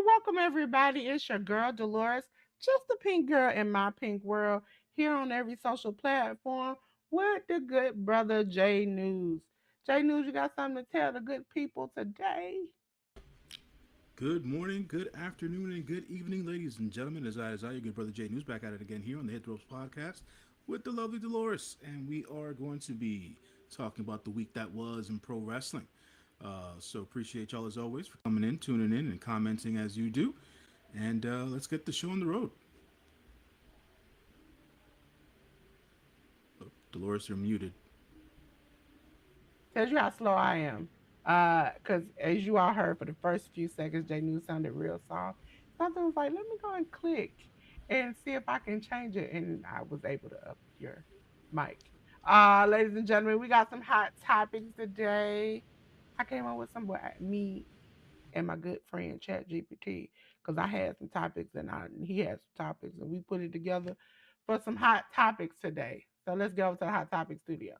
Welcome, everybody. It's your girl, Delores, just the pink girl in my pink world, here on every social platform with the good brother J News. J News, you got something to tell the good people today? Good morning, good afternoon, and good evening, ladies and gentlemen. As I, your good brother Jay News, back at it again here on the Hit the Ropes podcast with the lovely Dolores, and we are going to be talking about the week that was in pro wrestling. So appreciate y'all as always for coming in, tuning in, and commenting as you do. And let's get the show on the road. Oh, Dolores, you're muted. Tells you how slow I am. Because as you all heard for the first few seconds, J News sounded real soft. Something was like, let me go and click and see if I can change it. And I was able to up your mic. Ladies and gentlemen, we got some hot topics today. I came up with some with me and my good friend Chat GPT because I had some topics and he had some topics and we put it together for some hot topics today. So let's go over to the hot topic studio.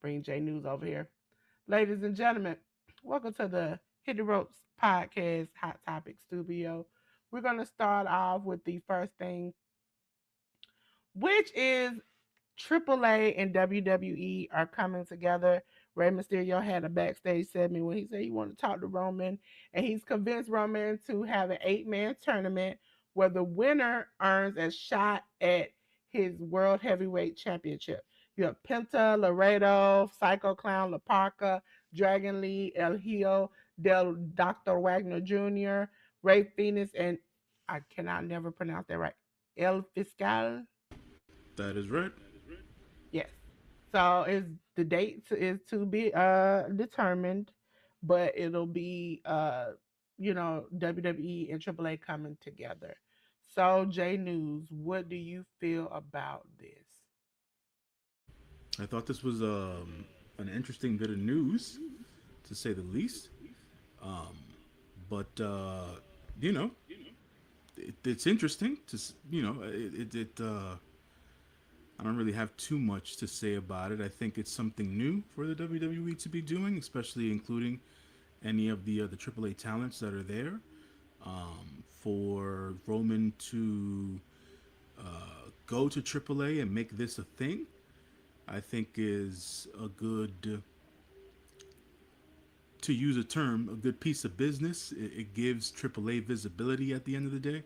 Bring J News over here. Ladies and gentlemen, welcome to the Hit the Ropes podcast hot topic studio. We're going to start off with the first thing, which is AAA and WWE are coming together. Rey Mysterio had a backstage segment when he said he wanted to talk to Roman, and he's convinced Roman to have an 8-man tournament where the winner earns a shot at his World Heavyweight Championship. You have Penta, Laredo, Psycho Clown, La Parca, Dragon Lee, El Hijo, Del Dr. Wagner Jr., Ray Phoenix, and I cannot never pronounce that right. El Fiscal. That is right. Yes. So is the date is to be determined, but it'll be WWE and AAA coming together. So J News, what do you feel about this? I thought this was an interesting bit of news, to say the least. Um, but you know, it's interesting to. I don't really have too much to say about it. I think it's something new for the WWE to be doing, especially including any of the AAA talents that are there. For Roman to go to AAA and make this a thing, I think is a good, to use a term, a good piece of business. It gives AAA visibility at the end of the day,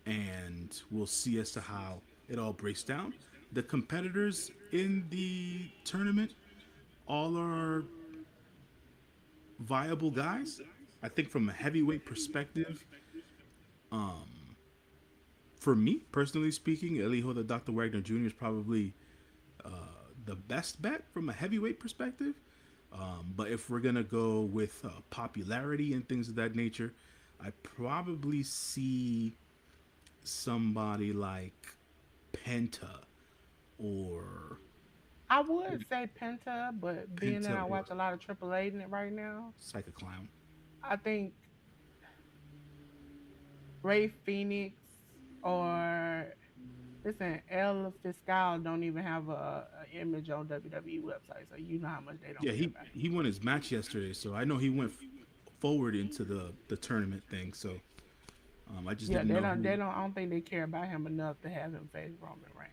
and we'll see as to how it all breaks down. The competitors in the tournament all are viable guys. I think from a heavyweight perspective, for me personally speaking, Elijo the Dr. Wagner Jr. is probably the best bet from a heavyweight perspective. But if we're gonna go with popularity and things of that nature, I probably see somebody like Penta or I would say Penta, but being that Penta I or watch a lot of AAA in it right now, Psycho Clown. I think Ray Phoenix or listen, El Fiscal don't even have a image on WWE website, so you know how much they don't Yeah, care he about him. he won his match yesterday, so I know he went forward into the tournament thing. So I just Yeah, didn't know they who. don't. I don't think they care about him enough to have him face Roman Reigns.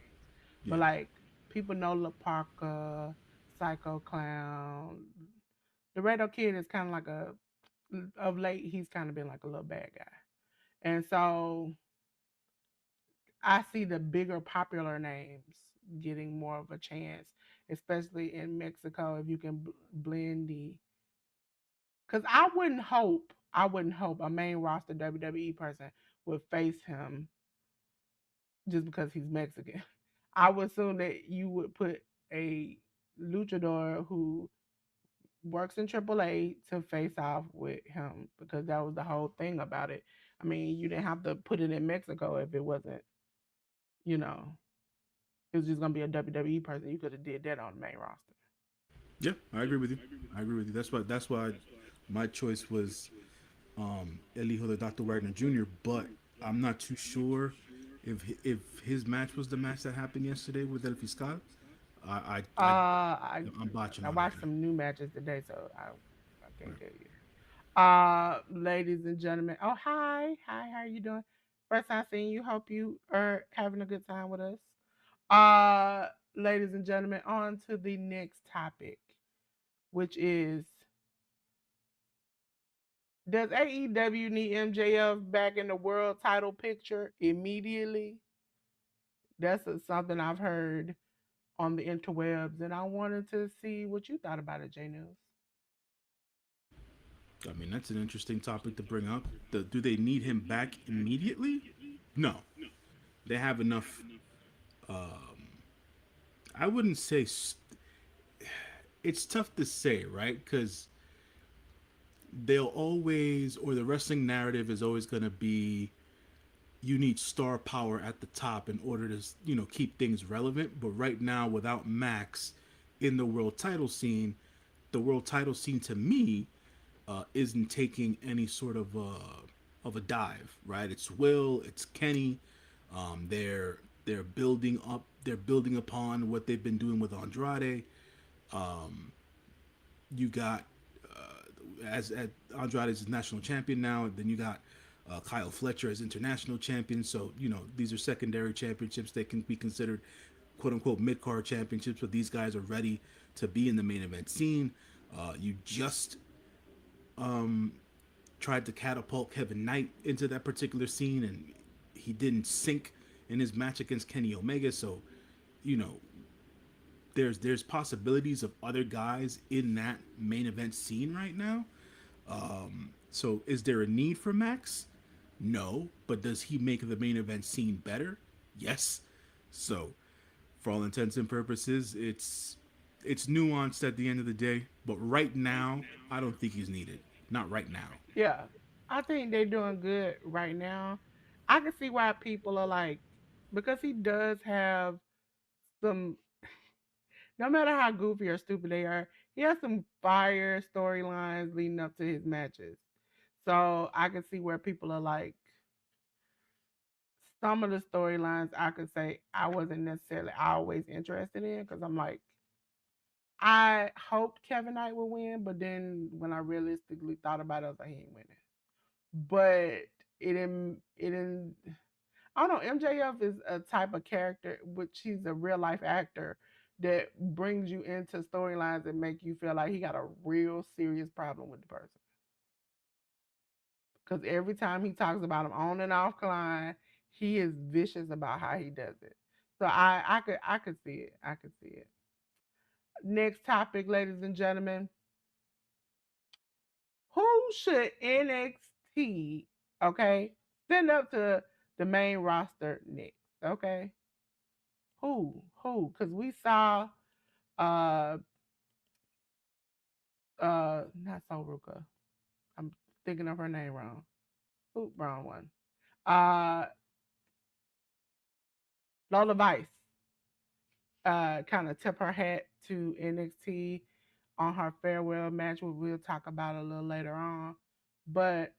Yeah, But like people know La Parka, Psycho Clown, the Laredo Kid is kind of like a of late. He's kind of been like a little bad guy, and so I see the bigger popular names getting more of a chance, especially in Mexico. If you can blend the, because I wouldn't hope a main roster WWE person would face him just because he's Mexican. I would assume that you would put a luchador who works in AAA to face off with him because that was the whole thing about it. I mean, you didn't have to put it in Mexico if it wasn't, you know, it was just gonna be a WWE person. You could have did that on the main roster. Yeah, I agree with you. I agree with you. That's why my choice was El Hijo de Dr. Wagner Jr. But I'm not too sure if his match was the match that happened yesterday with El Fiscal. I I'm botching I on it watched then. some new matches today, so I can't tell you. Ladies and gentlemen. Oh, hi. Hi, how are you doing? First time seeing you. Hope you are having a good time with us. Ladies and gentlemen, on to the next topic, which is, does AEW need MJF back in the world title picture immediately? That's something I've heard on the interwebs, and I wanted to see what you thought about it, J News. I mean, that's an interesting topic to bring up. Do they need him back immediately? No, they have enough. I wouldn't say it's tough to say, right? Because they'll always, or the wrestling narrative is always going to be, you need star power at the top in order to keep things relevant. But right now, without Max in the world title scene, the world title scene to me isn't taking any sort of a dive, right? It's Will, it's Kenny. They're building up. They're building upon what they've been doing with Andrade. You got as Andrade is national champion now. Then you got Kyle Fletcher as international champion. So these are secondary championships. They can be considered quote unquote mid card championships, but these guys are ready to be in the main event scene. You just tried to catapult Kevin Knight into that particular scene, and he didn't sink in his match against Kenny Omega. So, you know, there's possibilities of other guys in that main event scene right now. So, is there a need for Max? No, but does he make the main event scene better? Yes. So, for all intents and purposes, it's nuanced at the end of the day. But right now, I don't think he's needed. Not right now. Yeah, I think they're doing good right now. I can see why people are like, because he does have some, no matter how goofy or stupid they are, he has some fire storylines leading up to his matches. So I can see where people are like, some of the storylines I could say I wasn't necessarily always interested in because I'm like, I hoped Kevin Knight would win, but then when I realistically thought about it, I was like, he ain't winning. But it didn't. I don't know. MJF is a type of character, which he's a real life actor that brings you into storylines and make you feel like he got a real serious problem with the person. Because every time he talks about him on and off Klein, he is vicious about how he does it. So I could see it. I could see it. Next topic, ladies and gentlemen. Who should NXT, okay, send up to the main roster next? Okay. Who? Who? Because we saw uh not Soruka. I'm thinking of her name wrong. Oop, wrong one. Uh Lola Vice kind of tip her hat to NXT on her farewell match, which we'll talk about a little later on. But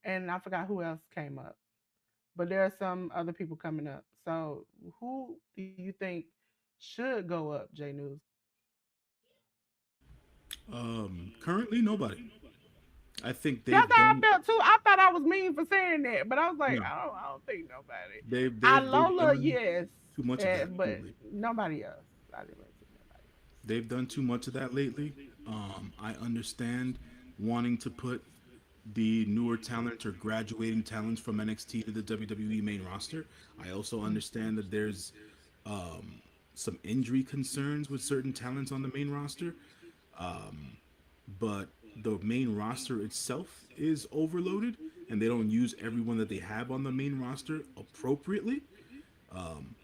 and I forgot who else came up. But there are some other people coming up. So who do you think should go up, J News? Currently, nobody. I think That's they've how I done felt too. I thought I was mean for saying that, but I was like, no. I don't think nobody. I They've Lola, done yes, too much of that but lately. nobody else. I didn't really see nobody They've done too much of that lately. I understand wanting to put the newer talent or graduating talents from NXT to the WWE main roster. I also else. understand that there's some injury concerns with certain talents on the main roster, but the main roster itself is overloaded and they don't use everyone that they have on the main roster appropriately.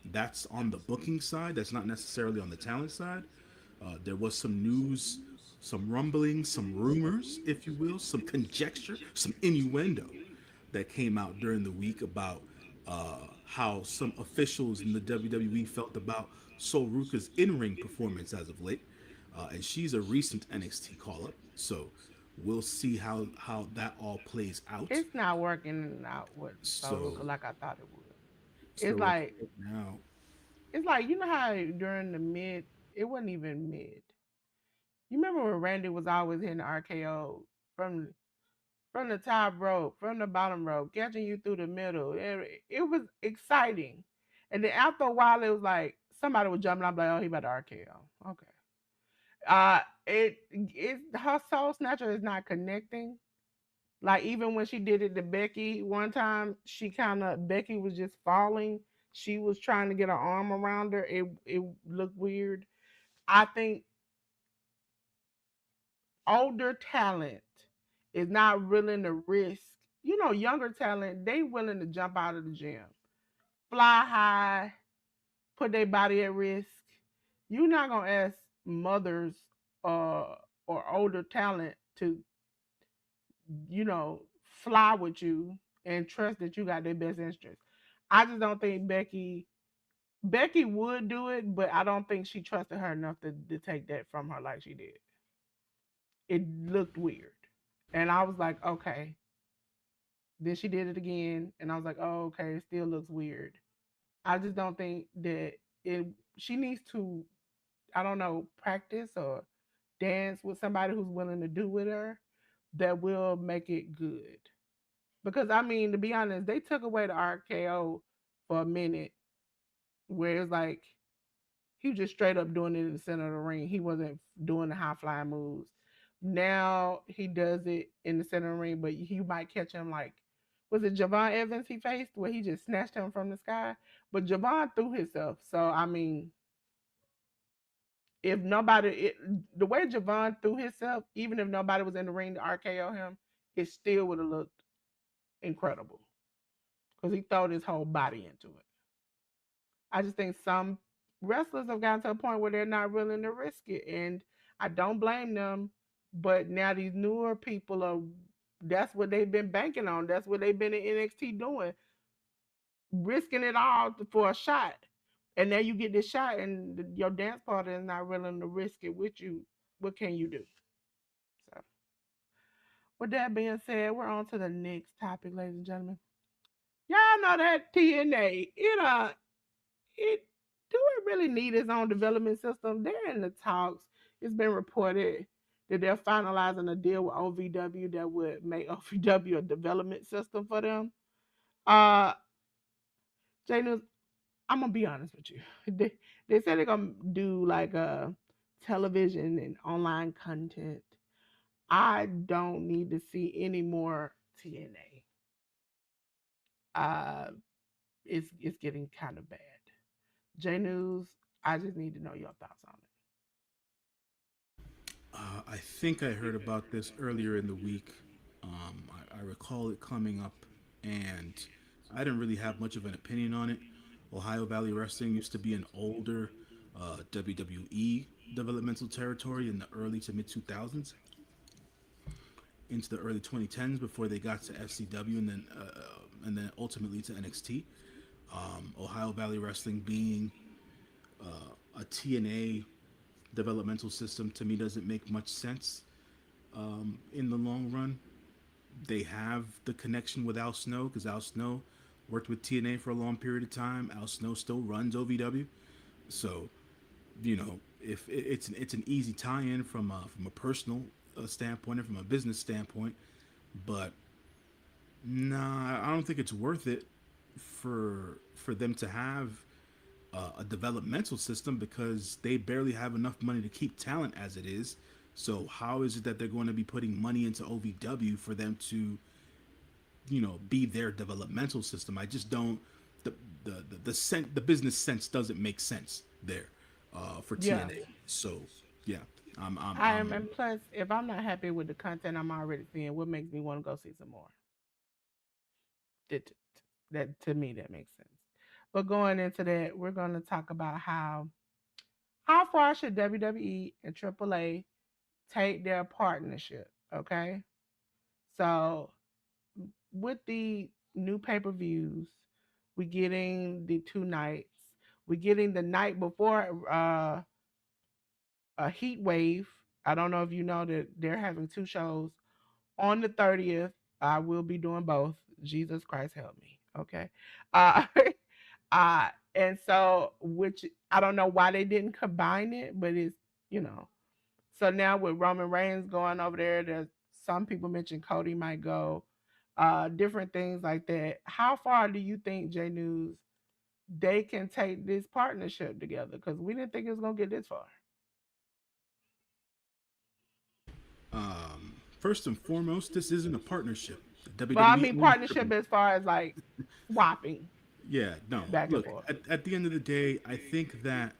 That's on the booking side, that's not necessarily on the talent side. There was some news, some rumblings, some rumors, if you will, some conjecture, some innuendo that came out during the week about how some officials in the WWE felt about Sol Ruka's in-ring performance as of late, and she's a recent NXT call-up, so we'll see how that all plays out. It's not working out with So Soruka like I thought it would. It's so like right now, you know how during the mid, it wasn't even mid. You remember when Randy was always hitting the RKO from the top rope, from the bottom rope, catching you through the middle. It was exciting. And then after a while, it was like somebody was jumping. I'm like, oh, he about to RKO. Okay. Her soul snatcher is not connecting. Like even when she did it to Becky one time, Becky was just falling. She was trying to get her arm around her. It looked weird. I think older talent is not willing to risk. You know, younger talent, they willing to jump out of the gym, fly high, put their body at risk. You're not gonna ask mothers uh, or older talent to, you know, fly with you and trust that you got their best interest. I just don't think Becky would do it, but I don't think she trusted her enough to take that from her like she did. It looked weird. And I was like, okay. Then she did it again, and I was like, oh, okay, it still looks weird. I just don't think that it. She needs to, I don't know, practice or dance with somebody who's willing to do with her that will make it good. Because I mean, to be honest, they took away the RKO for a minute, where it's like he was just straight up doing it in the center of the ring. He wasn't doing the high flying moves. Now he does it in the center of the ring, but he might catch him like, was it Javon Evans he faced where he just snatched him from the sky? But Javon threw himself. So I mean, if nobody, the way Javon threw himself, even if nobody was in the ring to RKO him, it still would have looked incredible because he threw his whole body into it. I just think some wrestlers have gotten to a point where they're not willing to risk it, and I don't blame them. But now these newer people are. That's what they've been banking on. That's what they've been in NXT doing, risking it all for a shot. And now you get this shot, and your dance partner is not willing to risk it with you. What can you do? So, with that being said, we're on to the next topic, ladies and gentlemen. Y'all know that TNA, it do it really need its own development system? They're in the talks. It's been reported that they're finalizing a deal with OVW that would make OVW a development system for them. Uh Jay News, I'm gonna be honest with you. They said they're gonna do like television and online content. I don't need to see any more TNA. It's getting kind of bad. J News, I just need to know your thoughts on it. I think I heard about this earlier in the week. I recall it coming up, and I didn't really have much of an opinion on it. Ohio Valley Wrestling used to be an older WWE developmental territory in the early to mid 2000s, into the early 2010s before they got to FCW and then ultimately to NXT. Ohio Valley Wrestling being a TNA developmental system to me doesn't make much sense in the long run. They have the connection with Al Snow because Al Snow worked with TNA for a long period of time. Al Snow still runs OVW, so if it's an easy tie-in from a personal standpoint and from a business standpoint, but nah, I don't think it's worth it for them to have a developmental system because they barely have enough money to keep talent as it is. So how is it that they're going to be putting money into OVW for them to, be their developmental system? I just don't. The business sense doesn't make sense there for Yeah. TNA. So yeah, I am, I'm and plus, if I'm not happy with the content I'm already seeing, what makes me want to go see some more? That, that to me that makes sense. But going into that, we're going to talk about how How far should WWE and AAA take their partnership? Okay, so with the new pay per views, we're getting the 2 nights. We're getting the night before a heat wave. I don't know if you know that they're having two shows on the 30th. I will be doing both. Jesus Christ help me. Okay. Uh uh and so which I don't know why they didn't combine it, but it's you know. So now with Roman Reigns going over there, there's some people mentioned Cody might go, different things like that. How far do you think J News they can take this partnership together? Because we didn't think it was gonna get this far. First and foremost, this isn't a partnership. The But I WWE mean owns partnership Triple. as far as like swapping Yeah, no. back and Look, forth. at the end of the day, I think that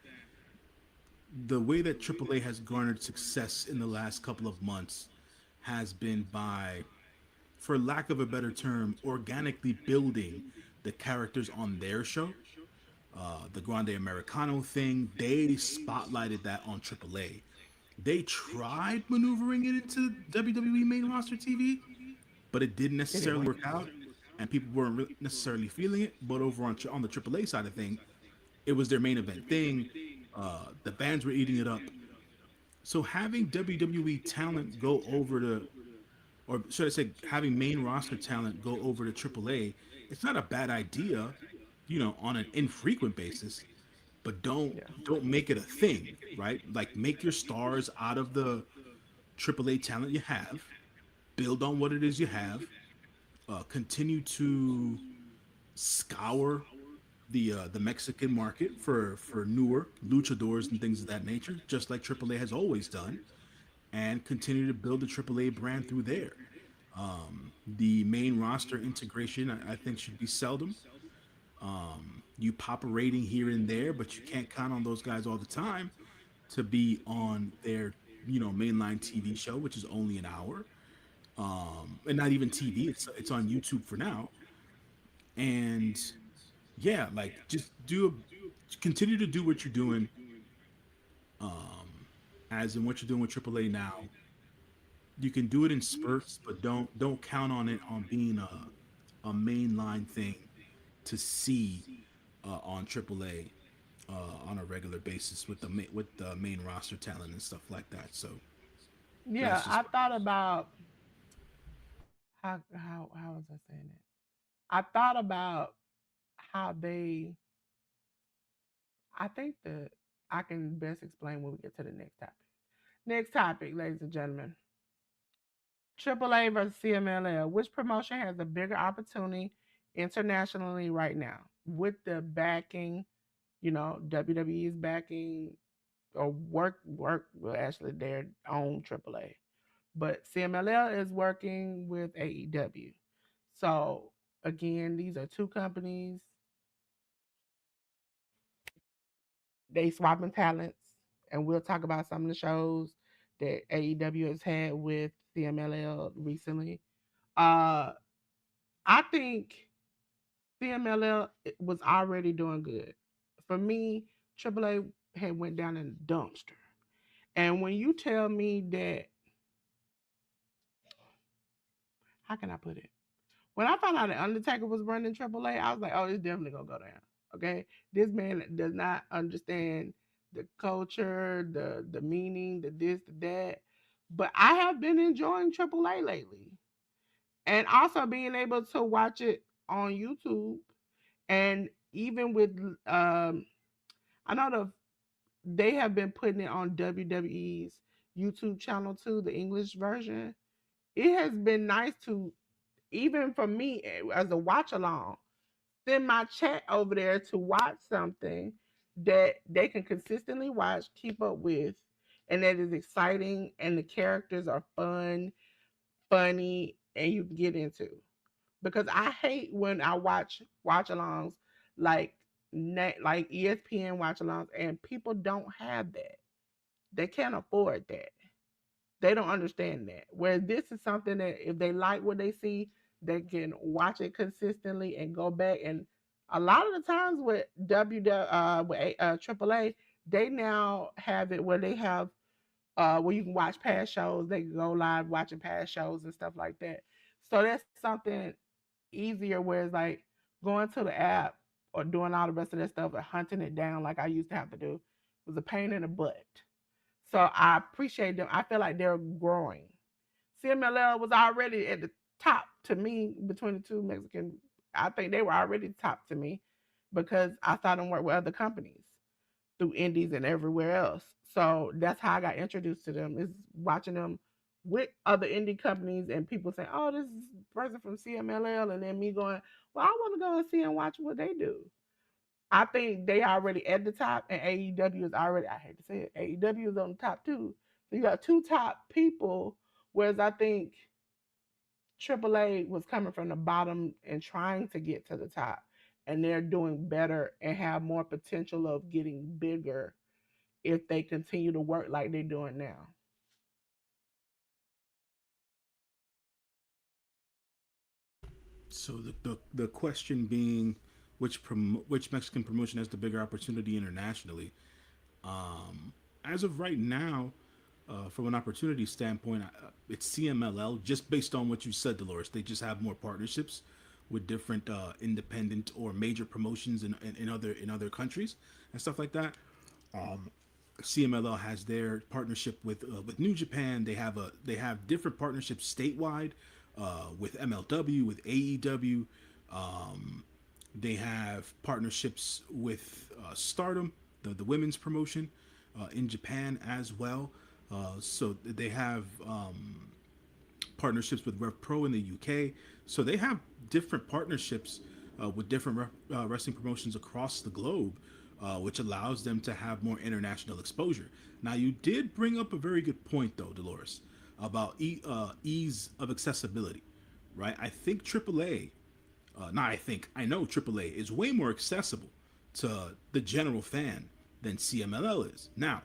the way that AAA has garnered success in the last couple of months has been by, for lack of a better term, organically building the characters on their show. The Grande Americano thing, they spotlighted that on AAA. They tried maneuvering it into WWE main roster TV, but it didn't It didn't necessarily work. work out, and people weren't necessarily feeling it. But over on the AAA side of thing, it was their main event thing. The bands were eating it up. So having WWE talent go over to, or should I say, having main roster talent go over to AAA, it's not a bad idea, on an infrequent basis. But don't Yeah. don't make it a thing, right? Like make your stars out of the AAA talent you have, build on what it is you have, continue to scour the Mexican market for newer luchadors and things of that nature, just like AAA has always done, and continue to build the AAA brand through there. The main roster integration, I think, should be seldom. You pop a rating here and there, but you can't count on those guys all the time to be on their mainline TV show, which is only an hour, and not even TV. It's on YouTube for now, and yeah, like just continue to do what you're doing, as in what you're doing with AAA now. You can do it in spurts, but don't count on it on being a mainline thing to see on AAA on a regular basis with with the main roster talent and stuff like that. So Yeah, that's just I thought about how was I saying it? I thought about how they I think that I can best explain when we get to the next topic. Next topic, ladies and gentlemen. AAA versus CMLL. Which promotion has a bigger opportunity internationally right now? With the backing, WWE is backing or well actually they're on AAA. But CMLL is working with AEW. So again, these are two companies. They swapping talents, and we'll talk about some of the shows that AEW has had with CMLL recently. Uh, I think CMLL was already doing good. For me, AAA had went down in the dumpster. And when you tell me that, how can I put it? When I found out that Undertaker was running AAA, I was like, oh, it's definitely gonna go down. Okay, this man does not understand the culture, the meaning, the this, the that. But I have been enjoying AAA lately, and also being able to watch it on YouTube, and even with I know they have been putting it on WWE's YouTube channel too, the English version. It has been nice to even for me as a watch along, send my chat over there to watch something that they can consistently watch, keep up with, and that is exciting and the characters are fun, funny, and you can get into. Because I hate when I watch alongs like like ESPN watch alongs and people don't have that. They can't afford that. They don't understand that. Whereas this is something that if they like what they see, they can watch it consistently and go back. And a lot of the times with AAA, They now have it where they have where you can watch past shows. They can go live watching past shows and stuff like that. So that's something easier where it's like going to the app or doing all the rest of that stuff and hunting it down like I used to have to do was a pain in the butt. So I appreciate them. I feel like they're growing. CMLL was already at the top to me between the two Mexican. I think they were already top to me because I saw them work with other companies through indies and everywhere else. So that's how I got introduced to them is watching them with other indie companies and people saying, "Oh, this is a person from CMLL," and then me going, "Well, I want to go and see and watch what they do." I think they already at the top, and AEW is already. I hate to say it, AEW is on the top too. So you got two top people, whereas I think AAA was coming from the bottom and trying to get to the top, and they're doing better and have more potential of getting bigger if they continue to work like they're doing now. So the question being, which Mexican promotion has the bigger opportunity internationally? As of right now, from an opportunity standpoint, it's CMLL. Just based on what you said, Dolores, they just have more partnerships with different independent or major promotions in other countries and stuff like that. CMLL has their partnership with New Japan. They have different partnerships statewide with MLW, with AEW. They have partnerships with Stardom, the women's promotion in Japan as well. So they have partnerships with Rev Pro in the UK. So they have different partnerships with different wrestling promotions across the globe, which allows them to have more international exposure. Now, you did bring up a very good point, though, Dolores, about ease of accessibility, right? I think AAA, not I think, I know AAA is way more accessible to the general fan than CMLL is. Now,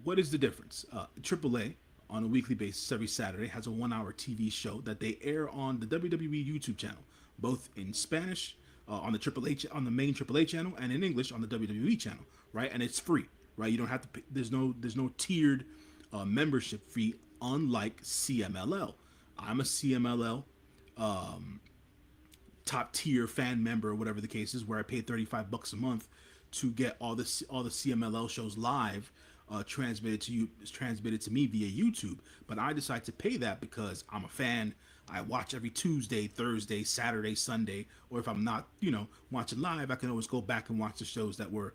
what is the difference? AAA on a weekly basis every Saturday has a 1 hour TV show that they air on the WWE YouTube channel, both in Spanish on the on the main AAA channel and in English on the WWE channel, right? And it's free, right? You don't have to pay, there's no tiered membership fee unlike CMLL. I'm a CMLL top tier fan member or whatever the case is, where I pay $35 a month to get all the CMLL shows live, transmitted to me via YouTube. But I decide to pay that because I'm a fan. I watch every Tuesday, Thursday, Saturday, Sunday, or if I'm not, watching live, I can always go back and watch the shows that were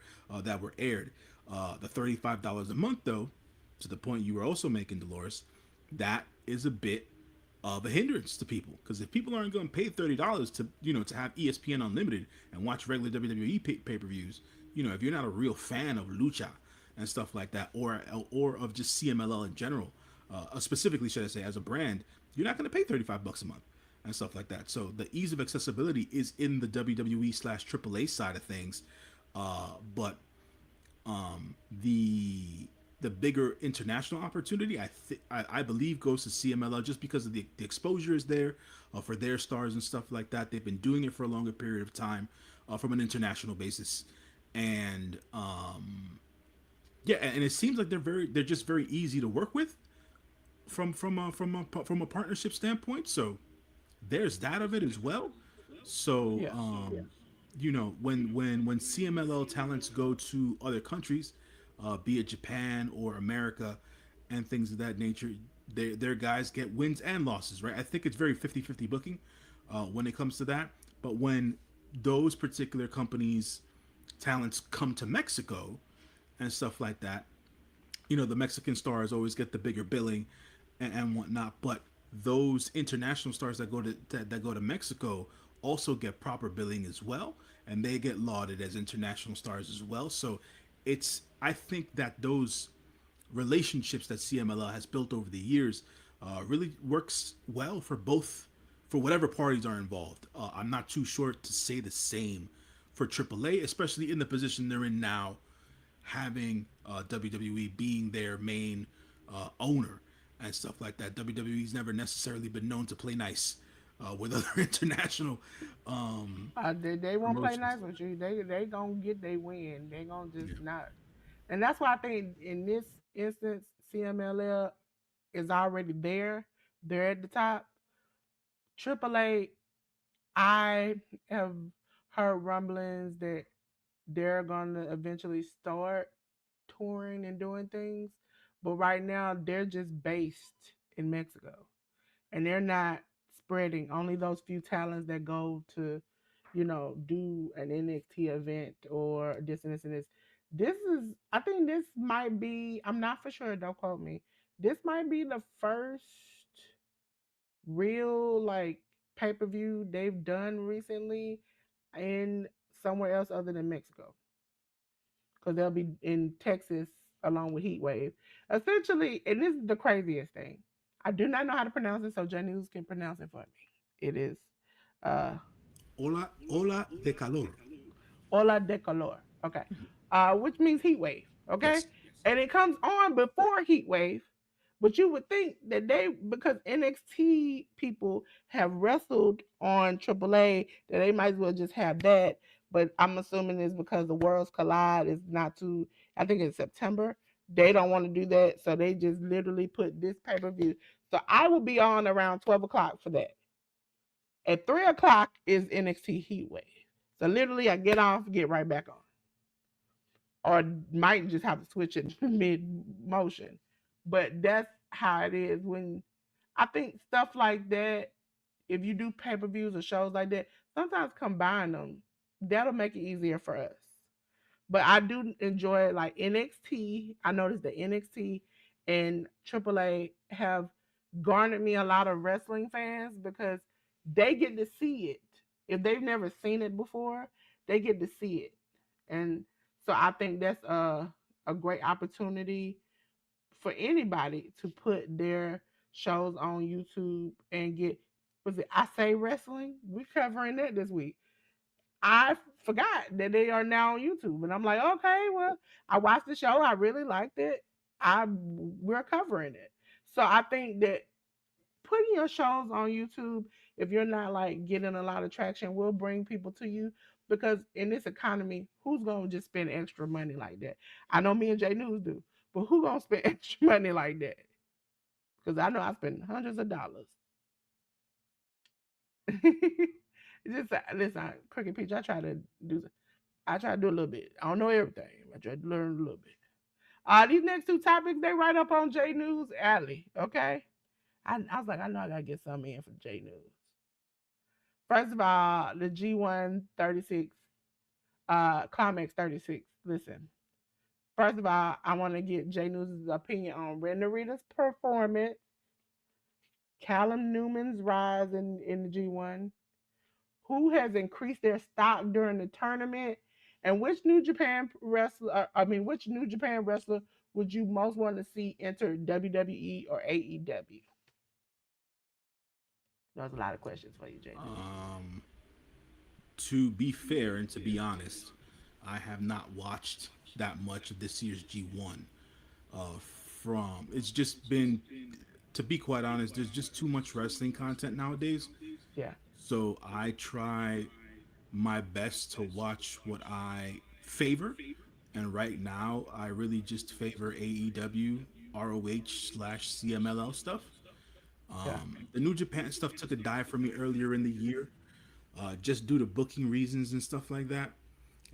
aired. The $35 a month, though, to the point you were also making, Dolores, that is a bit of a hindrance to people, because if people aren't going to pay $30 to to have ESPN Unlimited and watch regular WWE pay-per-views, if you're not a real fan of lucha and stuff like that, or of just CMLL in general, specifically, should I say, as a brand, you're not going to pay $35 a month and stuff like that. So the ease of accessibility is in the WWE / AAA side of things, but the bigger international opportunity, I believe, goes to CMLL, just because of the exposure is there for their stars and stuff like that. They've been doing it for a longer period of time from an international basis, and yeah, and it seems like they're just very easy to work with from a partnership standpoint. So there's that of it as well. So Yes. when CMLL talents go to other countries, be it Japan or America and things of that nature, their guys get wins and losses, right? I think it's very 50-50 booking when it comes to that. But when those particular companies' talents come to Mexico and stuff like that, the Mexican stars always get the bigger billing and whatnot. But those international stars that go to Mexico also get proper billing as well, and they get lauded as international stars as well. So I think that those relationships that CMLL has built over the years really works well for whatever parties are involved. I'm not too sure to say the same for AAA, especially in the position they're in now, having WWE being their main owner and stuff like that. WWE's never necessarily been known to play nice with other international They won't play promotions. nice with you. They gonna get they win. They gonna Yeah. just not. And that's why I think in this instance, CMLL is already there. They're at the top. AAA, I have heard rumblings that they're gonna eventually start touring and doing things, but right now they're just based in Mexico, and they're not spreading. Only those few talents that go to, do an NXT event or this and this and this. This is, I think this might be. I'm not for sure. Don't quote me. This might be the first real like pay-per-view they've done recently in somewhere else other than Mexico, because they'll be in Texas along with Heat Wave. Essentially, and this is the craziest thing. I do not know how to pronounce it, so J News can pronounce it for me. It is uh Ola de calor. Ola de Color. Okay. Which means heat wave. Okay. Yes. And it comes on before heat wave. But you would think that because NXT people have wrestled on AAA, that they might as well just have that. But I'm assuming it's because the Worlds Collide is not too, I think it's September. They don't want to do that. So they just literally put this pay per view. So I will be on around 12 o'clock for that. At 3 o'clock is NXT Heat Wave. So literally, I get off, get right back on, or might just have to switch it mid motion. But that's how it is when I think stuff like that. If you do pay per views or shows like that, sometimes combine them. That'll make it easier for us. But I do enjoy like NXT. I noticed that NXT and AAA have garnered me a lot of wrestling fans because they get to see it. If they've never seen it before, they get to see it. And so I think that's a great opportunity for anybody to put their shows on YouTube and get, was it I Say Wrestling? We're covering that this week. I forgot that they are now on YouTube, and I'm like, okay, well, I watched the show, I really liked it. We're covering it, so I think that putting your shows on YouTube, if you're not like getting a lot of traction, will bring people to you. Because in this economy, who's gonna just spend extra money like that? I know me and J News do, but who gonna spend extra money like that? Because I know I spend hundreds of dollars. Just listen, Crooked Peach. I try to do a little bit. I don't know everything. I try to learn a little bit. These next two topics they write up on J News Alley. Okay, I was like, I know I gotta get something in for J News. First of all, the G136, Climax 36. Listen, first of all, I want to get J News' opinion on Renderita's performance, Callum Newman's rise in the G1, who has increased their stock during the tournament, and which New Japan wrestler, which New Japan wrestler would you most want to see enter WWE or AEW? There's a lot of questions for you, J News. Um, to be fair and to be honest, I have not watched that much of this year's G1. From it's just been, to be quite honest, there's just too much wrestling content nowadays. Yeah, So I try my best to watch what I favor, and right now I really just favor AEW, ROH/CMLL stuff. yeah, The New Japan stuff took a dive for me earlier in the year, just due to booking reasons and stuff like that,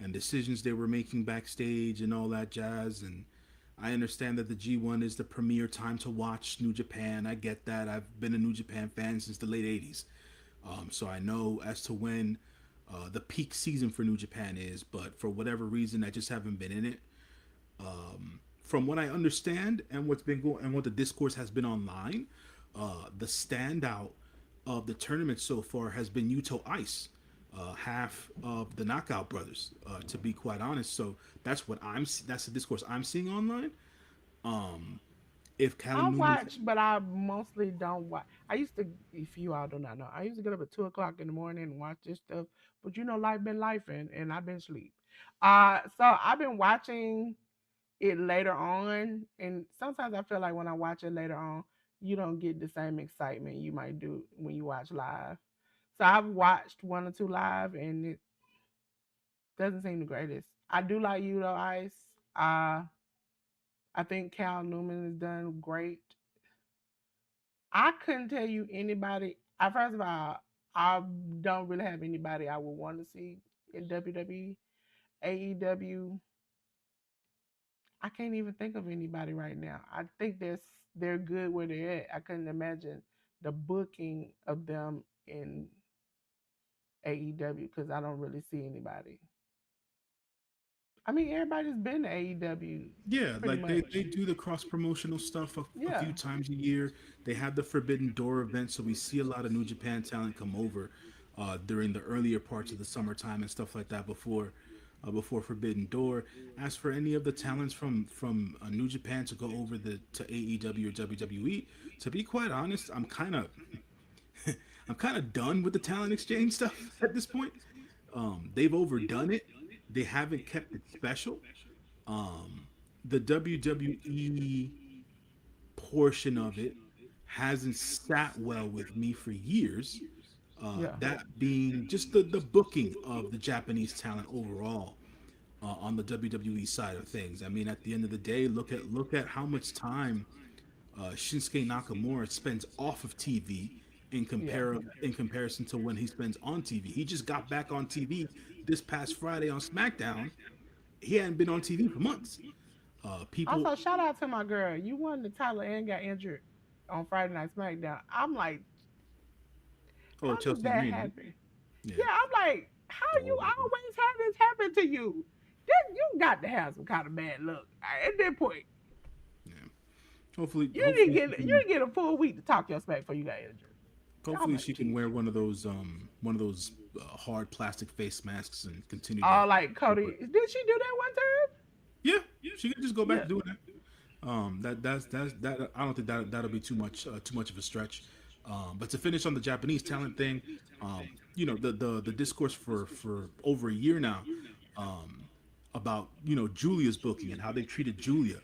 and decisions they were making backstage and all that jazz. And I understand that the G1 is the premier time to watch New Japan. I get that. I've been a New Japan fan since the late 80s. So I know as to when the peak season for New Japan is, but for whatever reason, I just haven't been in it. From what I understand and what's been going and what the discourse has been online, the standout of the tournament so far has been Yuto Ice, half of the Knockout Brothers. To be quite honest, so that's the discourse I'm seeing online. If I Callum Newman's, watch, but I mostly don't watch. I used to, if you all do not know, I used to get up at 2 o'clock in the morning and watch this stuff. But life been life, and I've been asleep. So I've been watching it later on, and sometimes I feel like when I watch it later on, you don't get the same excitement you might do when you watch live. So I've watched one or two live, and it doesn't seem the greatest. I do like you though, Ice. I think Cal Newman has done great. I couldn't tell you anybody. I first of all, I don't really have anybody I would want to see in WWE. AEW, I can't even think of anybody right now. I think they're good where they're at. I couldn't imagine the booking of them in AEW because I don't really see anybody. I mean, everybody's been to AEW Yeah, pretty like much. they do the cross promotional stuff a Yeah, few times a year. They have the Forbidden Door event, so we see a lot of New Japan talent come over during the earlier parts of the summertime and stuff like that before Forbidden Door. As for any of the talents from New Japan to go over to AEW or WWE, to be quite honest, I'm kind of done with the talent exchange stuff at this point. They've overdone it. They haven't kept it special. Um, the WWE portion of it hasn't sat well with me for years. yeah, That being just the booking of the Japanese talent overall on the WWE side of things. I mean, at the end of the day, look at how much time Shinsuke Nakamura spends off of TV yeah. in comparison to when he spends on TV. He just got back on TV this past Friday on SmackDown. He hadn't been on TV for months. People, Also, shout out to my girl. You won the title and got injured on Friday Night SmackDown. I'm like, oh, how does Chelsea that Green, right? happen? Yeah, Yeah, I'm like, how the you old lady. always have this happen to you? Then you got to have some kind of bad luck. At that point, Yeah. Hopefully, you didn't hopefully she get you can. didn't get a full week to talk your smack before you got injured. I'm Hopefully, like, she can Jesus. wear one of those hard plastic face masks and continue to. Oh, like Cody, did she do that one time? Yeah, she can just go back Yeah. to doing that. That I don't think that'll be too much of a stretch. But to finish on the Japanese talent thing, the discourse for over a year now, um, about Julia's booking and how they treated Julia,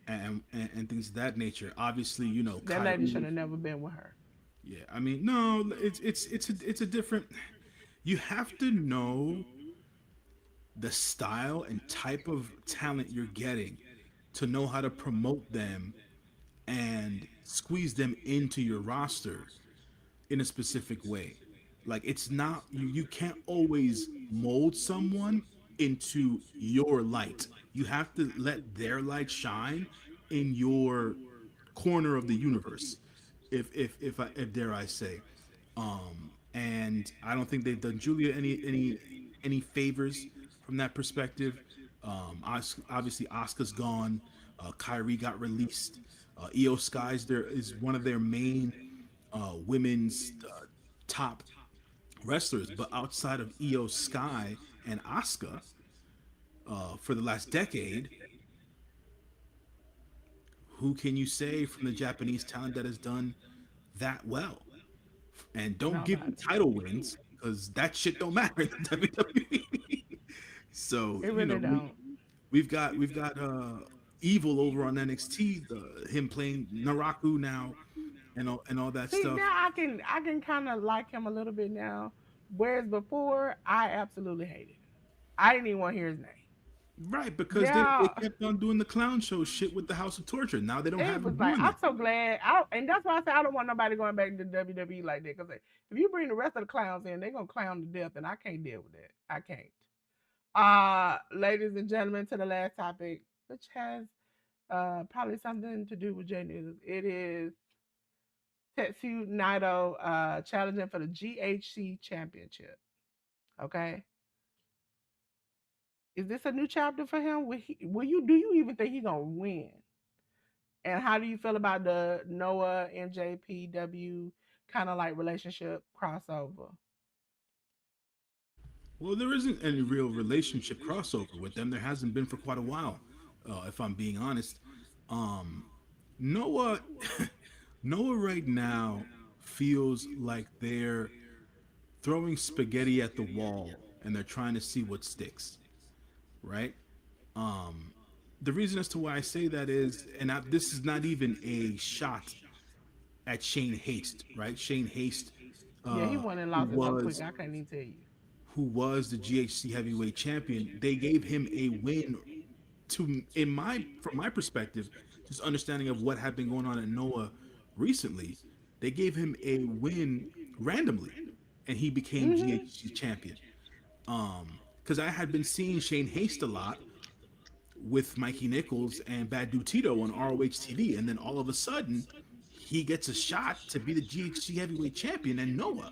and things of that nature. Obviously, That lady should Kyrie. have never been with her. Yeah, I mean, no, it's a different. You have to know the style and type of talent you're getting to know how to promote them and squeeze them into your roster in a specific way. Like it's not you can't always mold someone into your light. You have to let their light shine in your corner of the universe. If dare I say. And I don't think they've done Julia any favors from that perspective. Obviously, Asuka's gone. Kyrie got released. Io Sky's there is one of their main women's top wrestlers, but outside of Io Sky and Asuka, for the last decade, who can you say from the Japanese talent that has done that well? And don't give me Nobody. title wins because that shit don't matter in the WWE. So It really don't. we've got Evil over on NXT, him playing Naraku now, and all that See, stuff. now I can kind of like him a little bit now, whereas before I absolutely hated him. I didn't even want to hear his name. Right, because they Now kept on doing the clown show shit with the House of Torture. Now they don't it have was him like doing I'm that. so glad. And that's why I say I don't want nobody going back to WWE like that. Because if you bring the rest of the clowns in, they're gonna clown to death, and I can't deal with that. I can't. Ladies and gentlemen, to the last topic, which has probably something to do with J News. It is Tetsu Naito challenging for the GHC championship. Okay. Is this a new chapter for him? Will you do you even think he's gonna win? And how do you feel about the Noah NJPW kind of like relationship crossover? Well, there isn't any real relationship crossover with them. There hasn't been for quite a while, if I'm being honest. Um, Noah, Noah right now feels like they're throwing spaghetti at the wall and they're trying to see what sticks, right? Um, the reason as to why I say that is, this is not even a shot at Shane Haste, right? Shane Haste, Yeah, he uh, won and who lost it so quick. was I can't even tell you. who was the GHC heavyweight champion. They gave him a win in my from my perspective, just understanding of what had been going on at Noah recently, they gave him a win randomly, and he became Mm-hmm. GHC champion. Because I had been seeing Shane Haste a lot with Mikey Nichols and Bad Dude Tito on ROH TV, and then all of a sudden, he gets a shot to be the GHC heavyweight champion. And Noah,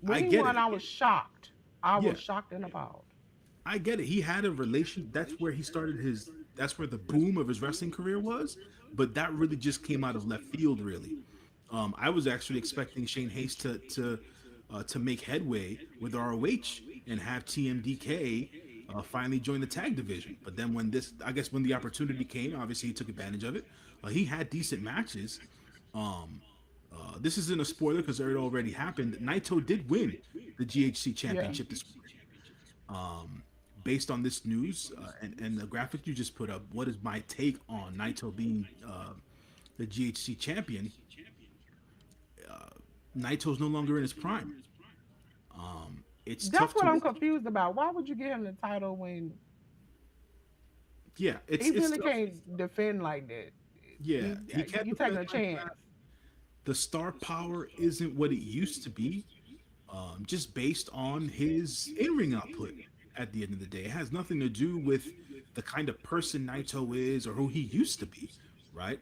When I he get won, it. I was shocked. I Yeah, was shocked and appalled. I get it. He had a relation. That's where he started his. That's where the boom of his wrestling career was. But that really just came out of left field. Really, I was actually expecting Shane Hayes to make headway with ROH and have TMDK finally join the tag division. But then when this, I guess when the opportunity came, obviously he took advantage of it. He had decent matches. Um, this isn't a spoiler because it already happened. Naito did win the GHC Yeah. championship this morning. Based on this news and the graphic you just put up, what is my take on Naito being the GHC champion? Naito's no longer in his prime. It's That's tough what to I'm win. confused about. Why would you give him the title when Yeah, he it's really tough. can't defend like that? Yeah, he can't You taking defend a like chance. that. The star power isn't what it used to be. Just based on his in-ring output. At the end of the day, it has nothing to do with the kind of person Naito is or who he used to be, right?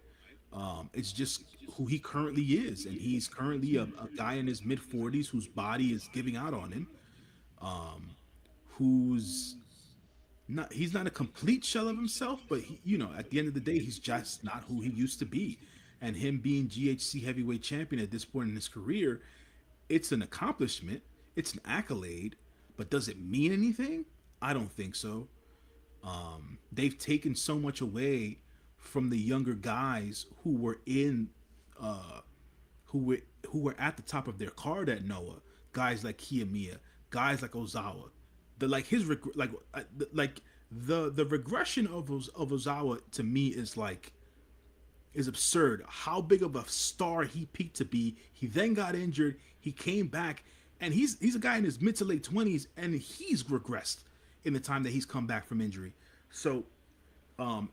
It's just who he currently is, and he's currently a guy in his mid 40s whose body is giving out on him, who's not he's not a complete shell of himself, but at the end of the day, he's just not who he used to be. And him being GHC heavyweight champion at this point in his career, it's an accomplishment, it's an accolade, but does it mean anything? I don't think so. They've taken so much away from the younger guys who were in who were who were at the top of their card at Noah. Guys like Kiyomiya, guys like Ozawa. The like his like the regression of Ozawa to me is absurd. How big of a star he peaked to be. He then got injured. He came back, and he's a guy in his mid to late 20s, and he's regressed in the time that he's come back from injury. So,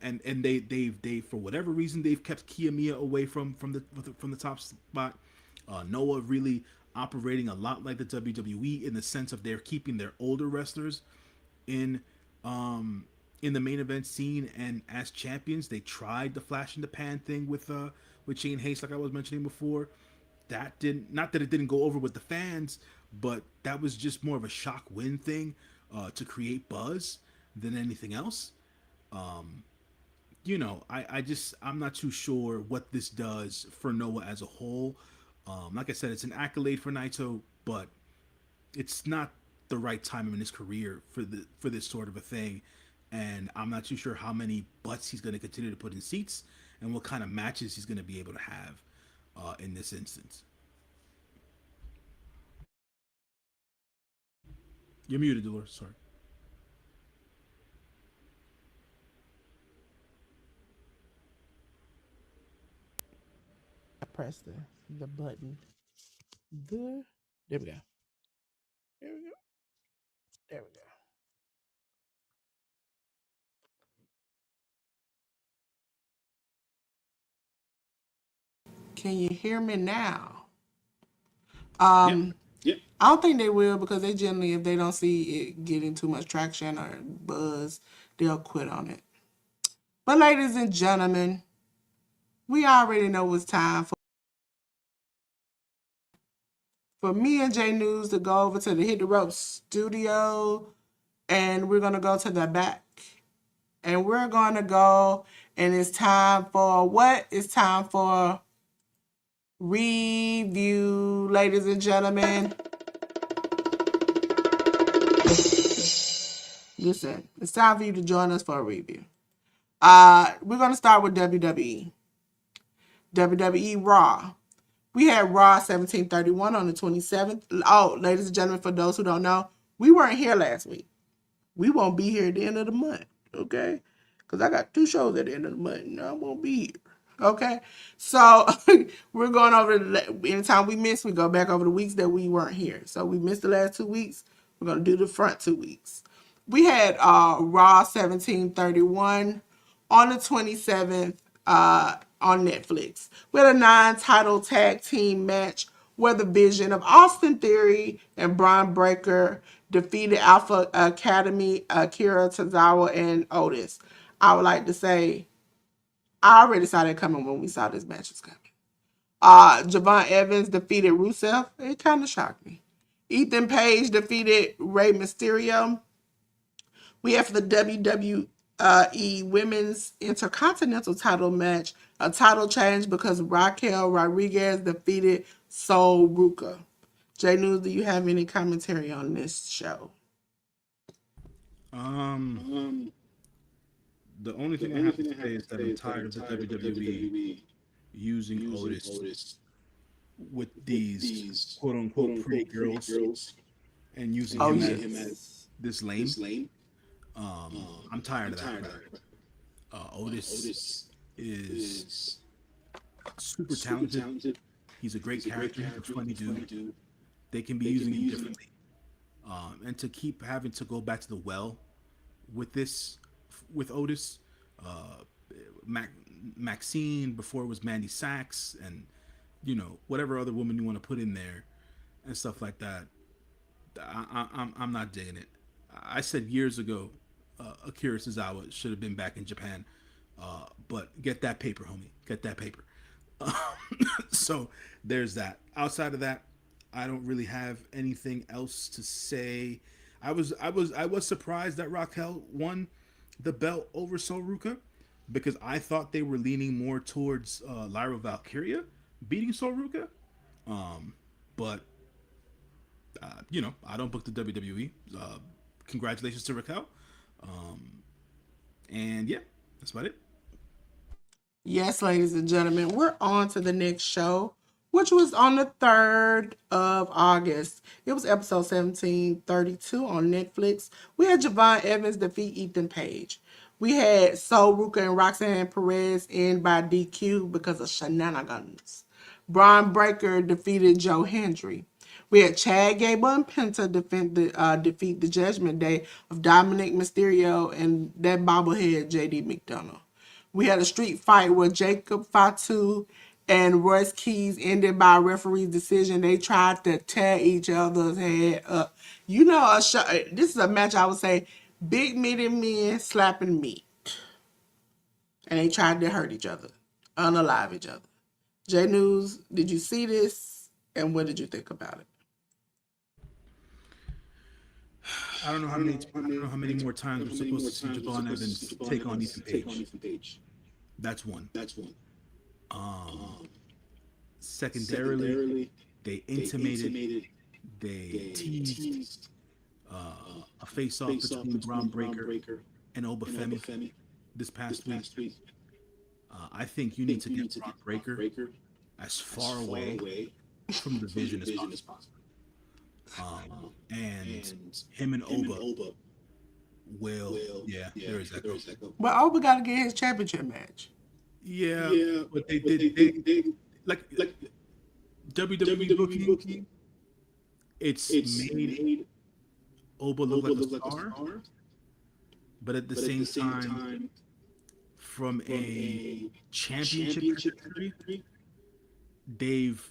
and they for whatever reason they've kept Kiyomiya away from the top spot. Noah really operating a lot like the WWE in the sense of they're keeping their older wrestlers in in the main event scene, and as champions they tried the flash in the pan thing with Shane Hayes, like I was mentioning before. That didn't, not that it didn't go over with the fans, but that was just more of a shock win thing to create buzz than anything else. I'm not too sure what this does for Noah as a whole. Like I said, it's an accolade for Naito, but it's not the right time in his career for this sort of a thing. And I'm not too sure how many butts he's going to continue to put in seats and what kind of matches he's going to be able to have in this instance. You're muted, Delores. Sorry. I pressed the button. The There we go. There we go. There we go. Can you hear me now? Yep. Um, I don't think they will because they generally, if they don't see it getting too much traction or buzz, they'll quit on it. But ladies and gentlemen, we already know it's time for me and J News to go over to the Hit the Rope studio, and we're gonna go to the back, and we're gonna go, and it's time for what? It's time for review, ladies and gentlemen. Listen, it's time for you to join us for a review. We're gonna start with WWE. WWE Raw. We had Raw 1731 on the 27th. Oh, ladies and gentlemen, for those who don't know, we weren't here last week. We won't be here at the end of the month, okay? Because I got 2 shows at the end of the month, and I won't be here. Okay, so we're going over anytime we miss, we go back over the weeks that we weren't here. So we missed the last 2 weeks. We're gonna do the front 2 weeks. We had Raw 1731 on the 27th on Netflix. We had a 9 title tag team match where the Vision of Austin Theory and Braun Breaker defeated Alpha Academy, Akira Tozawa, and Otis. I would like to say, I already saw that coming when we saw this match was coming. Javon Evans defeated Rusev. It kind of shocked me. Ethan Page defeated Rey Mysterio. We have for the WWE Women's Intercontinental title match a title change because Raquel Rodriguez defeated Sol Ruka. J News, do you have any commentary on this show? Um, the only thing I have to say is that I'm tired of the WWE using Otis with these quote unquote pretty girls and using Oh, him as yes. this lame. I'm tired of that crap. Otis is super talented. He's a great character. He's a funny dude. They can be using him differently. And to keep having to go back to the well with this, with Otis, uh, Maxine before it was Mandy Sachs, and whatever other woman you want to put in there and stuff like that. I'm not digging it. I said years ago, Akira Tozawa should have been back in Japan, but get that paper, homie. Get that paper. So there's that. Outside of that, I don't really have anything else to say. I was surprised that Raquel won the belt over Soruka because I thought they were leaning more towards Lyra Valkyria beating Soruka. But I don't book the WWE. Congratulations to Raquel. And yeah, that's about it. Yes, ladies and gentlemen, we're on to the next show, which was on the 3rd of August. It was episode 1732 on Netflix. We had Javon Evans defeat Ethan Page. We had Sol Ruka and Roxanne Perez end by DQ because of shenanigans. Braun Breaker defeated Joe Hendry. We had Chad Gable and Penta defeat the Judgment Day of Dominic Mysterio and that bobblehead JD McDonough. We had a street fight where Jacob Fatu and Royce Keys ended by a referee's decision. They tried to tear each other's head up. This is a match I would say big meaty men slapping meat. And they tried to hurt each other, unalive each other. J News, did you see this? And what did you think about it? I don't know how many more times we're supposed to see Javon Evans take on Ethan Page. That's one. Secondarily, they intimated, they teased a face-off between Braun Breaker and Obafemi this past week. I think you need to get Braun Breaker as far away from the Vision as possible. And him and Oba will, yeah, there is that go. But Oba got to get his championship match. Yeah, but they like WWE booking. It's made Oba look like a star, but at the same time, from a championship trajectory, they've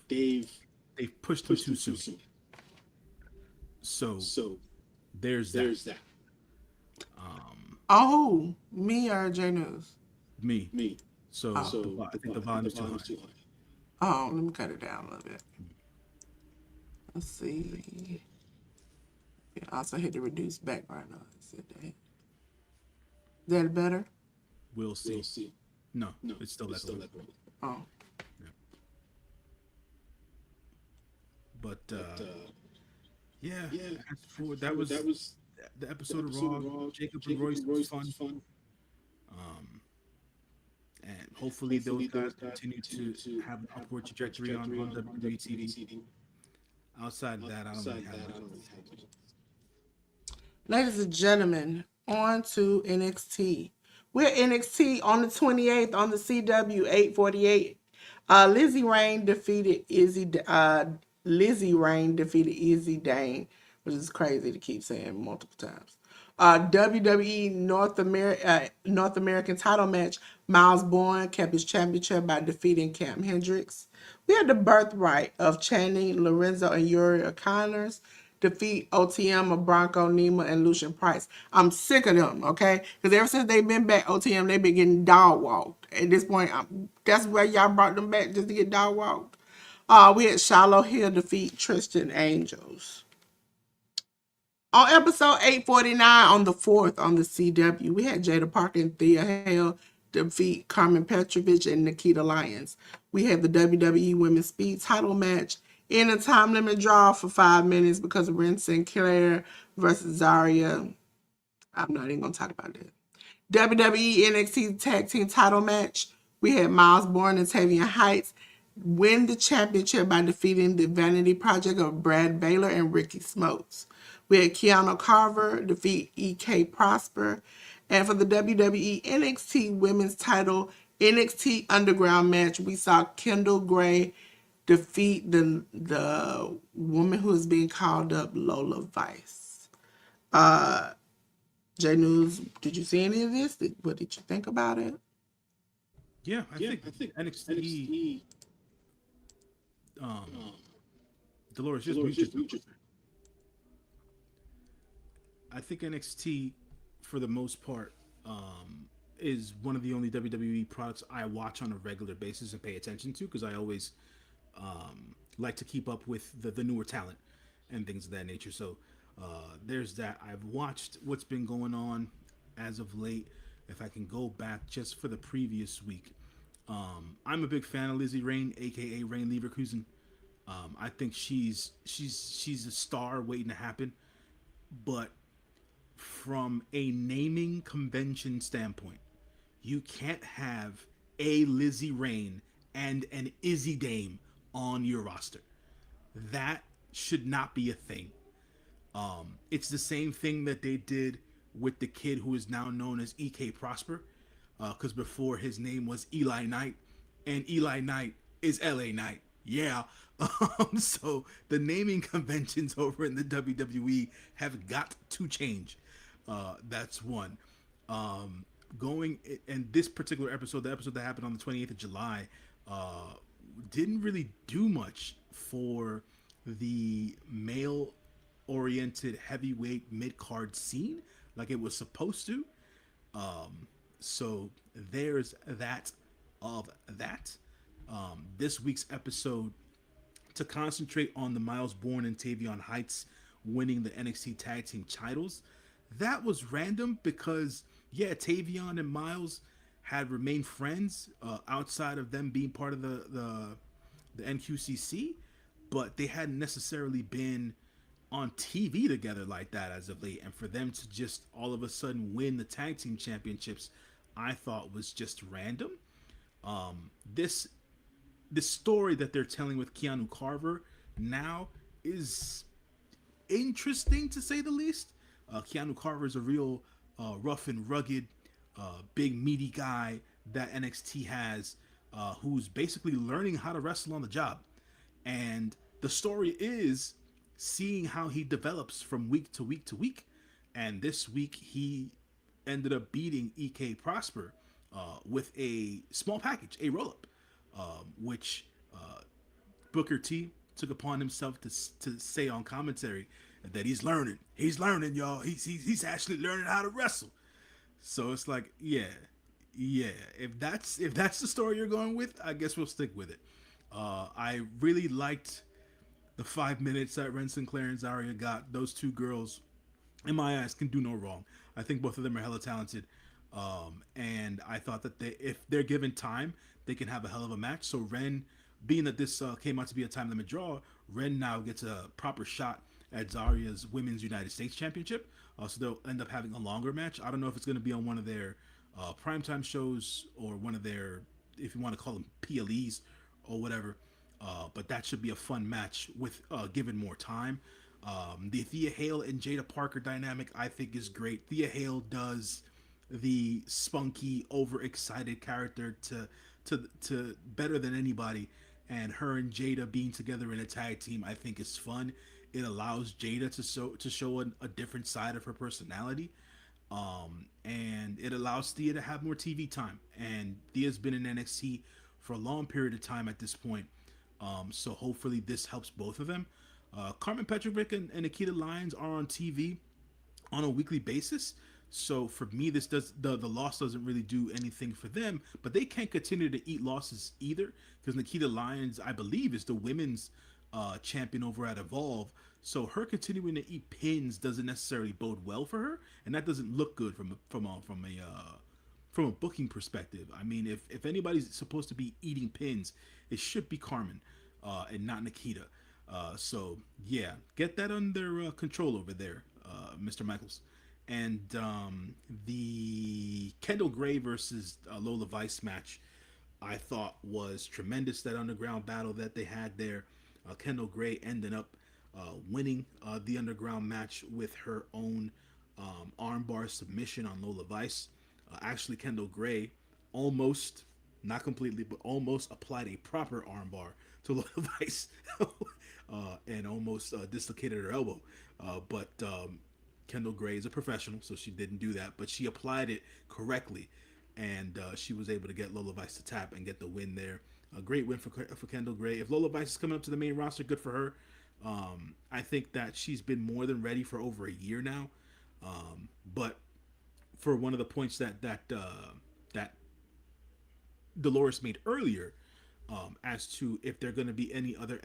pushed him too soon. So there's that. Oh, me or J News? Me. So I think the volume is too high. Oh, let me cut it down a little bit. Let's see. Yeah, also hit the reduce background noise. Is that better? We'll see. No, it's still echoing. Oh. But yeah. As for that was the episode of Raw. Jacob and Royce was fun. And hopefully those guys continue to have an upward trajectory on WWE TV. Outside of that, I don't really have much. Ladies and gentlemen, on to NXT. We're NXT on the 28th on the CW 848. Lizzie Rain defeated Izzy Dane, which is crazy to keep saying multiple times. WWE North American title match. Miles Bourne kept his championship by defeating Cam Hendricks. We had the birthright of Channing Lorenzo and Yuri O'Connor's defeat OTM of Bronco Nima and Lucian Price. I'm sick of them, okay? Because ever since they've been back, OTM, they've been getting dog walked. At this point, that's where y'all brought them back just to get dog walked. We had Shiloh Hill defeat Tristan Angels. On episode 849 on the 4th on the CW, we had Jada Parker and Thea Hale defeat Carmen Petrovich and Nikita Lyons. We had the WWE Women's Speed title match in a time limit draw for 5 minutes because of Ren Sinclair versus Zarya. I'm not even going to talk about that. WWE NXT Tag Team title match. We had Miles Bourne and Tavian Heights win the championship by defeating the Vanity Project of Brad Baylor and Ricky Smokes. We had Keanu Carver defeat EK Prosper. And for the WWE NXT Women's title NXT Underground match, we saw Kendall Gray defeat the woman who is being called up, Lola Vice. J News, did you see any of this? What did you think about it? Yeah, I think NXT. Um, Delores, just mute yourself. I think NXT, for the most part, is one of the only WWE products I watch on a regular basis and pay attention to because I always like to keep up with the newer talent and things of that nature. So there's that. I've watched what's been going on as of late. If I can go back just for the previous week, I'm a big fan of Lizzie Rain, aka Rain Leverkusen. I think she's a star waiting to happen, but from a naming convention standpoint, you can't have a Lizzie Rain and an Izzy Dame on your roster. That should not be a thing. It's the same thing that they did with the kid who is now known as EK Prosper, because before his name was Eli Knight, and Eli Knight is LA Knight. Yeah. So the naming conventions over in the WWE have got to change. That's one. Going and this particular episode, the episode that happened on the 28th of July, didn't really do much for the male oriented heavyweight mid card scene like it was supposed to. So there's that of that. This week's episode, to concentrate on the Miles Bourne and Tavion Heights winning the NXT Tag Team titles, that was random because, yeah, Tavion and Miles had remained friends outside of them being part of the NQCC, but they hadn't necessarily been on TV together like that as of late. And for them to just all of a sudden win the tag team championships, I thought was just random. This story that they're telling with Keanu Carver now is interesting to say the least. Keanu Carver is a real rough and rugged, big meaty guy that NXT has, who's basically learning how to wrestle on the job. And the story is seeing how he develops from week to week to week. And this week he ended up beating EK Prosper with a small package, a roll up, which Booker T took upon himself to say on commentary that he's learning. He's learning, y'all. He's actually learning how to wrestle. So it's like, yeah. If that's the story you're going with, I guess we'll stick with it. I really liked the 5 minutes that Ren Sinclair and Zarya got. Those two girls, in my eyes, can do no wrong. I think both of them are hella talented. And I thought that if they're given time, they can have a hell of a match. So Ren, being that this came out to be a time limit draw, Ren now gets a proper shot at Zarya's Women's United States Championship. So they'll end up having a longer match. I don't know if it's going to be on one of their primetime shows or one of their, if you want to call them PLEs or whatever. But that should be a fun match with given more time. The Thea Hale and Jada Parker dynamic, I think, is great. Thea Hale does the spunky, overexcited character to better than anybody, and her and Jada being together in a tag team, I think, is fun. It allows Jada to show a different side of her personality. And it allows Thea to have more TV time. And Thea's been in NXT for a long period of time at this point. So hopefully this helps both of them. Carmen Petrovic and Nikita Lyons are on TV on a weekly basis. So for me, this does the loss doesn't really do anything for them, but they can't continue to eat losses either because Nikita Lyons, I believe, is the women's champion over at Evolve. So her continuing to eat pins doesn't necessarily bode well for her, and that doesn't look good from a booking perspective. I mean, if anybody's supposed to be eating pins, it should be Carmen and not Nikita. So yeah, get that under control over there, Mr. Michaels. And the Kendall Gray versus Lola Vice match, I thought was tremendous. That underground battle that they had there, Kendall Gray ended up winning the underground match with her own armbar submission on Lola Vice. Actually, Kendall Gray almost, not completely, but almost applied a proper armbar to Lola Vice and almost dislocated her elbow. But Kendall Gray is a professional, so she didn't do that, but she applied it correctly, and she was able to get Lola Vice to tap and get the win there. A great win for Kendall Gray. If Lola Vice is coming up to the main roster, good for her. I think that she's been more than ready for over a year now. But for one of the points that Dolores made earlier, as to if there are going to be any other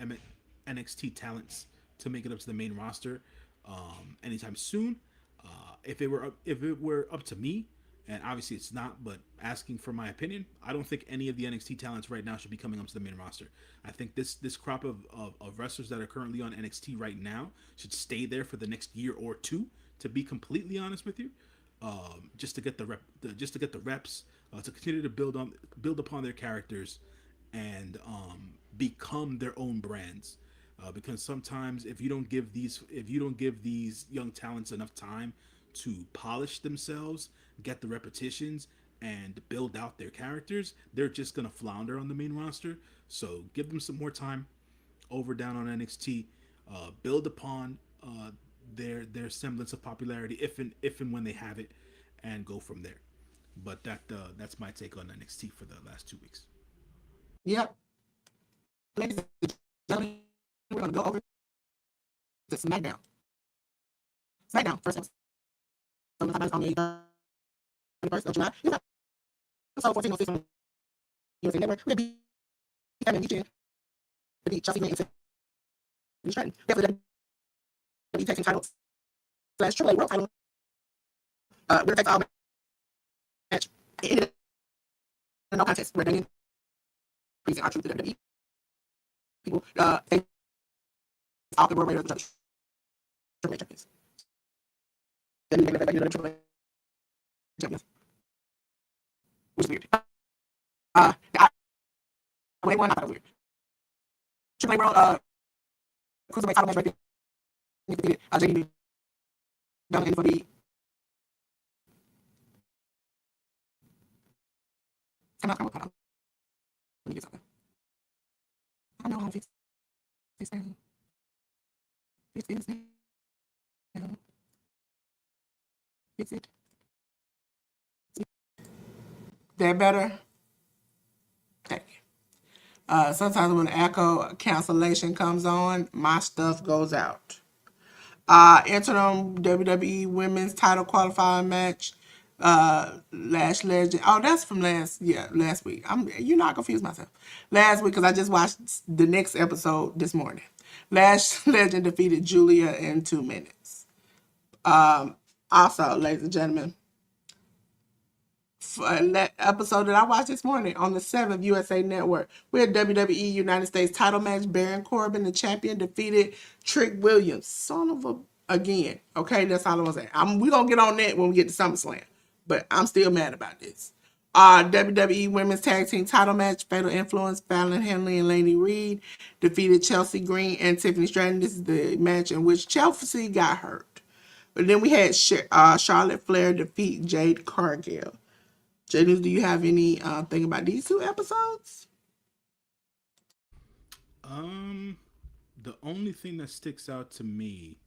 NXT talents to make it up to the main roster anytime soon. If it were up to me, and obviously it's not, but asking for my opinion, I don't think any of the NXT talents right now should be coming up to the main roster. I think this crop of wrestlers that are currently on NXT right now should stay there for the next year or two. To be completely honest with you, just to get just to get the reps, to continue to build upon their characters, and become their own brands. Because sometimes if you don't give these young talents enough time to polish themselves, get the repetitions, and build out their characters, they're just gonna flounder on the main roster. So give them some more time over down on NXT. Build upon their semblance of popularity if and when they have it, and go from there. But that's my take on NXT for the last 2 weeks. Yep. Ladies and gentlemen, we're going to go over to SmackDown. SmackDown, first episode. So on the 21st of July. It's episode 1406 on USA Network. We had Kevin Beach in to beat Chelsea Green and Stratton. Definitely WWE Tag Team titles / Triple A World title. Winner takes all match. It ended in no contest where Damien Priest and R-Truth, the WWE people, they off the World Raiders, the Triple A champions. The Triple A champions, which is weird. I won. I thought it was weird. Triple A World Cruiserweight title match right there. Defeated JD Duncan for the come on. Let me get something. I know how to fix this thing. Fix this thing. Fix it. That better? Thank you. Sometimes when the echo cancellation comes on, my stuff goes out. Interim WWE Women's Title Qualifying Match. Lash Legend. Oh, that's from last week. I confused myself. Last week because I just watched the next episode this morning. Lash Legend defeated Julia in 2 minutes. Also, ladies and gentlemen, for that episode that I watched this morning on the 7th USA Network, we had WWE United States title match. Baron Corbin, the champion, defeated Trick Williams. Son of a again. Okay, that's all I was saying. We're gonna get on that when we get to SummerSlam. But I'm still mad about this. WWE Women's Tag Team title match. Fatal Influence, Fallon Henley and Lady Reed defeated Chelsea Green and Tiffany Stratton. This is the match in which Chelsea got hurt. But then we had Charlotte Flair defeat Jade Cargill. Jadis, do you have any thing about these 2 episodes? The only thing that sticks out to me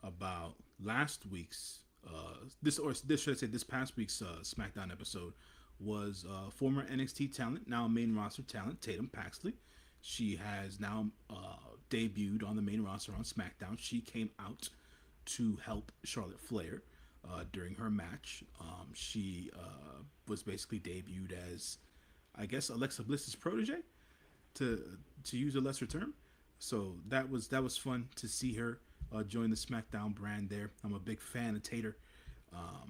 about last week's this should I say this past week's SmackDown episode was former NXT talent, now main roster talent, Tatum Paxley. She has now debuted on the main roster on SmackDown. She came out to help Charlotte Flair during her match. She was basically debuted as, I guess, Alexa Bliss's protege, to use a lesser term. So that was fun to see her join the SmackDown brand there. I'm a big fan of Tater.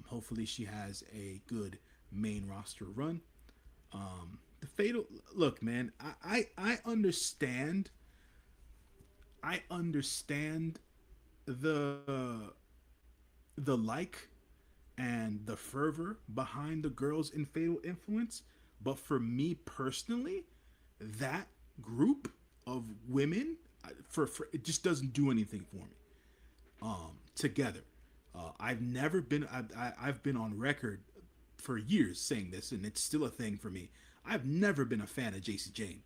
Hopefully she has a good main roster run. The fatal look, man. I understand. I understand the like and the fervor behind the girls in Fatal Influence, but for me personally, that group of women, for it just doesn't do anything for me. Together, I've never been. I've been on record for years saying this, and it's still a thing for me. I've never been a fan of JC Jane,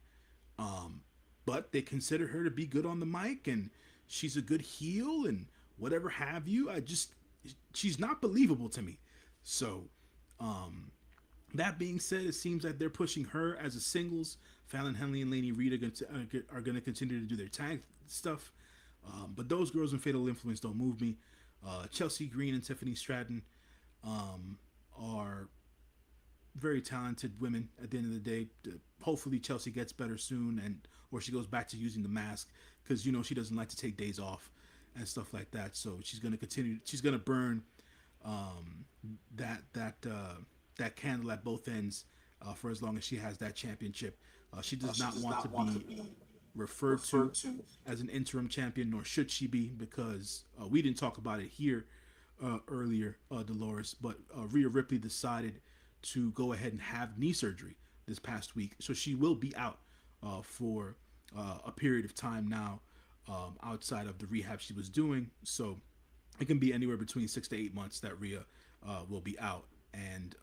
um, but they consider her to be good on the mic, and she's a good heel, and whatever have you. She's not believable to me. So, um, that being said, it seems like they're pushing her as a singles. Fallon Henley and Lainey Reed are going to continue to do their tag stuff. But those girls in Fatal Influence don't move me. Chelsea Green and Tiffany Stratton are very talented women at the end of the day. Hopefully Chelsea gets better soon, and or she goes back to using the mask, because she doesn't like to take days off and stuff like that. So she's going to continue. She's going to burn um, that candle at both ends for as long as she has that championship. She does not want to be referred to as an interim champion, nor should she be, because we didn't talk about it here earlier, Dolores, but Rhea Ripley decided to go ahead and have knee surgery this past week, so she will be out for a period of time now, outside of the rehab she was doing. So it can be anywhere between 6 to 8 months that Rhea will be out and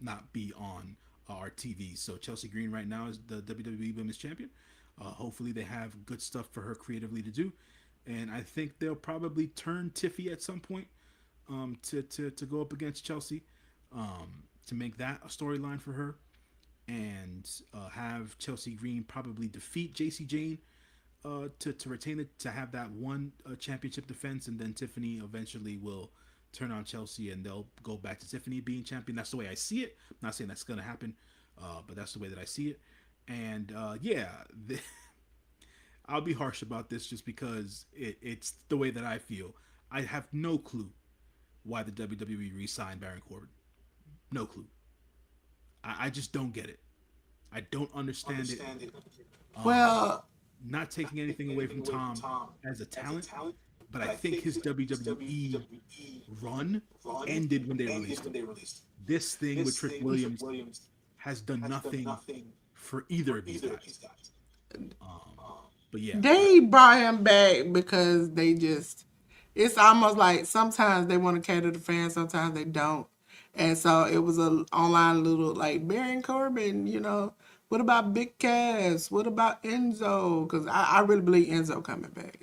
not be on our TV. So Chelsea Green right now is the WWE Women's Champion. Hopefully they have good stuff for her creatively to do, and I think they'll probably turn Tiffy at some point to go up against Chelsea, to make that a storyline for her, and have Chelsea Green probably defeat JC Jane to retain it, to have that one championship defense, and then Tiffany eventually will turn on Chelsea and they'll go back to Tiffany being champion. That's the way I see it. I'm not saying that's gonna happen, but that's the way that I see it. And I'll be harsh about this just because it's the way that I feel. I have no clue why the WWE re-signed Baron Corbin. No clue. I just don't get it. I don't understand it. Well, Not taking anything away from Tom as a talent, but I think his WWE run ended when they released him. This thing with Trick Williams has done nothing for either of these guys. But yeah, they brought him back because they just, it's almost like sometimes they want to cater to fans, sometimes they don't. And so it was a online little like Baron Corbin, what about Big Cass? What about Enzo? Because I really believe Enzo coming back.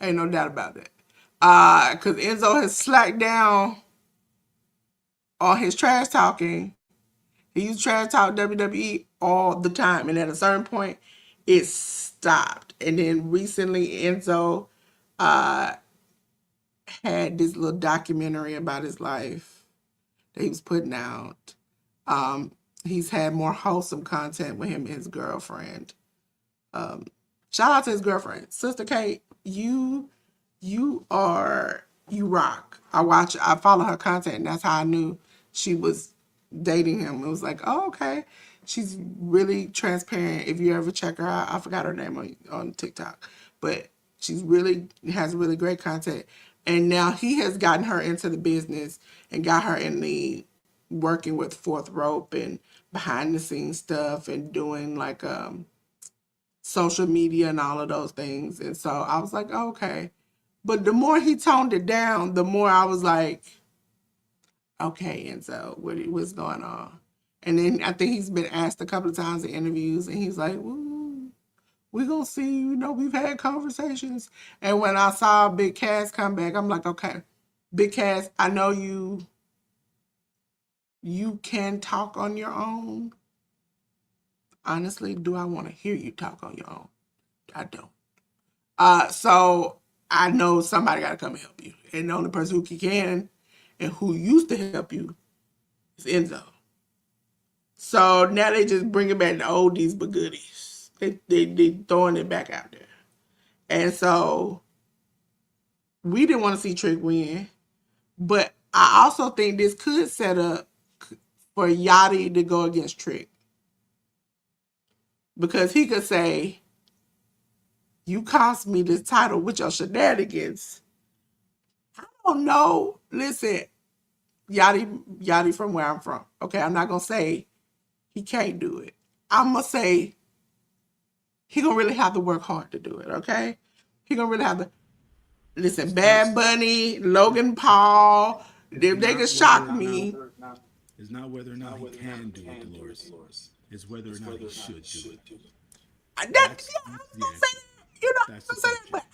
Ain't no doubt about that. Because Enzo has slacked down on his trash talking. He used to trash talk WWE all the time. And at a certain point, it stopped. And then recently, Enzo had this little documentary about his life that he was putting out. Um, he's had more wholesome content with him and his girlfriend. Um, Shout out to his girlfriend, Sister Kate. You rock. I follow her content, and that's how I knew she was dating him. It was like, oh, okay. She's really transparent. If you ever check her out, I forgot her name on TikTok, but she's really has really great content. And now he has gotten her into the business and got her in the working with Fourth Rope and behind the scenes stuff and doing like social media and all of those things. And so I was like, oh, okay. But the more he toned it down, the more I was like, okay, Enzo, what's going on? And then I think he's been asked a couple of times in interviews, and he's like, we're going to see, we've had conversations. And when I saw Big Cass come back, I'm like, okay, because I know you can talk on your own. Honestly, do I want to hear you talk on your own? I don't. So I know somebody got to come help you, and the only person who can and who used to help you is Enzo. So now they just bringing back the oldies but goodies. They throwing it back out there, and so we didn't want to see Trick win, but I also think this could set up for Yachty to go against Trick because he could say, "You cost me this title with your shenanigans." I don't know. Listen, Yachty from where I'm from. Okay, I'm not gonna say he can't do it. I'm gonna say he gonna really have to work hard to do it. Okay, he gonna really have to listen. It's not. Bad Bunny, Logan Paul, It's they can not whether shock or not. me. It's not whether or not he can do it, Dolores. It's whether or not he should do it. I'm That's the gonna say answer. that. That's I'm the gonna say that, question. but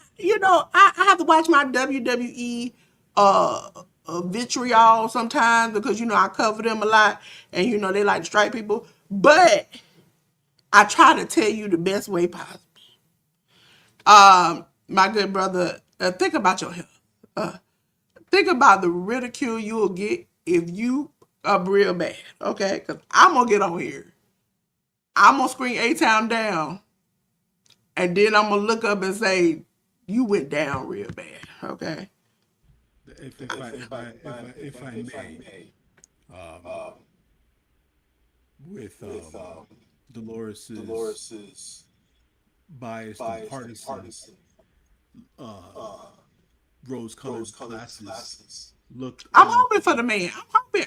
I have to watch my WWE uh, vitriol sometimes because I cover them a lot, and they like to strike people. But I try to tell you the best way possible. My good brother, think about your health. Think about the ridicule you'll get if you are real bad. Okay, because I'm gonna get on here. I'm gonna scream A Town down, and then I'm gonna look up and say, "You went down real bad." Okay. If I may, um, with Dolores's biased and partisan uh, rose-colored glasses look I'm on hoping for the man. I'm hoping.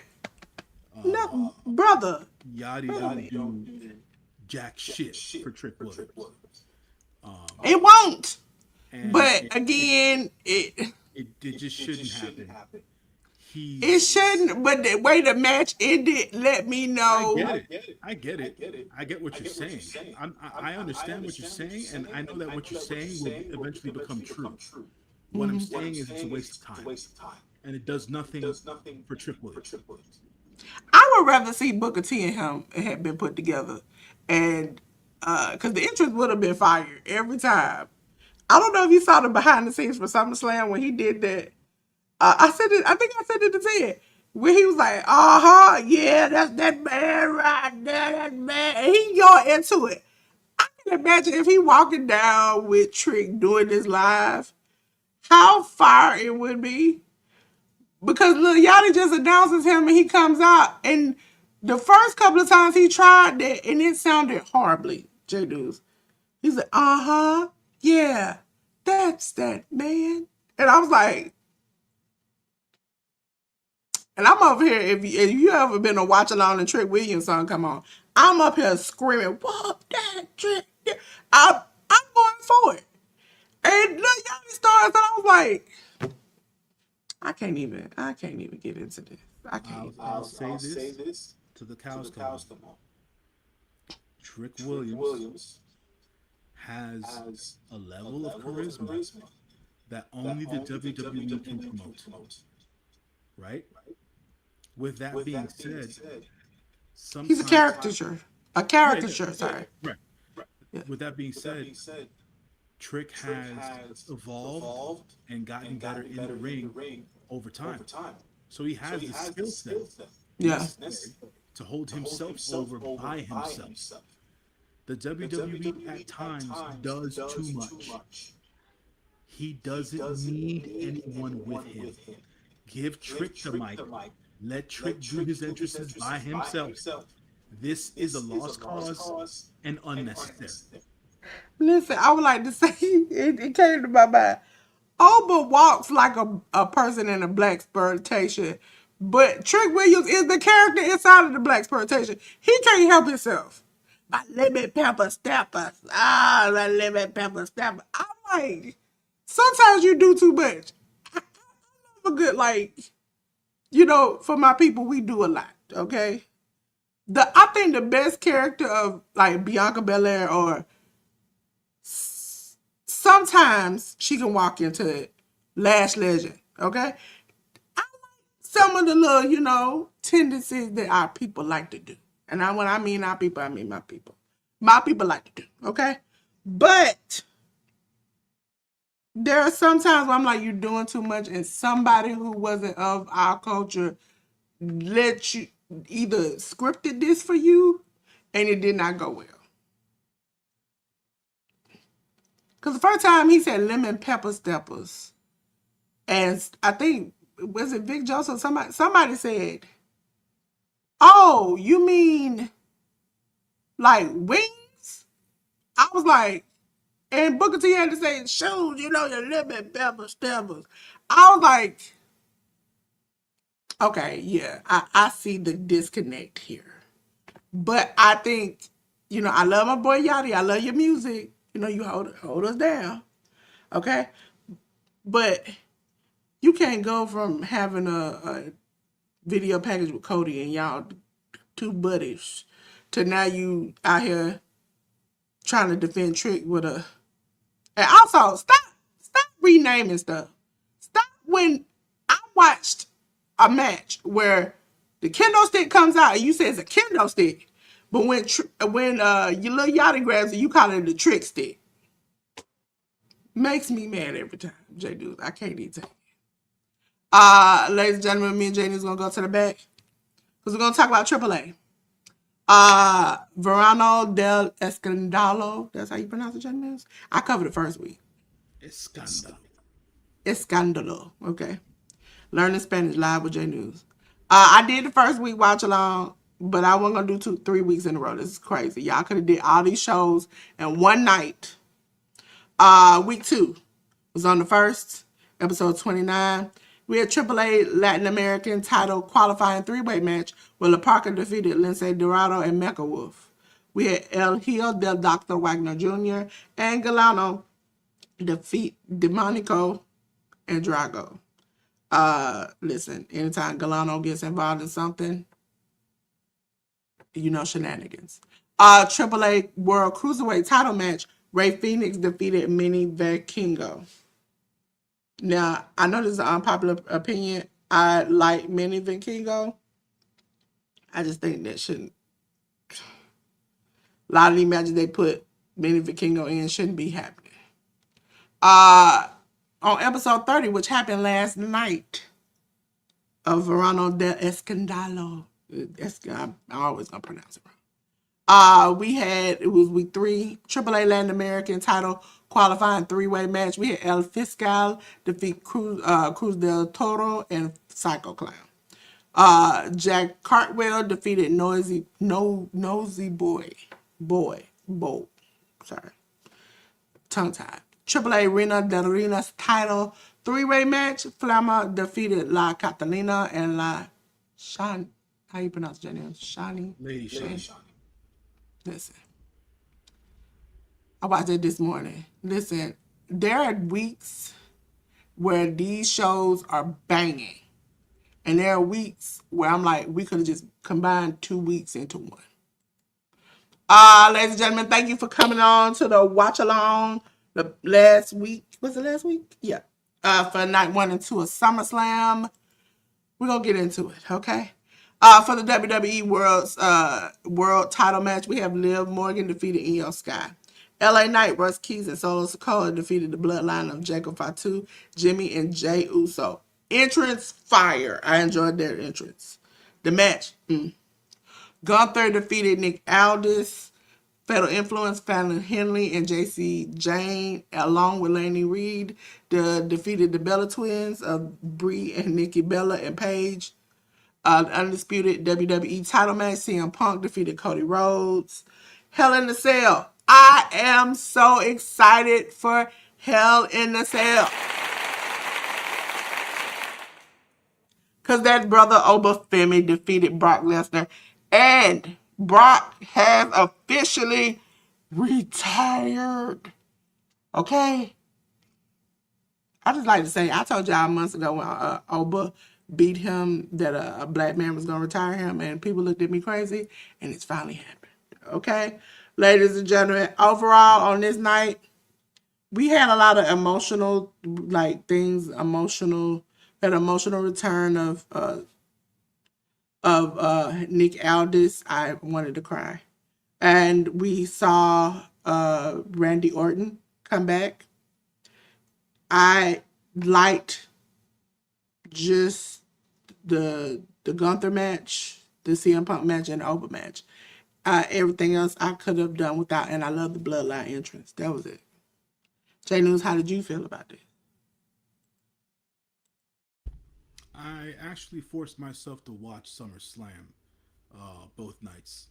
No, brother. Yachty don't do jack shit for Trick Williams. It won't. And But again, it just shouldn't happen. it He's shouldn't. But the way the match ended, let me I know. get it. I get it. I get what you're saying. I understand what you're saying, and I know that what you're saying will eventually become true. What I'm saying is it's a waste of time, and it does nothing for Trick Williams. I would rather see Booker T and him had been put together, and because the interest would have been fired every time. I don't know if you saw the behind the scenes for SummerSlam when he did that. I said it. I think I said it to Ted. Where he was like, yeah, that's that man right there, that man. And he got into it. I can imagine if he walking down with Trick doing this live, how fire it would be. Because Lil Yachty just announces him and he comes out. And the first couple of times he tried that and it sounded horribly, J Deuce. He's like, yeah, that's that man. And I was like, and I'm over here, if you ever been to watch along the Trick Williams song come on, I'm up here screaming, whoop that Trick. I'm going for it. And Lil Yachty starts, and I was like, I can't even get into this. I can't. I'll say this to the cows come home. Trick Williams has a level of charisma that only the WWE can promote. Right? With that being said, He's a sometimes caricature. A yeah, yeah, caricature, sorry. right. Yeah. With that being said, Trick has evolved and gotten better in the ring over time. So he has the skill set Yeah. necessary to hold himself over by himself. The WWE at times does too much. He doesn't need anyone with him. Give Trick the mic. Let Trick do his entrances by himself. This is a lost cause and unnecessary. Listen, I would like to say it came to my mind. Oba walks like a person in a black exploitation, but Trick Williams is the character inside of the black exploitation. He can't help himself. My lemon pepper steppers. My lemon pepper stepper. I'm like, sometimes you do too much. I'm a good, like, for my people, we do a lot, okay? I think the best character of like Bianca Belair or sometimes she can walk into Lash Legend, okay? some of the little, tendencies that our people like to do. And when I mean our people, I mean my people. My people like to do, okay? But there are some times where I'm like, you're doing too much, and somebody who wasn't of our culture let you either scripted this for you and it did not go well. Because the first time he said lemon pepper steppers, and I think, was it Vic Joseph? Somebody said, oh, you mean like wings? I was like, and Booker T had to say, shoot, your lemon pepper steppers. I was like, okay, yeah, I see the disconnect here. But I think, I love my boy Yachty. I love your music. You hold us down. Okay? But you can't go from having a video package with Cody and y'all two buddies to now you out here trying to defend Trick with a. And also, stop renaming stuff. Stop when I watched a match where the kendo stick comes out and you say it's a kendo stick, but when your little Yachty grabs it, you call it the Trick stick. Makes me mad every time, J Dudes. I can't even take it. Ladies and gentlemen, me and J Dudes gonna go to the back because we're gonna talk about AAA. Verano del Escandalo. That's how you pronounce it, J Dudes. I covered it first week. Escándalo. Escandalo. Okay. Learning Spanish live with J News. I did the first week watch along, but I wasn't gonna do 3 weeks in a row. This is crazy. Y'all could have did all these shows in one night. Week 2 was on the 1st, episode 29. We had AAA Latin American title qualifying 3-way match where La Parca defeated Lince Dorado and Mecha Wolf. We had El Hijo del Dr. Wagner Jr. and Galano defeat Demonico and Drago. Listen, anytime Galano gets involved in something, shenanigans. AAA World Cruiserweight title match, Ray Phoenix defeated Manny Vikingo. Now, I know this is an unpopular opinion. I like Manny Vikingo. I just think that shouldn't. A lot of the matches they put Manny Vikingo in shouldn't be happening. On episode 30, which happened last night, of Verano del Escandalo. I'm always going to pronounce it wrong. It was week 3, AAA Latin American title qualifying 3-way match. We had El Fiscal defeat Cruz del Toro and Psycho Clown. Jack Cartwell defeated Nosy Boy. Sorry. Tongue tied. AAA Reina del Reina's title 3-way match. Flama defeated La Catalina and La Shani. How you pronounce her name? Shani? Lady Shani. Listen. I watched it this morning. Listen, there are weeks where these shows are banging. And there are weeks where I'm like, we could have just combined 2 weeks into one. Ladies and gentlemen, thank you for coming on to the watch along the last week. Was it last week? Yeah. For night 1 and 2 of SummerSlam. We're going to get into it, okay? For the WWE World title match, we have Liv Morgan defeated Io Sky. LA Knight, Russ Keys, and Solo Sikoa defeated the bloodline of Jacob Fatu, Jimmy, and Jay Uso. Entrance, fire. I enjoyed their entrance. The match, Gunther defeated Nick Aldis. Fatal Influence, Fallon Henley, and JC Jane, along with Laney Reed, defeated the Bella Twins of Brie and Nikki Bella and Paige. Undisputed WWE title match, CM Punk defeated Cody Rhodes. Hell in the Cell. I am so excited for Hell in the Cell. Because that brother Obafemi defeated Brock Lesnar. And Brock has officially retired. Okay? I just like to say, I told y'all months ago when Oba beat him that a black man was going to retire him, and people looked at me crazy, and it's finally happened. Okay? Ladies and gentlemen, overall on this night, we had a lot of emotional, things, an emotional return of of Nick Aldis, I wanted to cry. And we saw Randy Orton come back. I liked just the Gunther match, the CM Punk match, and the Open match. Everything else I could have done without, and I love the Bloodline entrance. That was it. Jay News, how did you feel about this? I actually forced myself to watch SummerSlam both nights.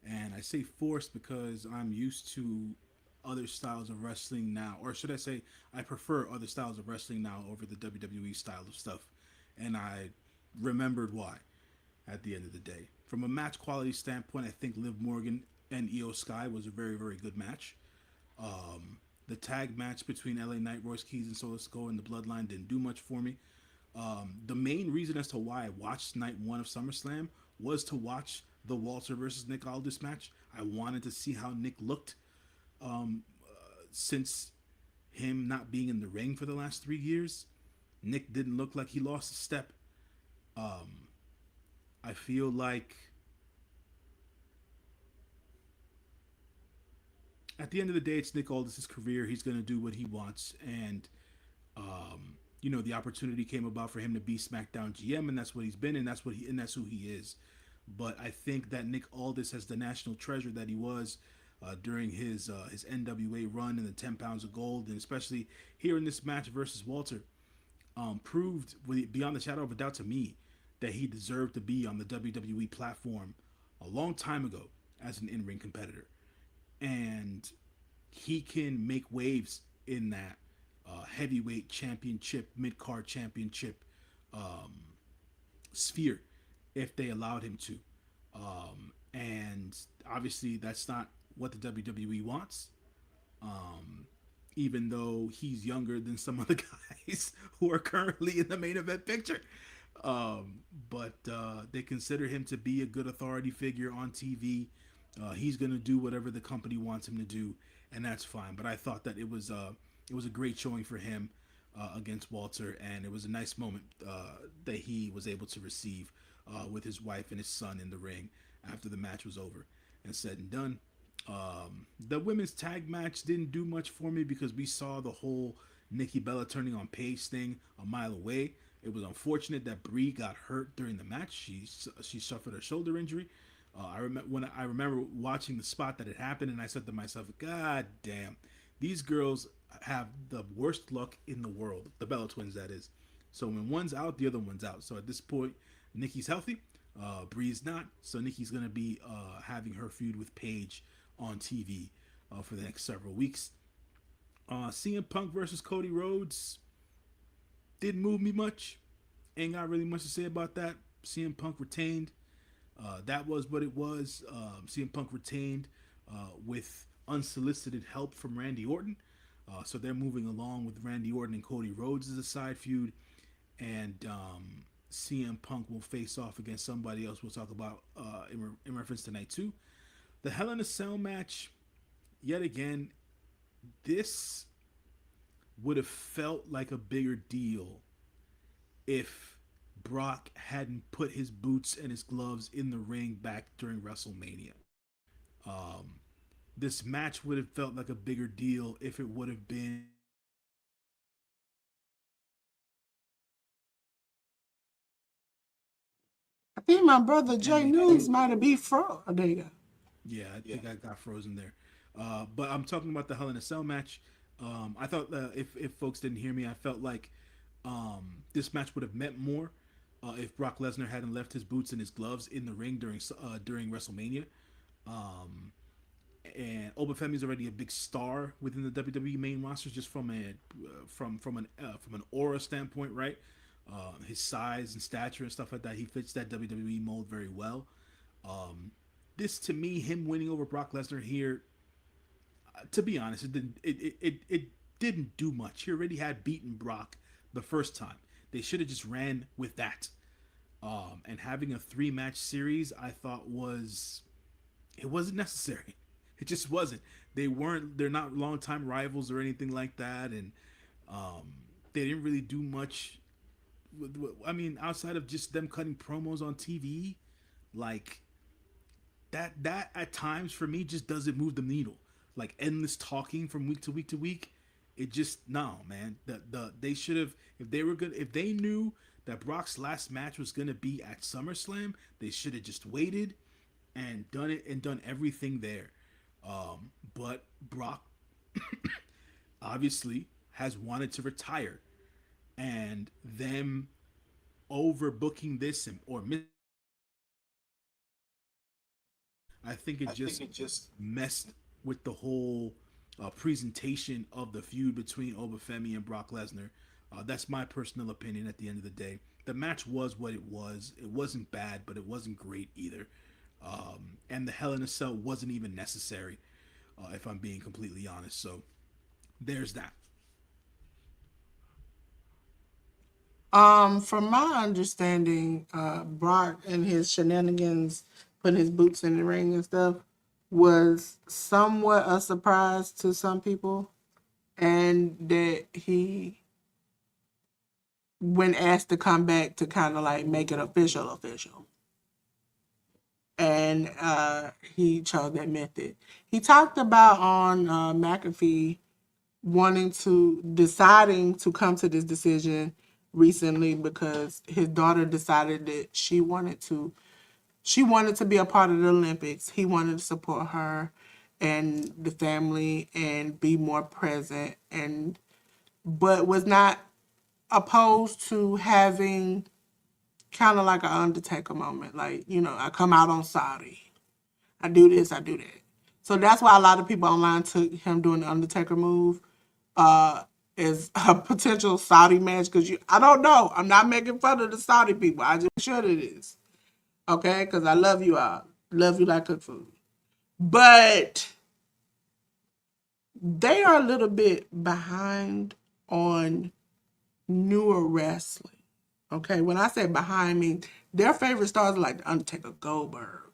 And I say forced because I'm used to other styles of wrestling now, or should I say, I prefer other styles of wrestling now over the WWE style of stuff. And I remembered why at the end of the day. From a match quality standpoint, I think Liv Morgan and Io Sky was a very, very good match. The tag match between LA Knight, Royce Keys, and Solo Sikoa and the Bloodline didn't do much for me. The main reason as to why I watched night one of SummerSlam was to watch the Walter versus Nick Aldis match. I wanted to see how Nick looked since him not being in the ring for the last 3 years. Nick didn't look like he lost a step. I feel like at the end of the day, it's Nick Aldis' career. He's going to do what he wants, and the opportunity came about for him to be SmackDown GM, and that's what he's been, and that's who he is. But I think that Nick Aldis, as the national treasure that he was during his NWA run and the 10 pounds of gold, and especially here in this match versus Walter, proved beyond the shadow of a doubt to me that he deserved to be on the WWE platform a long time ago as an in-ring competitor, and he can make waves in that heavyweight championship, mid-card championship sphere if they allowed him to. And obviously, that's not what the WWE wants. Even though he's younger than some of the guys who are currently in the main event picture. But they consider him to be a good authority figure on TV. He's going to do whatever the company wants him to do, and that's fine. But I thought that it was a great showing for him against Walter, and it was a nice moment that he was able to receive with his wife and his son in the ring after the match was over and said and done. The women's tag match didn't do much for me because we saw the whole Nikki Bella turning on Paige thing a mile away. It was unfortunate that Brie got hurt during the match. She suffered a shoulder injury. I remember watching the spot that it happened, and I said to myself, "God damn, these girls have the worst luck in the world." The Bella twins, that is. So when one's out, the other one's out. So at this point, Nikki's healthy, Brie's not. So Nikki's gonna be having her feud with Paige on TV for the next several weeks. CM Punk versus Cody Rhodes didn't move me much. Ain't got really much to say about that. CM Punk retained. That was what it was. CM Punk retained with unsolicited help from Randy Orton. So they're moving along with Randy Orton and Cody Rhodes as a side feud. And CM Punk will face off against somebody else we'll talk about in reference to night two. The Hell in a Cell match, yet again, this would have felt like a bigger deal if Brock hadn't put his boots and his gloves in the ring back during WrestleMania. This match would have felt like a bigger deal if it would have been I think my brother and Jay they News put might have been fraud. Oh, there you go. yeah, I think I got frozen there. But I'm talking about the Hell in a Cell match. I thought if folks didn't hear me, I felt like this match would have meant more if Brock Lesnar hadn't left his boots and his gloves in the ring during WrestleMania. And Obafemi's already a big star within the WWE main roster, just from an aura standpoint, right? His size and stature and stuff like that, he fits that WWE mold very well. This to me, him winning over Brock Lesnar here, to be honest, it didn't do much. He already had beaten Brock the first time. They should have just ran with that. And having a 3-match series, I thought it wasn't necessary. It just wasn't. They're not longtime rivals or anything like that, and they didn't really do much. I mean, outside of just them cutting promos on TV, Like that at times for me just doesn't move the needle. Like endless talking from week to week to week, it just no man. They should have, if they were good, if they knew that Brock's last match was gonna be at SummerSlam, they should have just waited and done it and done everything there. But Brock obviously has wanted to retire, and them overbooking this and or I think it just messed with the whole presentation of the feud between Obafemi and Brock Lesnar. That's my personal opinion. At the end of the day, the match was what it was. It wasn't bad, but it wasn't great either. And the Hell in a Cell wasn't even necessary, if I'm being completely honest. So there's that. From my understanding, Brock and his shenanigans, putting his boots in the ring and stuff, was somewhat a surprise to some people, and that he, when asked to come back to kind of like make it official, and he chose that method. He talked about on McAfee deciding to come to this decision recently because his daughter decided that she wanted to be a part of the Olympics. He wanted to support her and the family and be more present, and but was not opposed to having kind of like an Undertaker moment. Like, I come out on Saudi. I do this, I do that. So that's why a lot of people online took him doing the Undertaker move as a potential Saudi match. Because I don't know. I'm not making fun of the Saudi people. I just sure it is. Okay? Because I love you all. Love you like cook food. But they are a little bit behind on newer wrestling. Okay, when I say behind, I mean their favorite stars are like The Undertaker, Goldberg,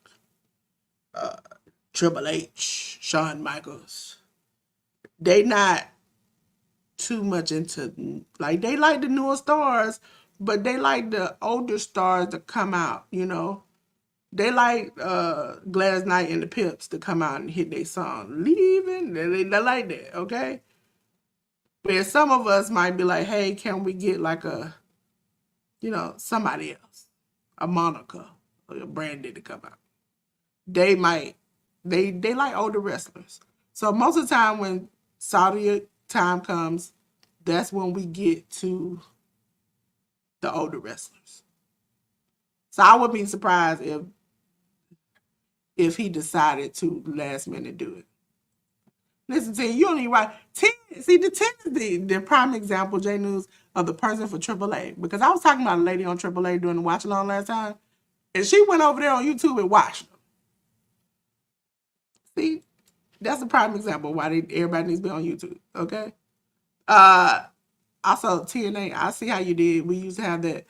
Triple H, Shawn Michaels. They not too much into, like, they like the newer stars, but they like the older stars to come out. They like Gladys Knight and the Pips to come out and hit their song. Leaving, they like that, okay? But some of us might be like, hey, can we get like somebody else, a Monica or a Brandy to come out? They might, they like older wrestlers. So most of the time when Saudi time comes, that's when we get to the older wrestlers. So I would be surprised if he decided to last minute do it. Listen to you don't even write 10. See, the 10 is the prime example, J News, of the person for AAA. Because I was talking about a lady on AAA during the watch along last time, and she went over there on YouTube and watched them. See, that's a prime example why everybody needs to be on YouTube. Okay. Also TNA, I see how you did. We used to have that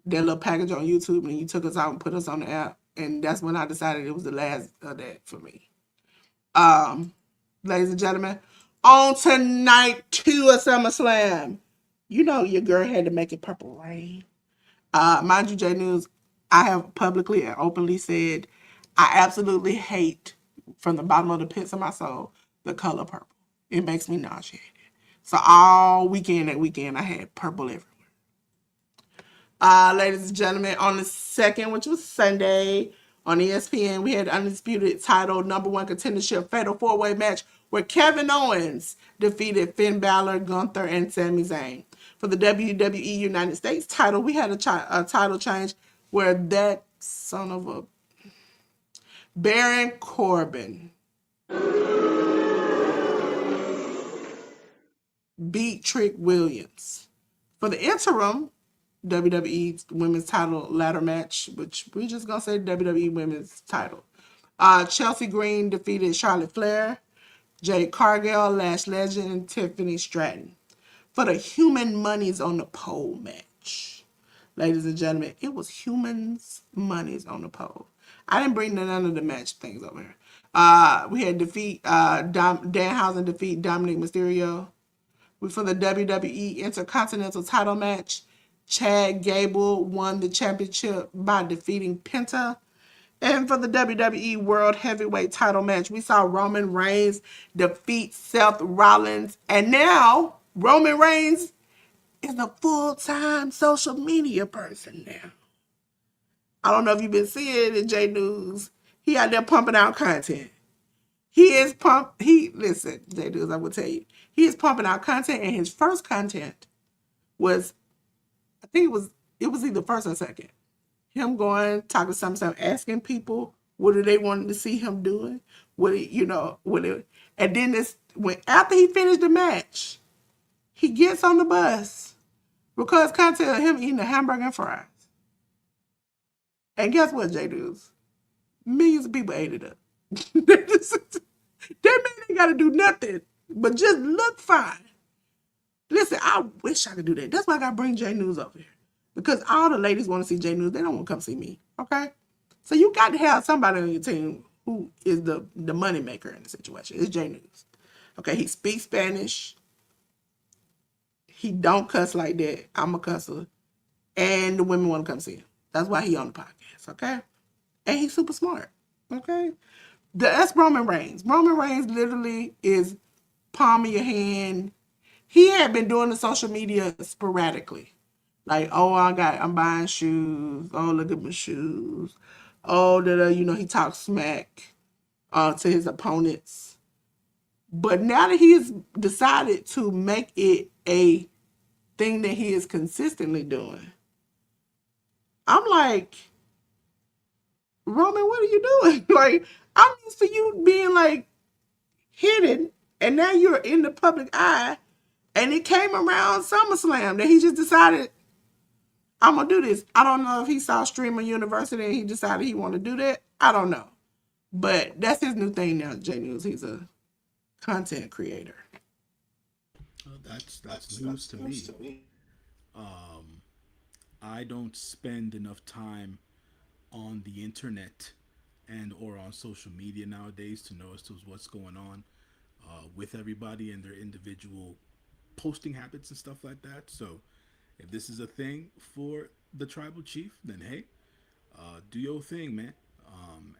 little package on YouTube, and you took us out and put us on the app, and that's when I decided it was the last of that for me. Ladies and gentlemen, on tonight 2 of SummerSlam, your girl had to make it purple rain. Mind you, J News, I have publicly and openly said I absolutely hate, from the bottom of the pits of my soul, the color purple. It makes me nauseated. So all that weekend, I had purple everywhere. Ladies and gentlemen, on the 2nd, which was Sunday, on ESPN, we had undisputed title #1 contendership fatal 4-way match where Kevin Owens defeated Finn Balor, Gunther, and Sami Zayn. For the WWE United States title, we had a title change where that son of a Baron Corbin beat Trick Williams. For the interim WWE Women's Title ladder match, which we just gonna say WWE Women's Title, Chelsea Green defeated Charlotte Flair, Jade Cargill, Lash Legend, and Tiffany Stratton. For the Human Monies on the Pole match, ladies and gentlemen, it was Humans Monies on the Pole. I didn't bring none of the match things over here. We had Danhausen defeat Dominic Mysterio. For the WWE Intercontinental title match, Chad Gable won the championship by defeating Penta. And for the WWE World Heavyweight title match, we saw Roman Reigns defeat Seth Rollins. And now Roman Reigns is a full-time social media person now. I don't know if you've been seeing it in J News. He out there pumping out content. Listen, J News, I will tell you. He is pumping out content, and his first content was, I think it was either first or second. Him going, talking to some, asking people what do they want to see him doing. And then after he finished the match, he gets on the bus, because content of him eating a hamburger and fries. And guess what, J News? Millions of people ate it up. That man ain't got to do nothing but just look fine. Listen, I wish I could do that. That's why I got to bring J News over here. Because all the ladies want to see J News. They don't want to come see me, okay? So you got to have somebody on your team who is the money maker in the situation. It's J News. Okay, he speaks Spanish. He don't cuss like that. I'm a cusser. And the women want to come see him. That's why he on the podcast, okay? And he's super smart, okay? That's Roman Reigns. Roman Reigns literally is palm of your hand. He had been doing the social media sporadically. Like, oh, I'm buying shoes. Oh, look at my shoes. Oh, he talks smack to his opponents. But now that he has decided to make it a thing that he is consistently doing, I'm like, Roman, what are you doing? Like, I'm used to you being like hidden, and now you're in the public eye. And it came around SummerSlam that he just decided, I'm gonna do this. I don't know if he saw Streamer University and he decided he want to do that. I don't know, but that's his new thing now. J News, he's a content creator. That's news to me. Um, I don't spend enough time on the internet and or on social media nowadays to know as to what's going on with everybody and their individual posting habits and stuff like that. So if this is a thing for the tribal chief, then hey, do your thing, man.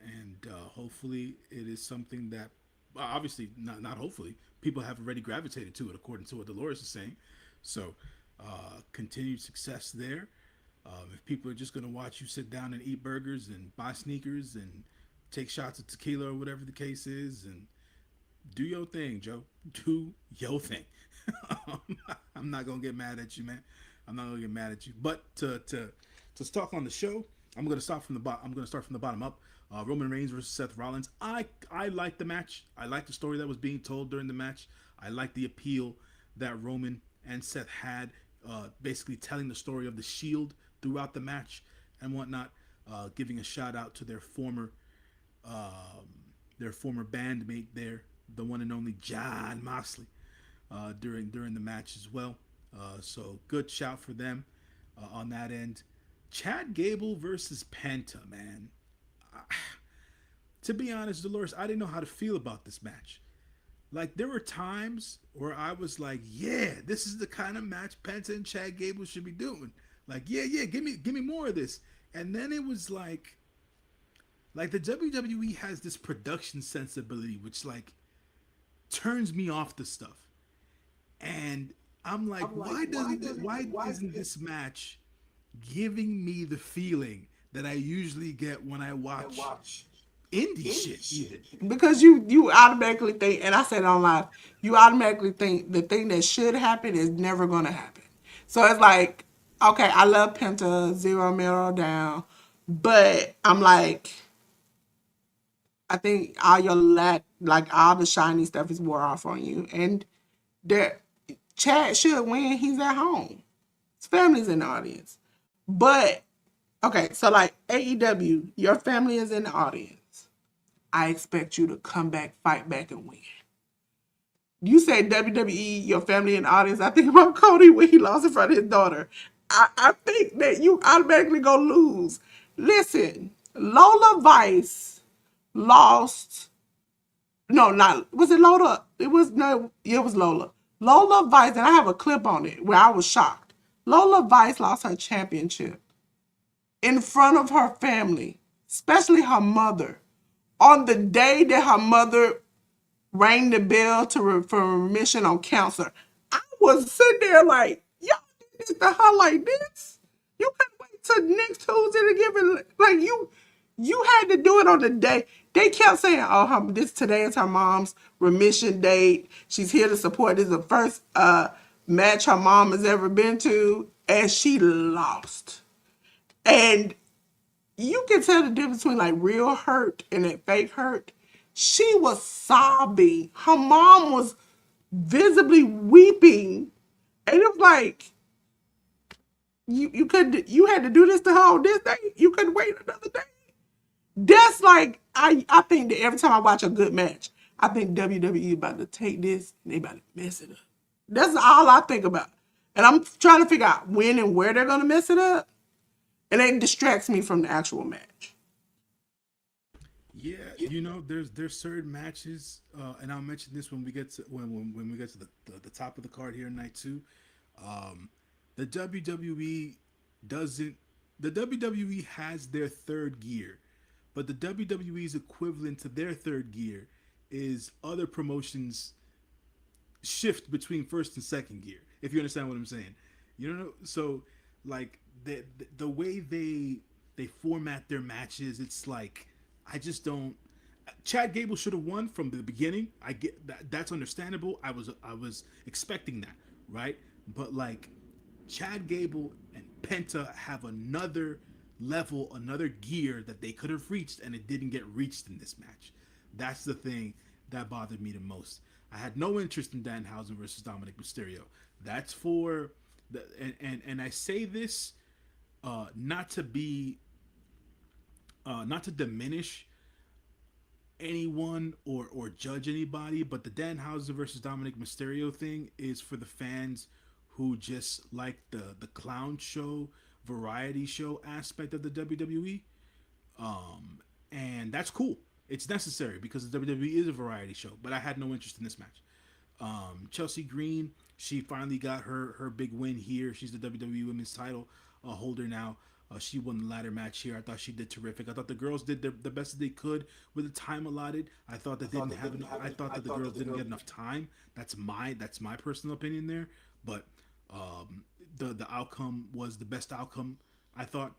And hopefully it is something that, obviously not hopefully, people have already gravitated to it according to what Delores is saying. So continued success there. If people are just going to watch you sit down and eat burgers and buy sneakers and take shots of tequila or whatever the case is, and do your thing, Joe. Do your thing. I'm not gonna get mad at you, man. I'm not gonna get mad at you. But to talk on the show, I'm gonna start from the bottom. I'm gonna start from the bottom up. Roman Reigns versus Seth Rollins. I like the match. I like the story that was being told during the match. I like the appeal that Roman and Seth had, basically telling the story of the Shield throughout the match and whatnot. Giving a shout out to their former bandmate there, the one and only Jon Moxley, during the match as well. So good shout for them on that end. Chad Gable versus Penta, man. To be honest, Dolores, I didn't know how to feel about this match. Like, there were times where I was like, yeah, this is the kind of match Penta and Chad Gable should be doing. Like, yeah, give me more of this. And then it was like the WWE has this production sensibility which like turns me off the stuff. And I'm like, why isn't this match giving me the feeling that I usually get when I watch indie shit even? Because you automatically think, and I said it online, you automatically think the thing that should happen is never gonna happen. So it's like, okay, I love Penta, Zero Mirror down, but I'm like, I think all your like all the shiny stuff is wore off on you, and there, Chad should win. He's at home. His family's in the audience, but okay, so like AEW, your family is in the audience. I expect you to come back, fight back, and win. You say WWE, your family in the audience. I think about Cody when he lost in front of his daughter. I think that you automatically go lose. Listen, Lola Vice lost. No, not was it Lola? It was no. It was Lola. Lola Vice, and I have a clip on it where I was shocked. Lola Vice lost her championship in front of her family, especially her mother. On the day that her mother rang the bell for remission on cancer, I was sitting there like, y'all did this to her like this? You couldn't wait till next Tuesday to give it, like, you had to do it on the day. They kept saying, "Oh, this today is her mom's remission date. She's here to support. This is the first match her mom has ever been to," and she lost. And you can tell the difference between like real hurt and that fake hurt. She was sobbing. Her mom was visibly weeping, and it was like you had to do this to her on this day. You couldn't wait another day. That's like I think that every time I watch a good match, I think WWE about to take this and they about to mess it up. That's all I think about, and I'm trying to figure out when and where they're gonna mess it up, and it distracts me from the actual match. Yeah, there's certain matches, and I'll mention this when we get to when we get to the top of the card here in night two. Um, the WWE doesn't. The WWE has their third gear, but the WWE's equivalent to their third gear is other promotions shift between first and second gear. If you understand what I'm saying, so like the way they format their matches, it's like I just don't. Chad Gable should have won from the beginning. I get that. That's understandable. I was expecting that, right? But like Chad Gable and Penta have another level, another gear that they could have reached, and it didn't get reached in this match. That's the thing that bothered me the most. I had no interest in Danhausen versus Dominic Mysterio. That's for the and I say this not to be not to diminish anyone or judge anybody, but the Danhausen versus Dominic Mysterio thing is for the fans who just like the clown show, variety show aspect of the WWE. And that's cool. It's necessary because the WWE is a variety show, but I had no interest in this match. Chelsea Green, she finally got her big win here. She's the WWE Women's Title holder now. She won the ladder match here. I thought she did terrific. I thought the girls did the best that they could with the time allotted. I thought that didn't have. I thought that the girls didn't get enough time. That's my personal opinion there. But the outcome was the best outcome. I thought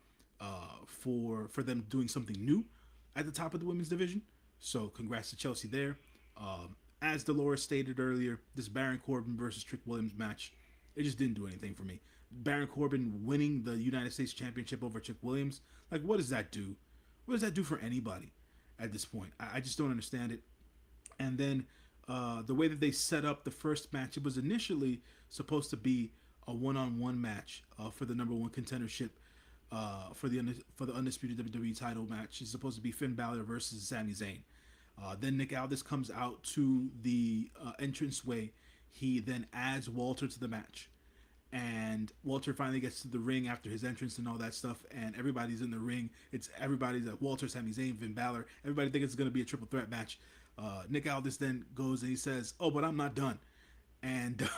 for them doing something new at the top of the women's division. So congrats to Chelsea there. As Delores stated earlier, this Baron Corbin versus Trick Williams match, it just didn't do anything for me. Baron Corbin winning the United States Championship over Trick Williams, like what does that do? What does that do for anybody at this point? I just don't understand it. And then the way that they set up the first match, it was initially supposed to be a one-on-one match for the number one contendership for the undisputed WWE title match. It's supposed to be Finn Balor versus Sami Zayn. Then Nick Aldis comes out to the entranceway. He then adds Walter to the match. And Walter finally gets to the ring after his entrance and all that stuff, and everybody's in the ring. Everybody's at Walter, Sami Zayn, Finn Balor. Everybody thinks it's going to be a triple threat match. Nick Aldis then goes and he says, "Oh, but I'm not done." And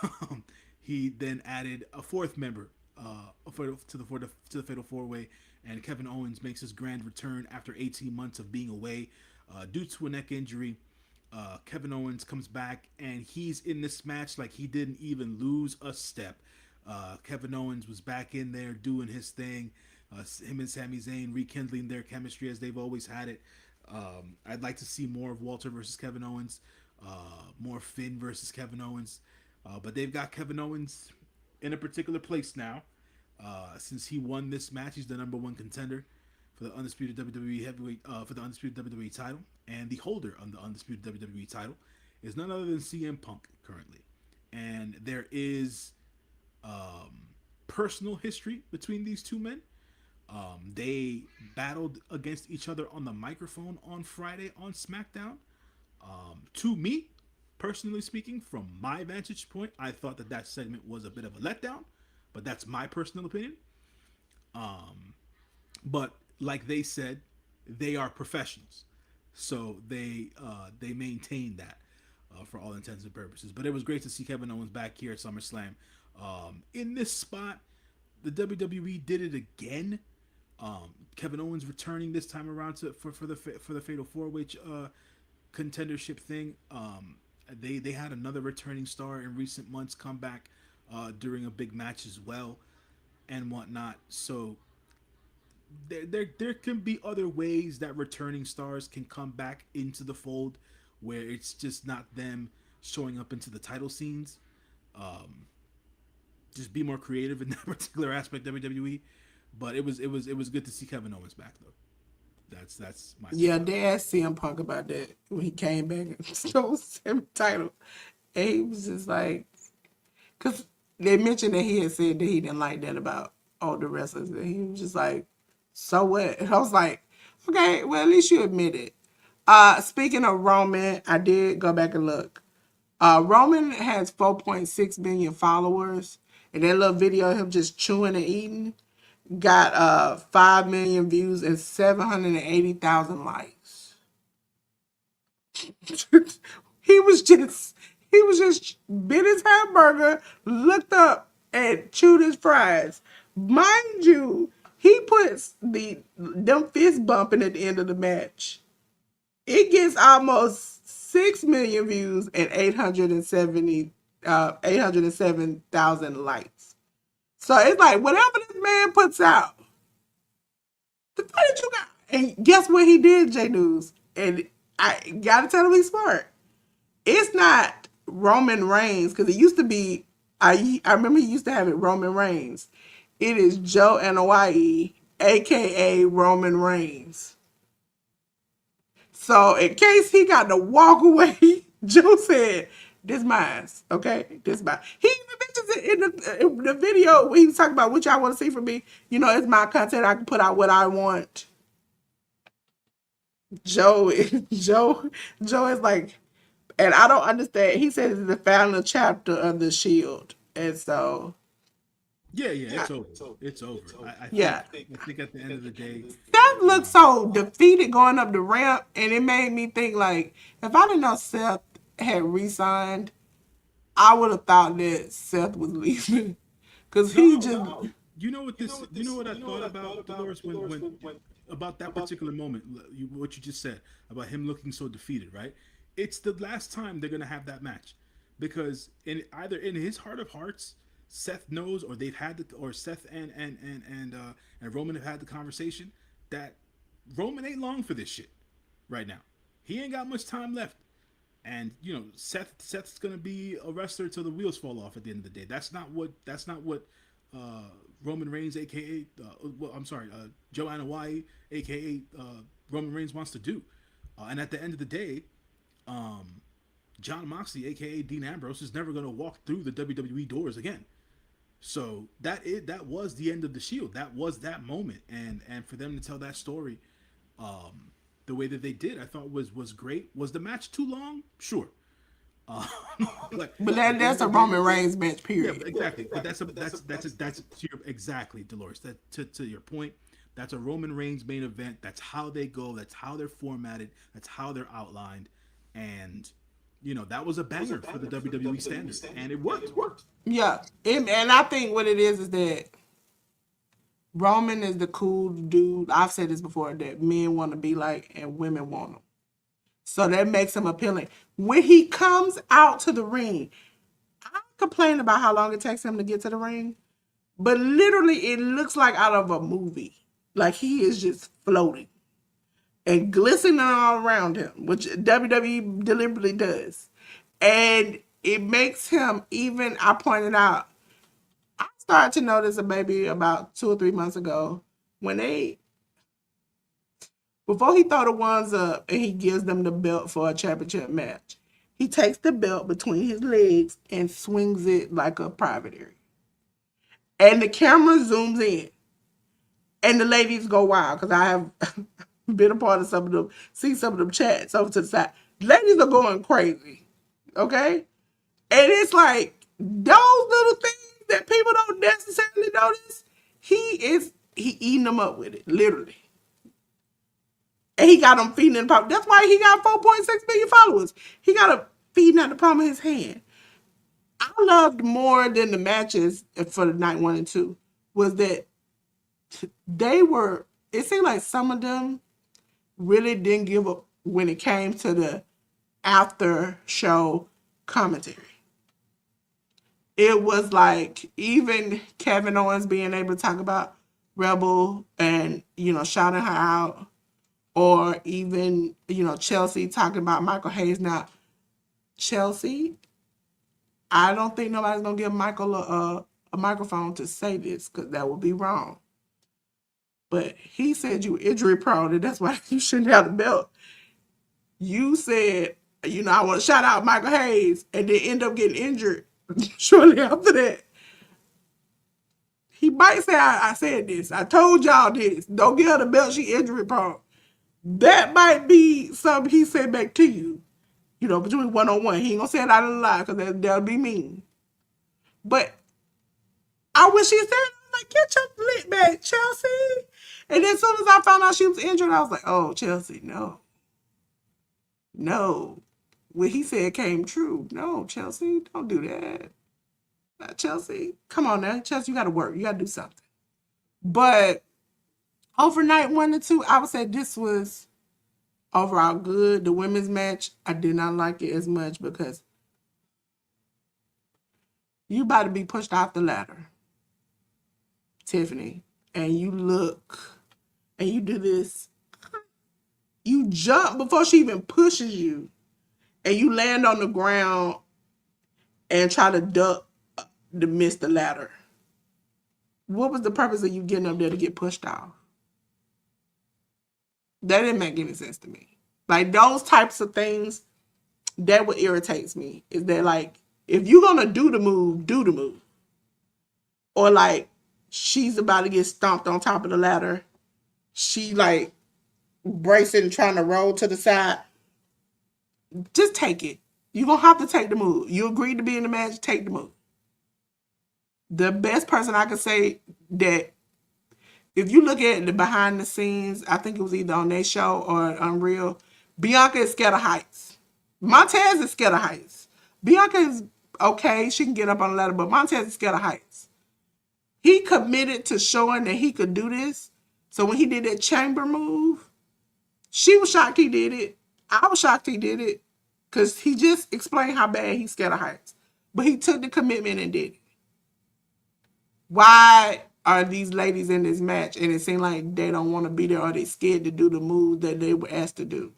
he then added a fourth member to the Fatal 4-Way, and Kevin Owens makes his grand return after 18 months of being away due to a neck injury. Kevin Owens comes back, and he's in this match like he didn't even lose a step. Kevin Owens was back in there doing his thing. Him and Sami Zayn rekindling their chemistry as they've always had it. I'd like to see more of Walter versus Kevin Owens, more Finn versus Kevin Owens. But they've got Kevin Owens in a particular place now. Since he won this match, he's the number one contender for the undisputed WWE heavyweight for the undisputed WWE title, and the holder of the undisputed WWE title is none other than CM Punk currently. And there is personal history between these two men. They battled against each other on the microphone on Friday on SmackDown. To me, personally speaking, from my vantage point, I thought that segment was a bit of a letdown, but that's my personal opinion. But like they said, they are professionals, so they maintain that for all intents and purposes. But it was great to see Kevin Owens back here at SummerSlam. In this spot, the WWE did it again Kevin Owens returning this time around for the Fatal 4-Way contendership thing. They had another returning star in recent months come back during a big match as well and whatnot. So there can be other ways that returning stars can come back into the fold where it's just not them showing up into the title scenes. Um, just be more creative in that particular aspect of WWE. But it was good to see Kevin Owens back though. That's my take Yeah, on it. they asked CM Punk about that when he came back and stole him title. And he was just like, because they mentioned that he had said that he didn't like that about all the wrestlers. And he was just like, so what? And I was like, okay, well, at least you admit it. Speaking of Roman, I did go back and look. Roman has 4.6 million followers. And that little video of him just chewing and eating got 5 million views and 780,000 likes. he was just bit his hamburger, looked up, and chewed his fries. Mind you, he puts them fist bumping at the end of the match. It gets almost 6 million views and 807,000 likes. So it's like whatever this man puts out, the thing that you got. And guess what he did, J News? And I gotta tell him he's smart. It's not Roman Reigns, because it used to be, I remember he used to have it Roman Reigns. It is Joe Anoa'i, aka Roman Reigns. So in case he got to walk away, Joe said, "This mine, okay? This mine." He even mentions it in the video when he was talking about what y'all want to see from me. It's my content. I can put out what I want. Joe, Joe is like, and I don't understand. He says it's the final chapter of the Shield, and so Yeah, yeah, it's over. It's over. I think yeah. I think at the end of the day, Seth looked um, so defeated going up the ramp, and it made me think like, if I didn't know Seth had re-signed, I would have thought that Seth was leaving, because he no, just you know what I thought about Dolores when about that particular moment, what you just said about him looking so defeated, right? It's the last time they're gonna have that match, because either in his heart of hearts, Seth knows, or they've had the, or Seth and Roman have had the conversation that Roman ain't long for this shit right now. He ain't got much time left. And Seth's gonna be a wrestler till the wheels fall off at the end of the day. That's not what Roman Reigns, aka I'm sorry, Joe Anoa'i, aka Roman Reigns, wants to do. And at the end of the day, um, John Moxley, aka Dean Ambrose, is never gonna walk through the WWE doors again. So that was the end of the Shield. That was that moment, and for them to tell that story, the way that they did, I thought was great. Was the match too long? Sure. Uh, like but at the end that's of a the day, Roman Reigns match, yeah, period. exactly. But that's to your, exactly, Dolores. That to your point, that's a Roman Reigns main event. That's how they go. That's how they're formatted. That's how they're outlined, and that was a banger for the WWE standard, and it worked. Yeah, and I think what it is that Roman is the cool dude. I've said this before, that men want to be like and women want him. So that makes him appealing. When he comes out to the ring, I complain about how long it takes him to get to the ring, but literally it looks like out of a movie. Like he is just floating and glistening all around him, which WWE deliberately does. And it makes him, even, I pointed out, I started to notice maybe about 2 or 3 months ago, when before he throw the ones up and he gives them the belt for a championship match, he takes the belt between his legs and swings it like a private area. And the camera zooms in. And the ladies go wild, because I have been a part of some of them, see some of them chats over to the side. Ladies are going crazy. Okay? And it's like those little things that people don't necessarily notice, he eating them up with it, literally. And he got them feeding in the palm. That's why he got 4.6 million followers. He got them feeding out the palm of his hand. I loved more than the matches for the night 1 and 2 was that They were. It seemed like some of them really didn't give up when it came to the after show commentary. It was like even Kevin Owens being able to talk about Rebel and shouting her out, or even Chelsea talking about Michael Hayes. Now Chelsea, I don't think nobody's gonna give Michael a microphone to say this because that would be wrong. But he said you injury prone, and that's why you shouldn't have the belt. You said, I want to shout out Michael Hayes, and then end up getting injured shortly after that. He might say, I said this. I told y'all this. Don't give her the belt. She injury prone. That might be something he said back to you. Between one on one. He ain't gonna say it out of the lie because that'll be mean. But I wish he said, I'm like, get your lit back, Chelsea. And then as soon as I found out she was injured, I was like, oh, Chelsea, no. No. What he said came true. No, Chelsea, don't do that. Chelsea, come on now. Chelsea, you got to work. You got to do something. But overnight 1 to 2, I would say this was overall good. The women's match, I did not like it as much because you about to be pushed off the ladder, Tiffany, and you look and you do this. You jump before she even pushes you, and you land on the ground and try to duck to miss the ladder. What was the purpose of you getting up there to get pushed off? That didn't make any sense to me. Like those types of things, that what irritates me is that like if you're gonna do the move, do the move. Or like she's about to get stomped on top of the ladder. She like bracing, trying to roll to the side. Just take it. You're gonna have to take the move. You agreed to be in the match, take the move. The best person I could say that if you look at the behind the scenes, I think it was either on their show or Unreal, Bianca is scared of heights. Montez is scared of heights. Bianca is okay, she can get up on the ladder, but Montez is scared of heights. He committed to showing that he could do this. So when he did that chamber move, she was shocked he did it. I was shocked he did it because he just explained how bad he's scared of heights. But he took the commitment and did it. Why are these ladies in this match and it seemed like they don't want to be there or they scared to do the move that they were asked to do?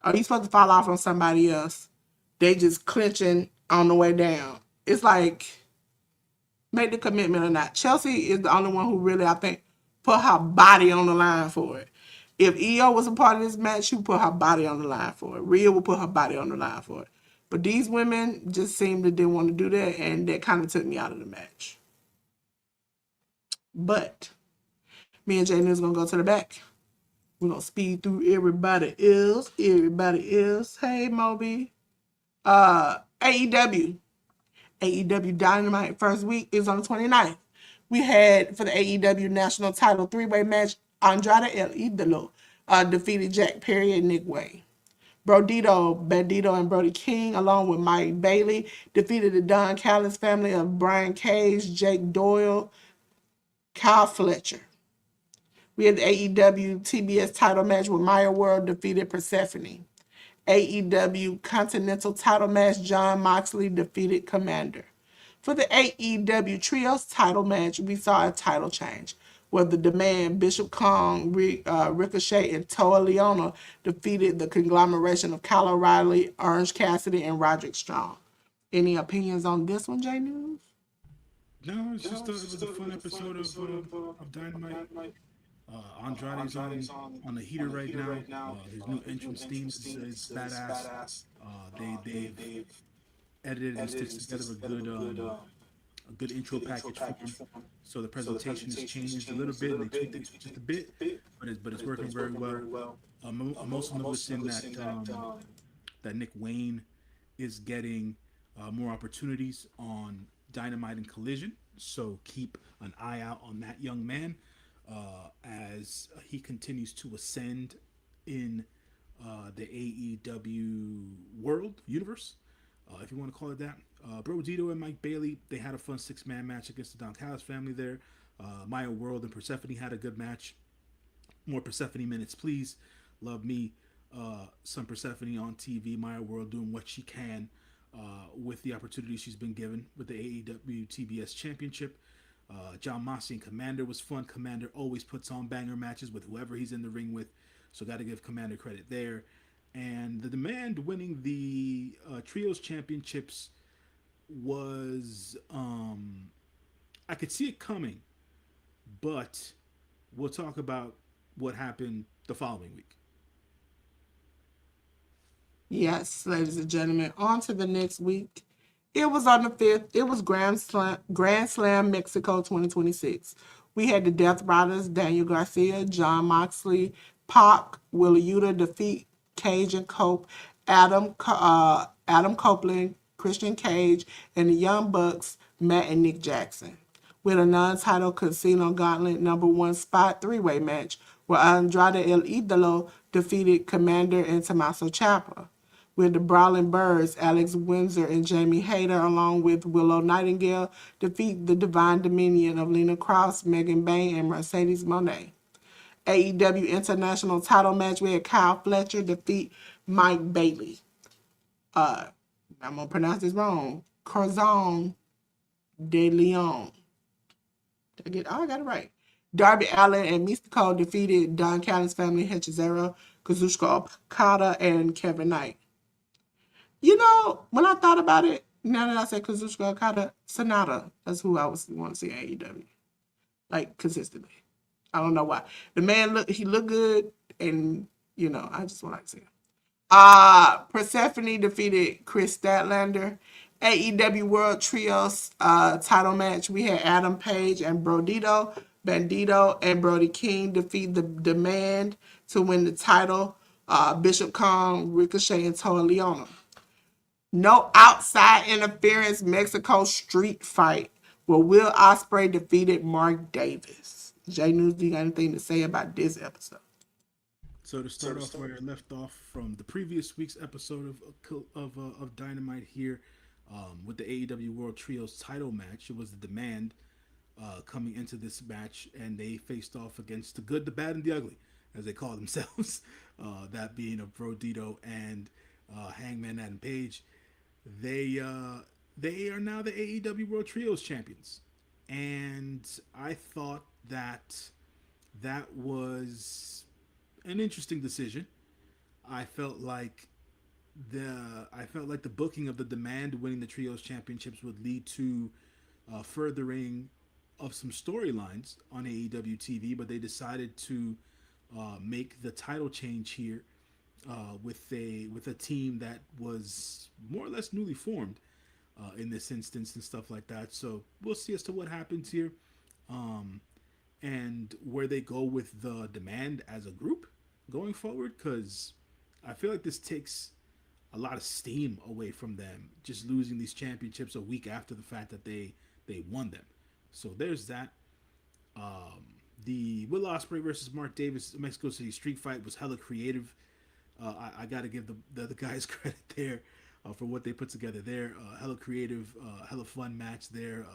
Are you supposed to fall off on somebody else? They just clinching on the way down. It's like, make the commitment or not. Chelsea is the only one who really, I think, put her body on the line for it. If Io was a part of this match, she would put her body on the line for it. Rhea would put her body on the line for it. But these women just seemed to didn't want to do that, and that kind of took me out of the match. But me and Jay News gonna go to the back. We're gonna speed through everybody else. Everybody else. Hey Moby. AEW. AEW Dynamite first week is on the 29th. We had for the AEW National Title three-way match, Andrade El Idolo defeated Jack Perry and Nick Wayne. Bandito, and Brody King, along with Mike Bailey, defeated the Don Callis family of Brian Cage, Jake Doyle, Kyle Fletcher. We had the AEW TBS title match with Maya World defeated Persephone. AEW Continental title match, John Moxley defeated Commander. For the AEW Trios title match, we saw a title change where the Demand, Bishop Kong, Ricochet, and Toa Leona defeated the conglomeration of Kyle O'Reilly, Orange Cassidy, and Roderick Strong. Any opinions on this one, J News? No, it's just it was a fun episode of Dynamite. Andrade's on the heater right now. His new entrance theme is badass. They've edited and stitched together a good intro package for him. So the presentation has changed a little bit and they tweaked it just a bit, but it's working very well. I'm also noticing that Nick Wayne is getting more opportunities on Dynamite and Collision. So keep an eye out on that young man as he continues to ascend in the AEW world universe. if you want to call it that. Bro Dito and Mike Bailey, they had a fun six-man match against the Don Callis family there. Maya World and Persephone had a good match. More Persephone minutes, please. Love me some Persephone on TV. Maya World doing what she can with the opportunity she's been given with the AEW TBS Championship. John Mossy and Commander was fun. Commander always puts on banger matches with whoever he's in the ring with, so got to give Commander credit there. And the Demand winning the Trios Championships was, I could see it coming, but we'll talk about what happened the following week. Yes, ladies and gentlemen, on to the next week. It was on the 5th. It was Grand Slam Mexico 2026. We had the Death Riders, Daniel Garcia, John Moxley, Pac, Willa Yuta defeat Cage and Cope, Adam Copeland, Christian Cage, and the Young Bucks, Matt and Nick Jackson. With a non-title Casino Gauntlet #1 spot three-way match where Andrade El Idolo defeated Commander and Tommaso Ciampa. With the Brawling Birds, Alex Windsor and Jamie Hayter, along with Willow Nightingale, defeat the Divine Dominion of Lena Cross, Megan Bain, and Mercedes Moné. AEW International title match, we had Kyle Fletcher defeat Mike Bailey. I'm going to pronounce this wrong. Corazon de Leon. I got it right. Darby Allin and Mystico defeated Don Callis family, Hechizero, Kazuchika Okada, and Kevin Knight. You know, when I thought about it, now that I said Kazuchika Okada, Sonata, that's who I was want to see in AEW. Like, consistently. I don't know why. The man, he looked good, and, you know, I just want to see him. Persephone defeated Chris Statlander. AEW World Trios title match. We had Adam Page and Bandito and Brody King defeat the Demand to win the title. Bishop Kong, Ricochet, and Toa Leona. No outside interference Mexico street fight where Will Ospreay defeated Mark Davis. Jay News, do you got anything to say about this episode? So to start off where I left off from the previous week's episode of Dynamite here, with the AEW World Trios title match, it was the Demand coming into this match, and they faced off against the Good, the Bad, and the Ugly, as they call themselves. That being of Brodito and Hangman Adam Page. They are now the AEW World Trios champions, and I thought that was an interesting decision. I felt like the booking of the Demand winning the Trios championships would lead to furthering of some storylines on AEW TV, but they decided to make the title change here with a team that was more or less newly formed in this instance and stuff like that. So we'll see as to what happens here, and where they go with the Demand as a group going forward, because I feel like this takes a lot of steam away from them, just losing these championships a week after the fact that they won them. So there's that. The Will Ospreay versus Mark Davis Mexico City Street Fight was hella creative. I got to give the guys credit there for what they put together there. Hella creative, hella fun match there.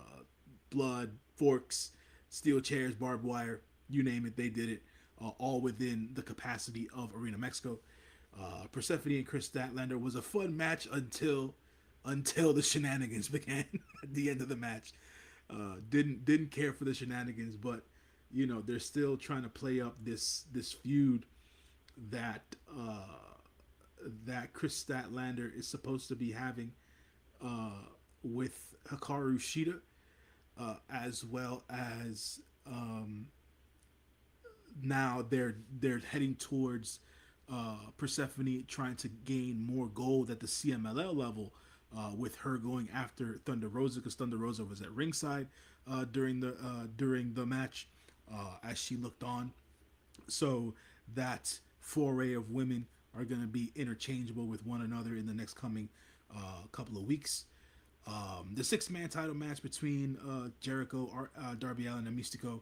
Blood, forks, steel chairs, barbed wire, you name it, they did it. All within the capacity of Arena Mexico. Persephone and Chris Statlander was a fun match until the shenanigans began at the end of the match. Didn't care for the shenanigans, but you know they're still trying to play up this feud that that Chris Statlander is supposed to be having with Hikaru Shida, as well as now they're heading towards Persephone trying to gain more gold at the CMLL level, with her going after Thunder Rosa, because Thunder Rosa was at ringside during the match as she looked on. So that foray of women are going to be interchangeable with one another in the next coming couple of weeks. The 6-man title match between Jericho, Darby Allin, and Mystico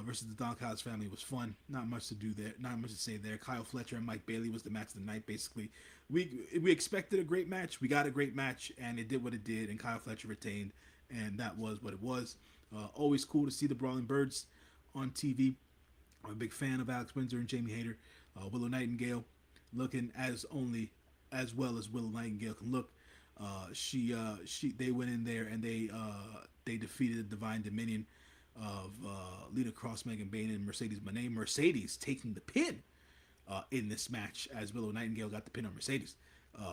versus the Don Callis family was fun. Not much to do there. Not much to say there. Kyle Fletcher and Mike Bailey was the match of the night. Basically, we expected a great match. We got a great match, and it did what it did. And Kyle Fletcher retained, and that was what it was. Always cool to see the Brawling Birds on TV. I'm a big fan of Alex Windsor and Jamie Hayter. Willow Nightingale looking as well as Willow Nightingale can look. She they went in there and they defeated the Divine Dominion of Lita Cross, Megan Bayne, and Mercedes Moné. Mercedes taking the pin in this match as Willow Nightingale got the pin on Mercedes.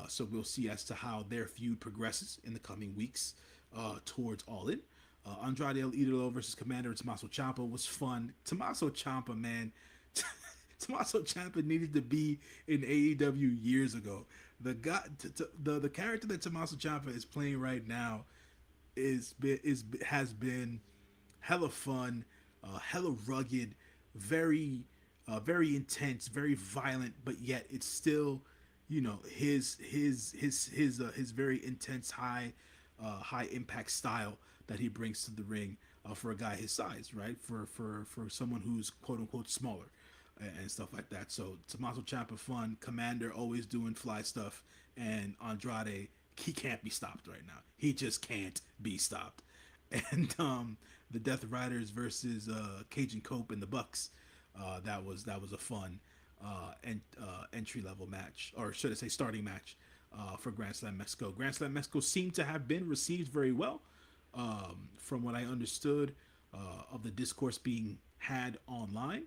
So we'll see as to how their feud progresses in the coming weeks towards All In. Andrade El Idolo versus Commander and Tommaso Ciampa was fun. Tommaso Ciampa, man. Tommaso Ciampa needed to be in AEW years ago. The character that Tommaso Ciampa is playing right now has been hella fun, hella rugged, very intense, very violent, but yet it's still, his very intense high impact style that he brings to the ring for a guy his size, right? For someone who's quote unquote smaller and stuff like that. So Tommaso Ciampa fun, Commander always doing fly stuff, and Andrade, he can't be stopped right now. He just can't be stopped. And the Death Riders versus Cajun Cope and the Bucks. That was a fun entry level match, or should I say starting match for Grand Slam Mexico. Grand Slam Mexico seemed to have been received very well, from what I understood of the discourse being had online.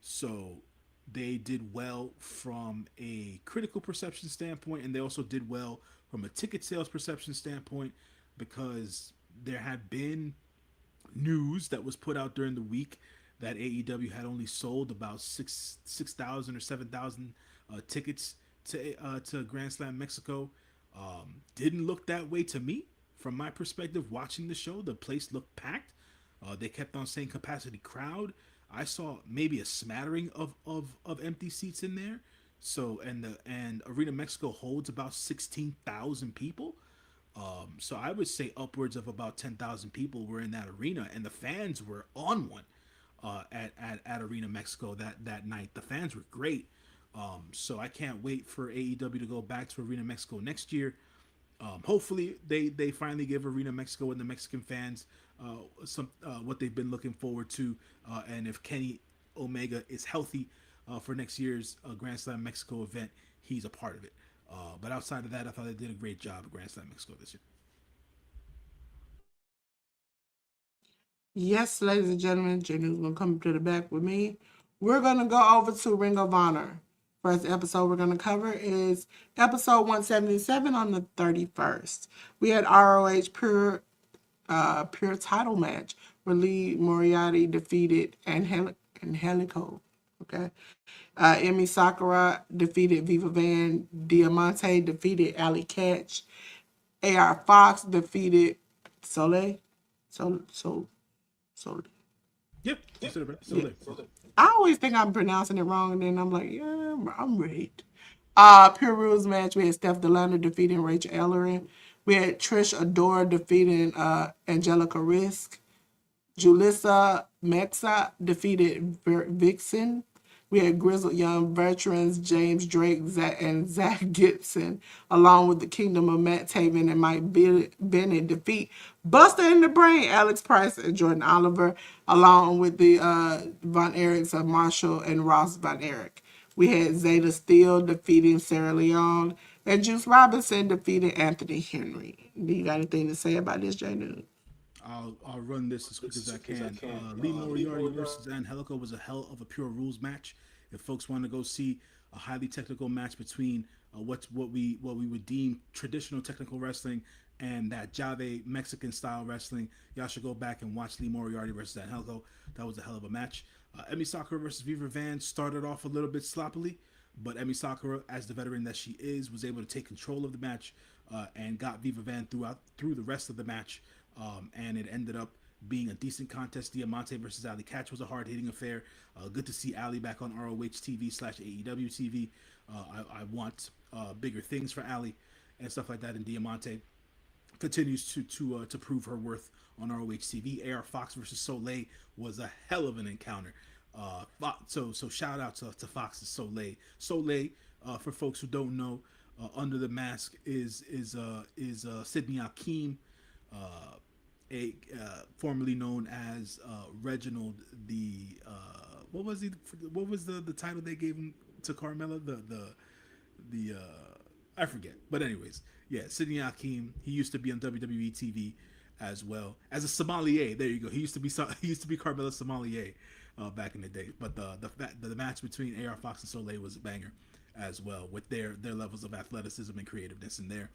So they did well from a critical perception standpoint, and they also did well from a ticket sales perception standpoint, because there had been news that was put out during the week that AEW had only sold about 6,000 or 7,000 tickets to Grand Slam Mexico. Didn't look that way to me. From my perspective, watching the show, the place looked packed. They kept on saying capacity crowd. I saw maybe a smattering of empty seats in there. So and Arena Mexico holds about 16,000 people. So I would say upwards of about 10,000 people were in that arena, and the fans were on one at Arena Mexico that night. The fans were great. So I can't wait for AEW to go back to Arena Mexico next year. Hopefully they finally give Arena Mexico and the Mexican fans some what they've been looking forward to. And if Kenny Omega is healthy for next year's Grand Slam Mexico event, he's a part of it. But outside of that, I thought they did a great job at Grand Slam Mexico this year. Yes, ladies and gentlemen, Jenny's gonna come to the back with me. We're gonna go over to Ring of Honor. First episode we're gonna cover is episode 177 on the 31st. We had ROH pure title match where Lee Moriarty defeated Angelico. Okay. Emi Sakura defeated Viva Van. Diamante defeated Ali Catch. AR Fox defeated Soleil. So Yep, you said it right. So there. I always think I'm pronouncing it wrong, and then I'm like, yeah, I'm right. Pure Rules match, we had Steph Delano defeating Rachel Ellery. We had Trish Adora defeating Angelica Risk. Julissa Mexa defeated Vixen. We had grizzled young veterans James Drake and Zach Gibson, along with the Kingdom of Matt Taven and Mike Bennett, defeat Buster in the Brain, Alex Price, and Jordan Oliver, along with the Von Erichs of Marshall and Ross Von Erich. We had Zeta Steele defeating Sarah Leon, and Juice Robinson defeating Anthony Henry. Do you got anything to say about this, J News? I'll run this as quick as I can. Lee Moriarty versus Angelico was a hell of a Pure Rules match. If folks want to go see a highly technical match between what we would deem traditional technical wrestling and that Jave Mexican style wrestling, y'all should go back and watch Lee Moriarty versus Angelico. That was a hell of a match. Emi Sakura versus Viva Van started off a little bit sloppily, but Emi Sakura, as the veteran that she is, was able to take control of the match and got Viva Van through the rest of the match. And it ended up being a decent contest. Diamante versus Ali Catch was a hard-hitting affair. Good to see Ali back on ROH TV/AEW TV. I want bigger things for Ali and stuff like that. And Diamante continues to prove her worth on ROH TV. AR Fox versus Soleil was a hell of an encounter. So shout out to Fox's Soleil. Soleil, for folks who don't know, under the mask is Sydney Akeem, a formerly known as Reginald. What was he? What was the title they gave him to Carmella? The I forget. But anyways, yeah, Sidney Akeem. He used to be on WWE TV as well as a sommelier. There you go. He used to be Carmella sommelier back in the day. But the match between AR Fox and Soleil was a banger as well, with their levels of athleticism and creativeness in there.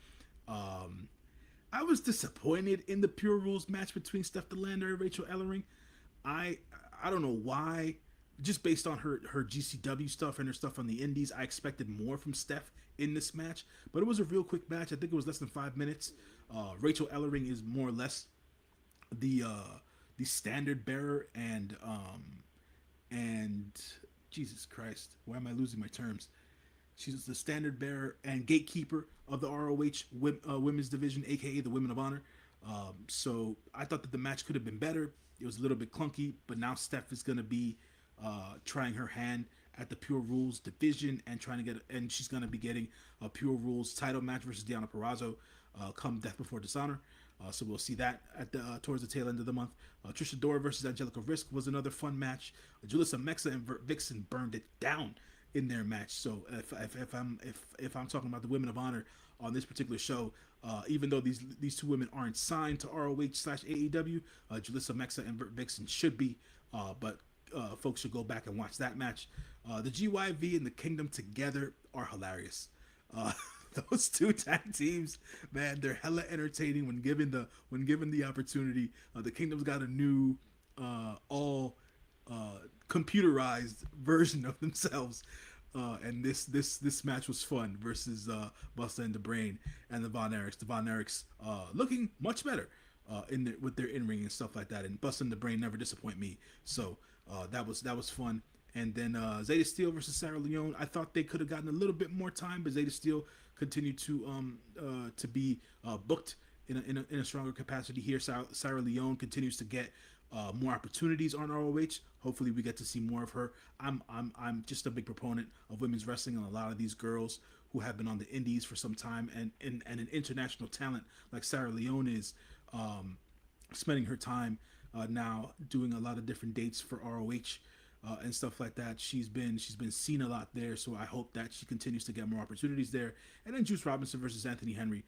I was disappointed in the Pure Rules match between Steph DeLander and Rachel Ellering. I I don't know why. Just based on her GCW stuff and her stuff on the Indies, I expected more from Steph in this match. But it was a real quick match. I think it was less than 5 minutes. Rachel Ellering is more or less the standard bearer and Jesus Christ, why am I losing my terms? She's the standard bearer and gatekeeper of the ROH women's division, aka the Women of Honor. So I thought that the match could have been better. It was a little bit clunky, but now Steph is going to be trying her hand at the Pure Rules division and she's going to be getting a Pure Rules title match versus Deonna Purrazzo come Death Before Dishonor. So we'll see that at towards the tail end of the month. Trisha Dora versus Angelica Risk was another fun match. Julissa Mexa and Vixen burned it down in their match. So if I'm talking about the Women of Honor on this particular show, even though these two women aren't signed to ROH/AEW, Julissa Mexa and Vixen should be, but folks should go back and watch that match. The GYV and the Kingdom together are hilarious. Those two tag teams, man, they're hella entertaining when given the opportunity. The Kingdom's got a new all computerized version of themselves, and this match was fun versus Busta and the Brain and the Von Erichs. The Von Erichs looking much better with their in ring and stuff like that, and Busta and the Brain never disappoint me. So that was fun. And then Zeta Steel versus Sarah Leone. I thought they could have gotten a little bit more time, but Zeta Steel continued to be booked in a stronger capacity here. Sarah Leone continues to get more opportunities on ROH. Hopefully, we get to see more of her. I'm just a big proponent of women's wrestling, and a lot of these girls who have been on the Indies for some time and an international talent like Sarah Leone is spending her time now doing a lot of different dates for ROH. And stuff like that. She's been seen a lot there, so I hope that she continues to get more opportunities there. And then Juice Robinson versus Anthony Henry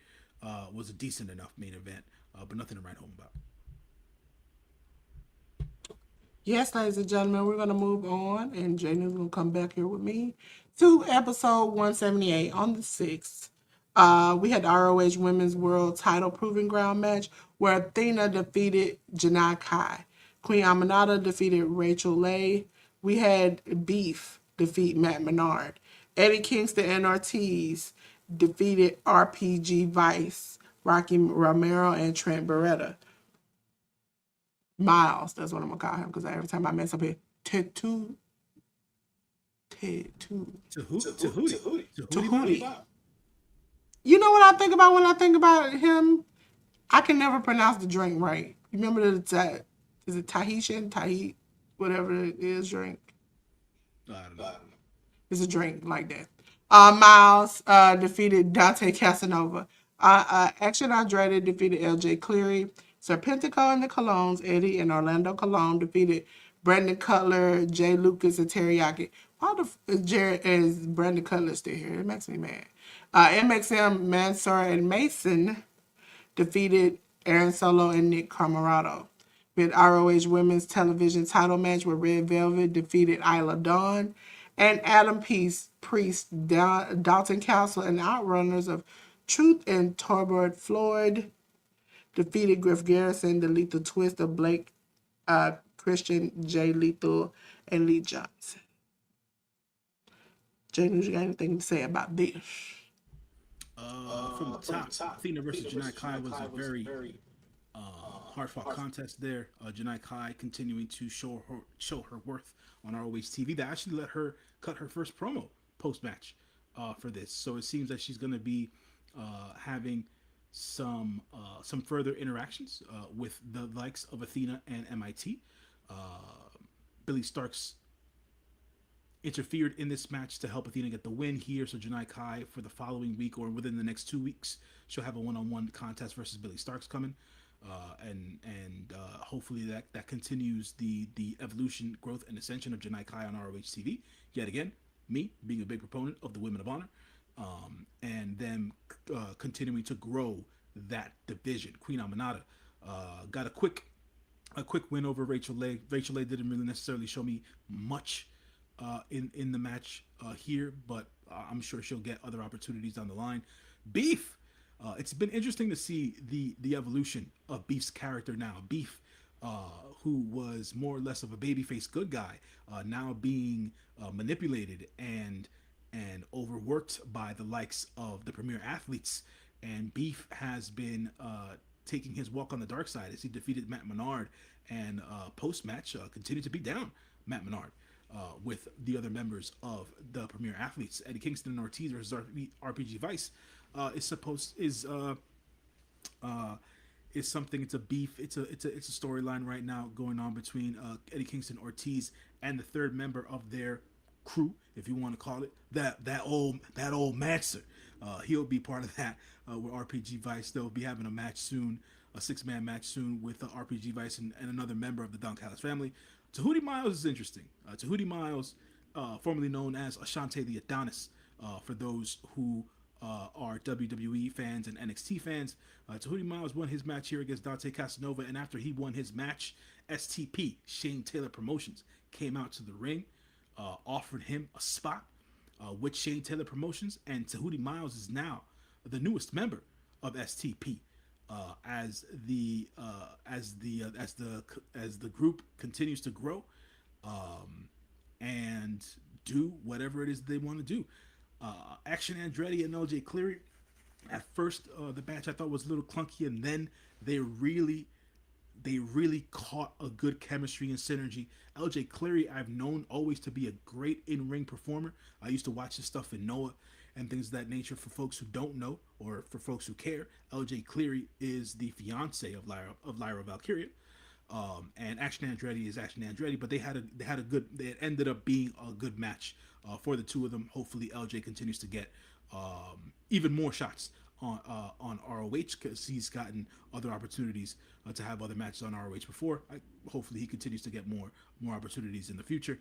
was a decent enough main event, but nothing to write home about. Yes, ladies and gentlemen, we're going to move on, and Jaden's going to come back here with me to episode 178 on the 6th. We had the ROH Women's World Title Proving Ground match where Athena defeated Janai Kai. Queen Aminata defeated Rachel Leigh. We had Beef defeat Matt Menard. Eddie Kingston and Ortiz defeated RPG Vice, Rocky Romero, and Trent Beretta. Miles, that's what I'm going to call him, because every time I mess up here, Tahuti. You know what I think about when I think about him? I can never pronounce the drink right. You remember is it Tahitian? Whatever it is, drink. I don't know. It's a drink like that. Miles defeated Dante Casanova. Action Andrade defeated LJ Cleary. Serpentico and the Colognes, Eddie and Orlando Colon defeated Brandon Cutler, Jay Lucas, and Teriyaki. Why is Brandon Cutler still here? It makes me mad. MXM, Mansoor, and Mason defeated Aaron Solo and Nick Camarado. With ROH Women's Television title match where Red Velvet defeated Isla Dawn and Adam Priest, Dalton Castle, and Outrunners of Truth and Torbert Floyd defeated Griff Garrison, the Lethal Twist of Blake Christian, Jay Lethal, and Lee Johnson. Jay, you got anything to say about this? From the top, Athena versus Janai Kai was a very hard-fought contest there. Janai Kai continuing to show her worth on ROH TV. They actually let her cut her first promo post-match for this. So it seems that she's going to be having some further interactions with the likes of Athena and MIT. Uh, Billy Starks interfered in this match to help Athena get the win here. So Janai Kai for the following week or within the next 2 weeks, she'll have a one-on-one contest versus Billy Starks coming, and hopefully that continues the evolution, growth, and ascension of Janai Kai on ROH TV. Yet again, me being a big proponent of the Women of Honor, and them continuing to grow that division. Queen Aminata got a quick win over Rachel Leigh. Rachel Leigh didn't really necessarily show me much in the match here, but I'm sure she'll get other opportunities down the line. Beef. It's been interesting to see the evolution of Beef's character now. Beef, who was more or less of a babyface good guy, now being manipulated and overworked by the likes of the premier athletes. And Beef has been taking his walk on the dark side as he defeated Matt Menard and post match continued to beat down Matt Menard. With the other members of the premier athletes, Eddie Kingston and Ortiz versus RPG Vice is something. It's a beef. It's a storyline right now going on between Eddie Kingston, Ortiz, and the third member of their crew, if you want to call it that old matcher. He'll be part of that with RPG Vice. They'll be having a match soon, a 6-man match soon with RPG Vice and another member of the Don Callis family. Tahuti Miles is interesting. Tahuti Miles, formerly known as Ashante the Adonis, for those who are WWE fans and NXT fans. Tahuti Miles won his match here against Dante Casanova, and after he won his match, STP, Shane Taylor Promotions, came out to the ring, offered him a spot with Shane Taylor Promotions, and Tahuti Miles is now the newest member of STP. As the group continues to grow, and do whatever it is they want to do. Action Andretti and LJ Cleary. At first, the match I thought was a little clunky, and then they really caught a good chemistry and synergy. LJ Cleary, I've known always to be a great in-ring performer. I used to watch his stuff in Noah and things of that nature. For folks who don't know, or for folks who care, LJ Cleary is the fiance of Lyra Valkyria. And Action Andretti is Action Andretti, but it ended up being a good match for the two of them. Hopefully LJ continues to get even more shots on ROH, because he's gotten other opportunities to have other matches on ROH before. Hopefully he continues to get more opportunities in the future.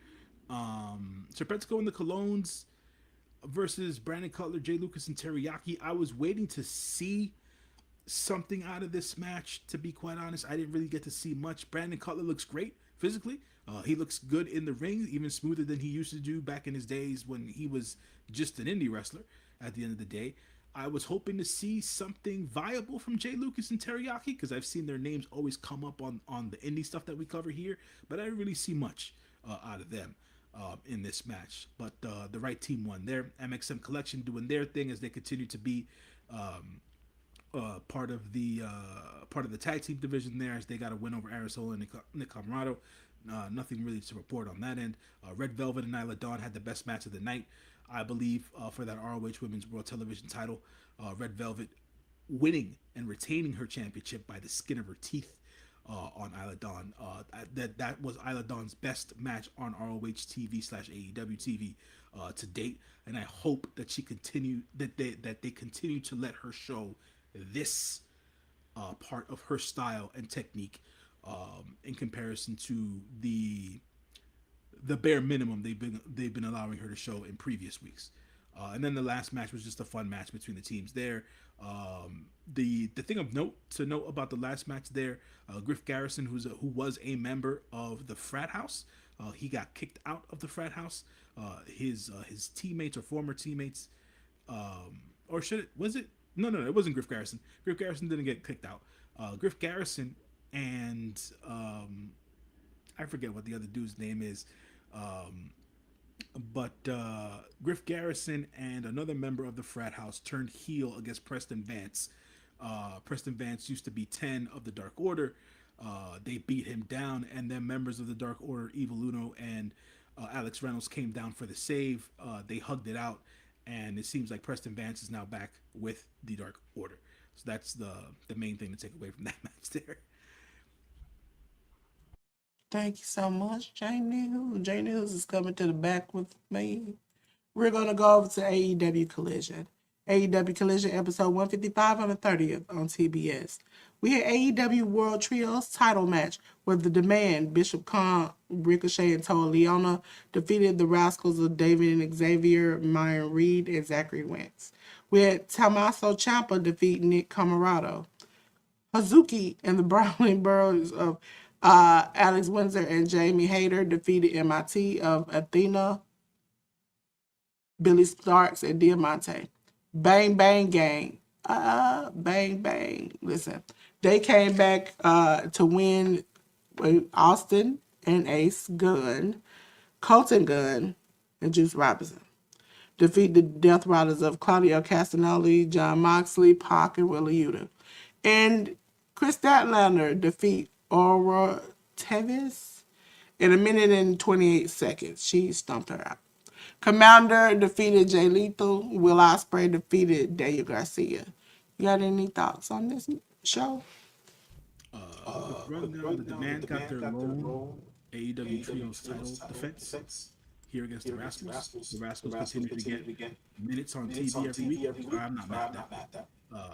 Serpentico and the Colognes versus Brandon Cutler, Jay Lucas, and Teriyaki. I was waiting to see something out of this match, to be quite honest. I didn't really get to see much. Brandon Cutler looks great physically. He looks good in the ring, even smoother than he used to do back in his days when he was just an indie wrestler at the end of the day. I was hoping to see something viable from Jay Lucas and Teriyaki, because I've seen their names always come up on the indie stuff that we cover here, but I didn't really see much out of them in this match. But the right team won there. MXM Collection doing their thing as they continue to be part of the tag team division there, as they got a win over Arizona and Nick Camarado. Nothing really to report on that end. Red Velvet and Nyla Dawn had the best match of the night, I believe, for that ROH Women's World Television title. Red Velvet winning and retaining her championship by the skin of her teeth on Isla Dawn. That was Isla Dawn's best match on ROH TV / AEW TV to date, and I hope that they continue to let her show this part of her style and technique in comparison to the bare minimum they've been allowing her to show in previous weeks. And then the last match was just a fun match between the teams there. The thing of note about the last match there, Griff Garrison, who was a member of the frat house, he got kicked out of the frat house. His teammates or former teammates, or was it? No, it wasn't Griff Garrison. Griff Garrison didn't get kicked out. Griff Garrison and I forget what the other dude's name is. But Griff Garrison and another member of the frat house turned heel against Preston Vance. Preston Vance used to be 10 of the Dark Order. They beat him down, and then members of the Dark Order, Evil Uno and Alex Reynolds, came down for the save. They hugged it out, and it seems like Preston Vance is now back with the Dark Order. So that's the main thing to take away from that match there. Thank you so much, Jay News. Jay News is coming to the back with me. We're going to go over to AEW Collision. AEW Collision episode 155 on the 30th on TBS. We had AEW World Trios title match where the Demand, Bishop Khan, Ricochet, and Toa Leona defeated the Rascals of David and Xavier, Myron Reed, and Zachary Wentz. We had Tommaso Ciampa defeat Nick Comoroto. Hazuki and the Brawling Burrows of Alex Windsor and Jamie Hayter defeated MIT of Athena, Billy Starks, and Diamante. Bang Bang Gang. Bang Bang. Listen, they came back to win with Austin and Ace Gunn, Colton Gunn, and Juice Robinson. Defeat the Death Riders of Claudio Castagnoli, John Moxley, Pac, and Willa Yuta. And Chris Statlander defeat Aura Tevis in a minute and 28 seconds. She stumped her out. Commander defeated Jay Lethal. Will Ospreay defeated Daniel Garcia. You got any thoughts on this show? Quick rundown: the Demand got their lone AEW Trios title defense here against the Rascals. The Rascals continue to get minutes on TV every week. I'm not mad at that.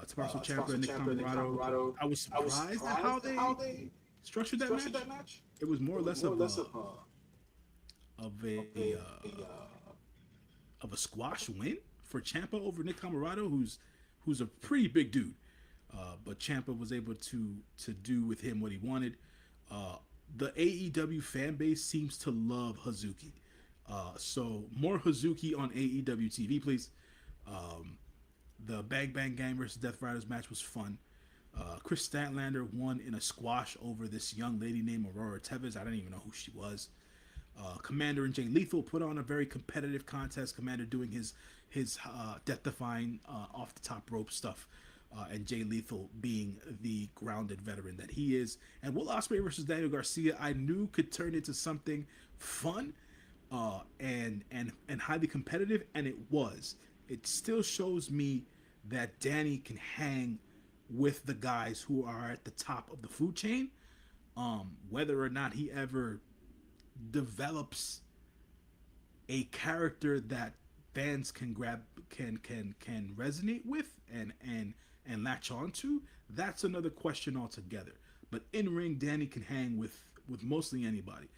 Tommaso Ciampa and Nick Comoroto. I was surprised at how they structured that match. It was more or less of a of a squash win for Ciampa over Nick Comoroto, who's a pretty big dude. But Ciampa was able to do with him what he wanted. The AEW fan base seems to love Hazuki. So more Hazuki on AEW TV, please. The Bang Bang Gang versus Death Riders match was fun. Chris Statlander won in a squash over this young lady named Aurora Teves. I didn't even know who she was. Commander and Jay Lethal put on a very competitive contest. Commander doing his death-defying off the top rope stuff, and Jay Lethal being the grounded veteran that he is. And Will Ospreay versus Daniel Garcia, I knew could turn into something fun and highly competitive, and it was. It still shows me that Danny can hang with the guys who are at the top of the food chain. Whether or not he ever develops a character that fans can grab can resonate with and latch onto, that's another question altogether. But in ring, Danny can hang with mostly anybody,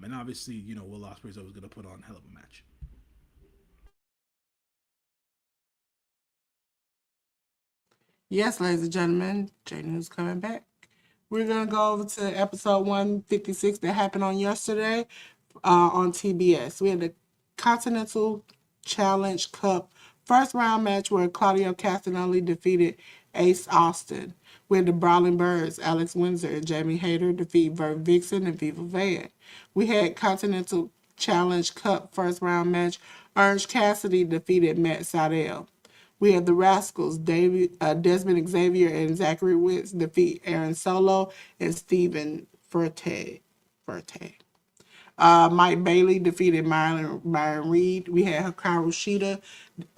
and obviously, Will Ospreay's always going to put on a hell of a match. Yes, ladies and gentlemen, Jay News coming back. We're going to go over to episode 156 that happened on yesterday on TBS. We had the Continental Challenge Cup first round match where Claudio Castagnoli defeated Ace Austin. We had the Brawling Birds, Alex Windsor and Jamie Hayter defeat Vert Vixen and Viva Van. We had Continental Challenge Cup first round match. Orange Cassidy defeated Matt Sydal. We had the Rascals, Desmond Xavier and Zachary Wentz defeat Aaron Solo and Stephen Furte. Mike Bailey defeated Myron Reed. We had Hikaru Shida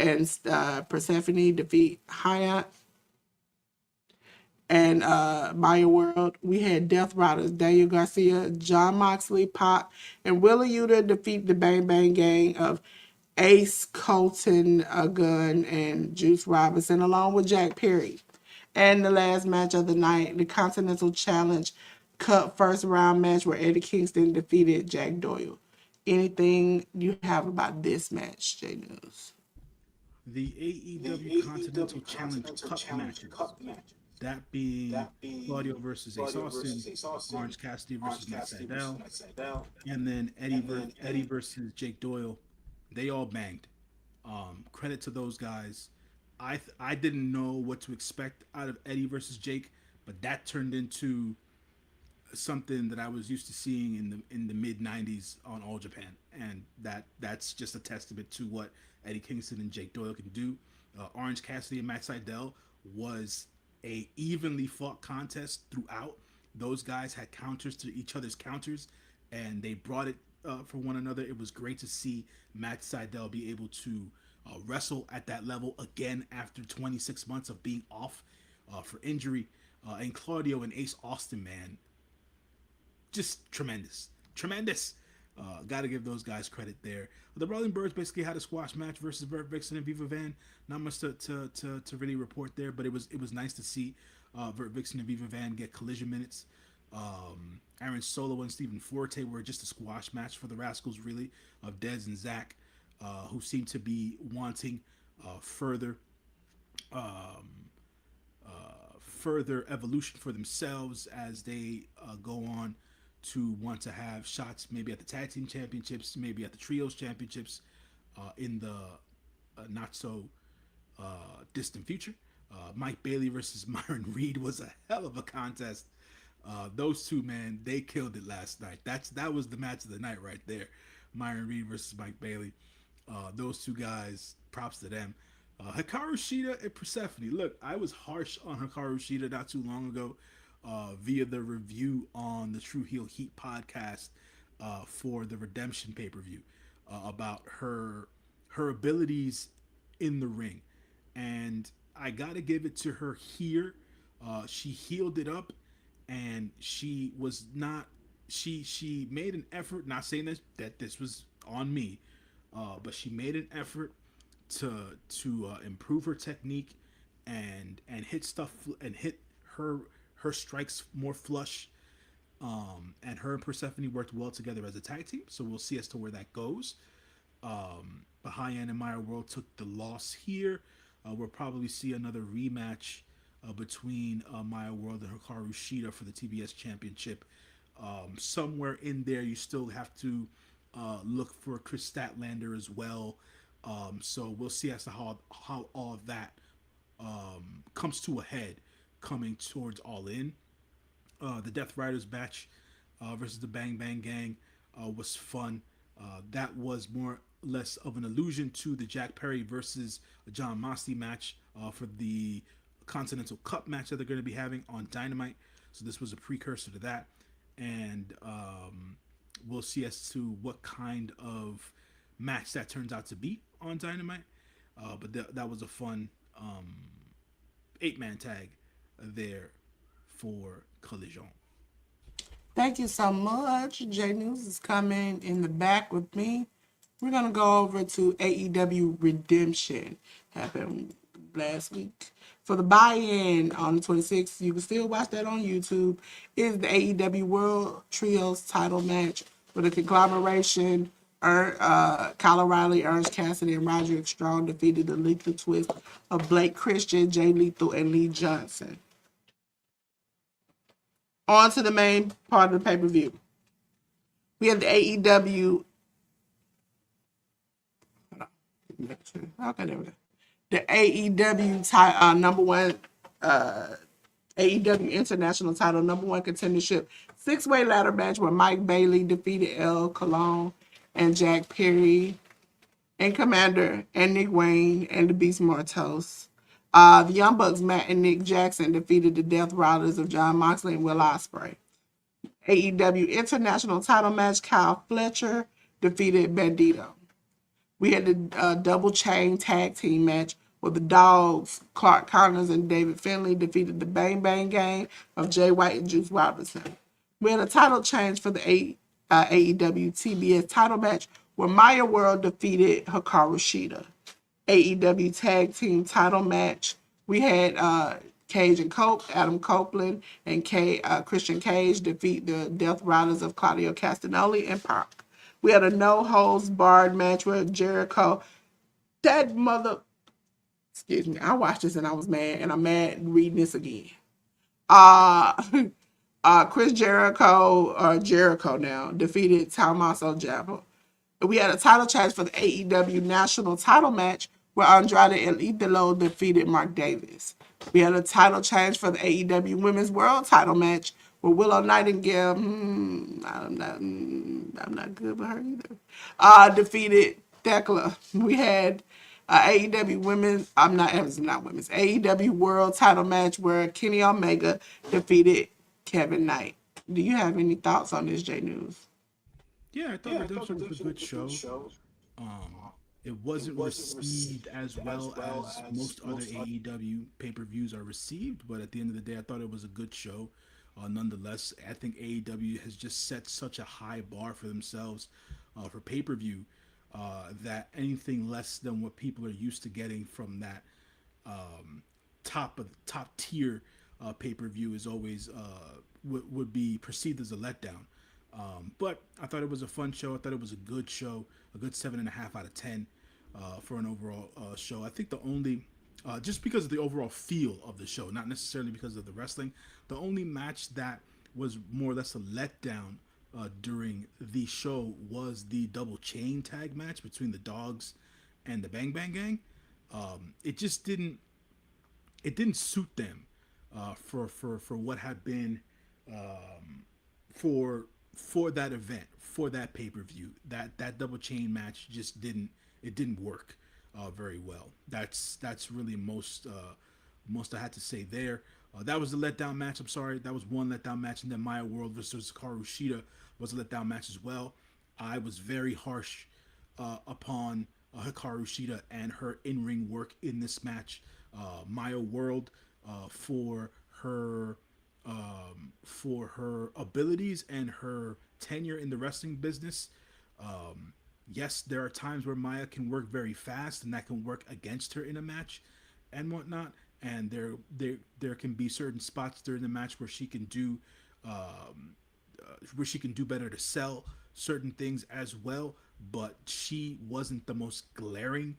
and Persephone defeat Hayat and Maya World. We had Death Riders, Daniel Garcia, John Moxley, Pac, and Willa Yuta defeat the Bang Bang Gang of Ace, Colton Gunn, and Juice Robinson, along with Jack Perry. And the last match of the night, the Continental Challenge Cup first round match where Eddie Kingston defeated Jack Doyle. Anything you have about this match, J News? The AEW Continental Challenge Cup matches. That being Claudio versus Ace Austin, Orange Cassidy versus Matt Sydal, and then Eddie versus Jake Doyle. They all banged. Credit to those guys. I didn't know what to expect out of Eddie versus Jake, but that turned into something that I was used to seeing in the mid '90s on All Japan, and that's just a testament to what Eddie Kingston and Jake Doyle can do. Orange Cassidy and Matt Sydal was a evenly fought contest throughout. Those guys had counters to each other's counters, and they brought it for one another. It was great to see Matt Sydal be able to wrestle at that level again after 26 months of being off for injury. And Claudio and Ace Austin, man, just tremendous, tremendous. Got to give those guys credit there. The Brawling Birds basically had a squash match versus Vert Vixen and Viva Van. Not much to really report there, but it was nice to see Vert Vixen and Viva Van get collision minutes. Aaron Solo and Stephen Forte were just a squash match for the Rascals, really, of Dez and Zach, who seem to be wanting further further evolution for themselves as they go on to want to have shots maybe at the tag team championships, maybe at the trios championships in the not so distant future. Mike Bailey versus Myron Reed was a hell of a contest. Those two, man, they killed it last night. That was the match of the night right there. Myron Reed versus Mike Bailey. Those two guys, props to them. Hikaru Shida and Persephone. Look, I was harsh on Hikaru Shida not too long ago via the review on the True Heel Heat podcast for the Redemption pay-per-view about her abilities in the ring. And I got to give it to her here. She healed it up, and she was not she made an effort, not saying that this was on me, but she made an effort to improve her technique and hit stuff and hit her strikes more flush. And her and Persephone worked well together as a tag team, so we'll see as to where that goes. But High End and Maya World took the loss here. We'll probably see another rematch between Maya World and Hikaru Shida for the TBS Championship. Somewhere in there, you still have to look for Chris Statlander as well. So we'll see as to how all of that comes to a head coming towards All In. The Death Riders match versus the Bang Bang Gang was fun. That was more or less of an allusion to the Jack Perry versus John Moxley match for the Continental Cup match that they're going to be having on Dynamite. So this was a precursor to that. And we'll see as to what kind of match that turns out to be on Dynamite. But that was a fun 8-man tag there for Collision. Thank you so much. J News is coming in the back with me. We're going to go over to AEW Redemption. Happened last week. For the buy-in on the 26th, you can still watch that on YouTube, is the AEW World Trios title match with a conglomeration. Kyle O'Reilly, Ernst Cassidy, and Roderick Strong defeated the Lethal Twist of Blake Christian, Jay Lethal, and Lee Johnson. On to the main part of the pay-per-view. We have the AEW. Okay, there we go. The AEW number one, AEW International title number one contendership 6-way ladder match where Mike Bailey defeated El Colon and Jack Perry and Commander and Nick Wayne and the Beast Mortos. The Young Bucks, Matt and Nick Jackson, defeated the Death Riders of John Moxley and Will Ospreay. AEW International title match, Kyle Fletcher defeated Bandito. We had the double chain tag team match where the Dogs, Clark Connors and David Finlay, defeated the Bang Bang Gang of Jay White and Juice Robinson. We had a title change for the AEW TBS title match where Maya World defeated Hikaru Shida. AEW tag team title match, we had Cage and Cope, Adam Copeland, and Christian Cage defeat the Death Riders of Claudio Castagnoli and Pac. We had a no-holds-barred match with Jericho. That mother... Excuse me. I watched this and I was mad, and I'm mad reading this again. Chris Jericho, Jericho now, defeated Tommaso Ciampa. We had a title change for the AEW National title match where Andrade El Idolo defeated Mark Davis. We had a title change for the AEW Women's World title match where Willow Nightingale, I'm not good with her either, defeated Thekla. We had AEW Women's, AEW World title match where Kenny Omega defeated Kevin Knight. Do you have any thoughts on this, J News? Yeah, I thought Redemption was a good show. It wasn't received as well as most other AEW pay per views are received, but at the end of the day, I thought it was a good show. Nonetheless, I think AEW has just set such a high bar for themselves for pay per view that anything less than what people are used to getting from that top tier pay per view is always would be perceived as a letdown. But I thought it was a fun show. I thought it was a good show, a good 7.5 out of 10 for an overall show. I think the only just because of the overall feel of the show, not necessarily because of the wrestling, the only match that was more or less a letdown during the show was the double chain tag match between the Dogs and the Bang Bang Gang. It just didn't suit them for what had been for that event, for that pay per view. That double chain match just didn't work very well. That's really most I had to say there. That was the letdown match. I'm sorry, that was one letdown match, and then Maya World versus Hikaru Shida was a letdown match as well. I was very harsh upon Hikaru Shida and her in-ring work in this match. Maya World for her abilities and her tenure in the wrestling business. Yes, there are times where Maya can work very fast, and that can work against her in a match and whatnot. And there can be certain spots during the match where she can do better to sell certain things as well. But she wasn't the most glaring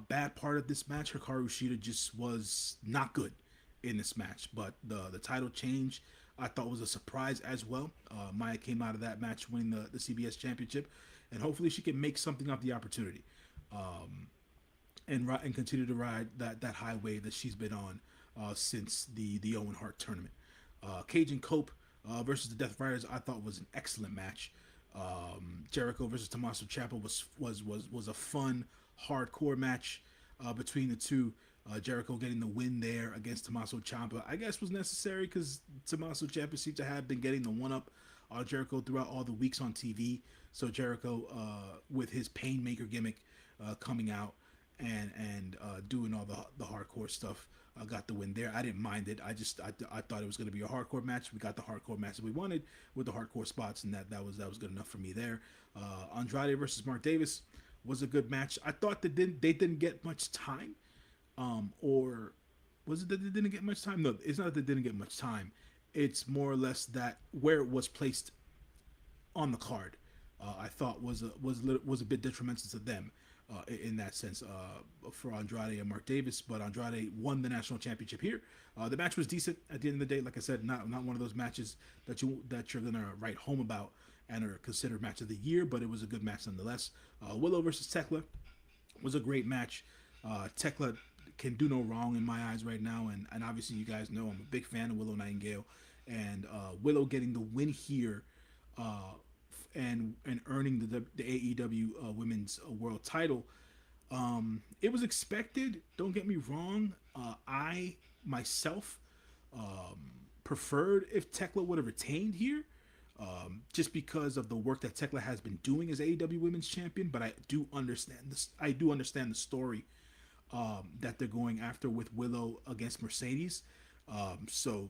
bad part of this match. Hikaru Shida just was not good in this match. But the title change I thought was a surprise as well. Maya came out of that match winning the CBS Championship, and hopefully she can make something of the opportunity, and continue to ride that high wave that she's been on since the Owen Hart tournament. Cajun Cope versus the Death Riders I thought was an excellent match. Jericho versus Tommaso Ciampa was a fun hardcore match between the two. Jericho getting the win there against Tommaso Ciampa, I guess, was necessary because Tommaso Ciampa seemed to have been getting the one up on Jericho throughout all the weeks on TV. So Jericho, with his Painmaker gimmick, coming out and doing all the hardcore stuff, got the win there. I didn't mind it. I thought it was going to be a hardcore match. We got the hardcore match that we wanted with the hardcore spots, and that was good enough for me there. Andrade versus Mark Davis was a good match. I thought that they didn't get much time, or was it that they didn't get much time? No, it's not that they didn't get much time. It's more or less that where it was placed on the card, I thought was a bit detrimental to them in that sense for Andrade and Mark Davis. But Andrade won the national championship here. The match was decent at the end of the day. Like I said, not one of those matches that you're gonna write home about and are considered match of the year, but it was a good match nonetheless. Willow versus Tekla was a great match. Tekla can do no wrong in my eyes right now, and obviously you guys know I'm a big fan of Willow Nightingale, and Willow getting the win here, and earning the AEW Women's World Title. It was expected. Don't get me wrong. I myself preferred if Tekla would have retained here, just because of the work that Tekla has been doing as AEW Women's Champion. But I do understand this. I do understand the story that they're going after with Willow against Mercedes. So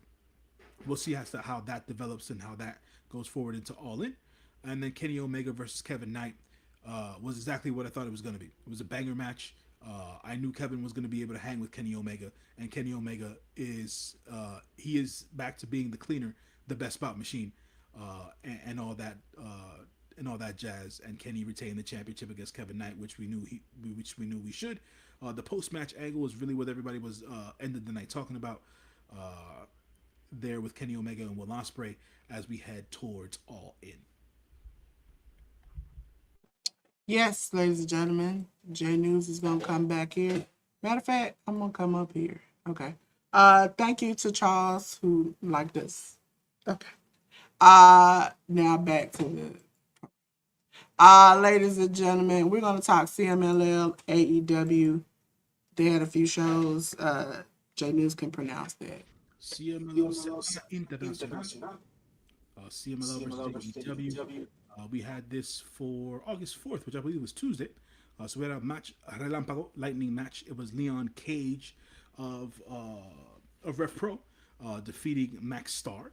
we'll see how that develops and how that goes forward into All In. And then Kenny Omega versus Kevin Knight was exactly what I thought it was going to be. It was a banger match. I knew Kevin was going to be able to hang with Kenny Omega, and Kenny Omega he is back to being the cleaner, the best spot machine, and all that jazz. And Kenny retained the championship against Kevin Knight, which we knew we should. The post match angle was really what everybody was ended the night talking about there with Kenny Omega and Will Ospreay as we head towards All In. Yes, ladies and gentlemen, J News is gonna come back here. Matter of fact, I'm gonna come up here. Okay. Thank you to Charles who liked this. Okay. Now back to the ladies and gentlemen, we're gonna talk CMLL, AEW. They had a few shows. J News can pronounce that. CMLL Semana Internacional. CMLL versus AEW. We had this for August 4th, which I believe was Tuesday. So we had a match, a Relampago Lightning match. It was Leon Cage of Rev Pro defeating Max Star.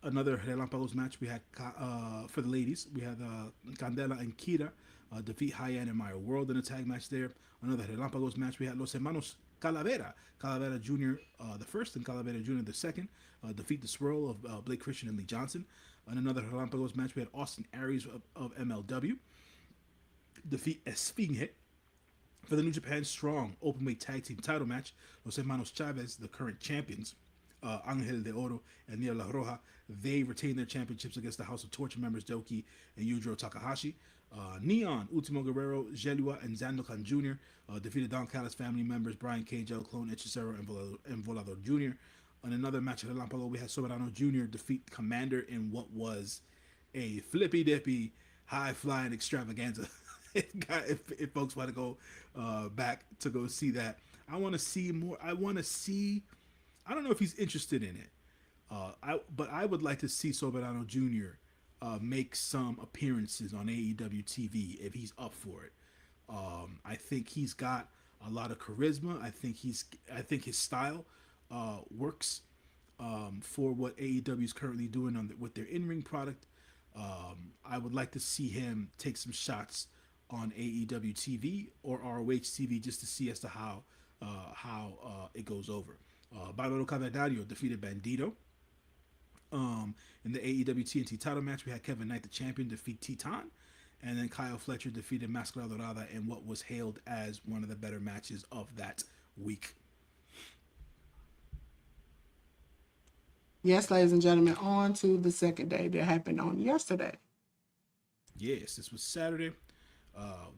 Another Relampagos match we had for the ladies. We had Candela and Kira defeat High-End and Maya World in a tag match there. Another Relampagos match we had Los Hermanos Calavera Jr. The first and Calavera Jr. the second defeat the Swirl of Blake Christian and Lee Johnson. And another Relampagos match we had Austin Aries of MLW defeat Esfinge for the New Japan Strong Openweight Tag Team title match. Los Hermanos Chavez, the current champions, Angel de Oro and Niebla Roja, they retained their championships against the House of Torture members Doki and Yujiro Takahashi. Neon, Ultimo Guerrero, Jelua, and Zandokan Jr. Defeated Don Callis family members Brian Cage, El Clone, Hechicero, and Volador Jr. On another match at Lampalo, we had Soberano Jr. defeat Commander in what was a flippy dippy, high flying extravaganza. if folks want to go back to go see that, I want to see more. I want to see. I don't know if he's interested in it, but I would like to see Soberano Jr. Make some appearances on AEW TV if he's up for it. I think he's got a lot of charisma. I think his style works for what AEW is currently doing with their in-ring product. I would like to see him take some shots on AEW TV or ROH TV just to see as to how it goes over. Barbaro Caverdario defeated Bandito. In the AEW TNT title match, we had Kevin Knight, the champion, defeat Titan. And then Kyle Fletcher defeated Mascara Dorada in what was hailed as one of the better matches of that week. Yes, ladies and gentlemen, on to the second day that happened on yesterday. Yes, this was Saturday.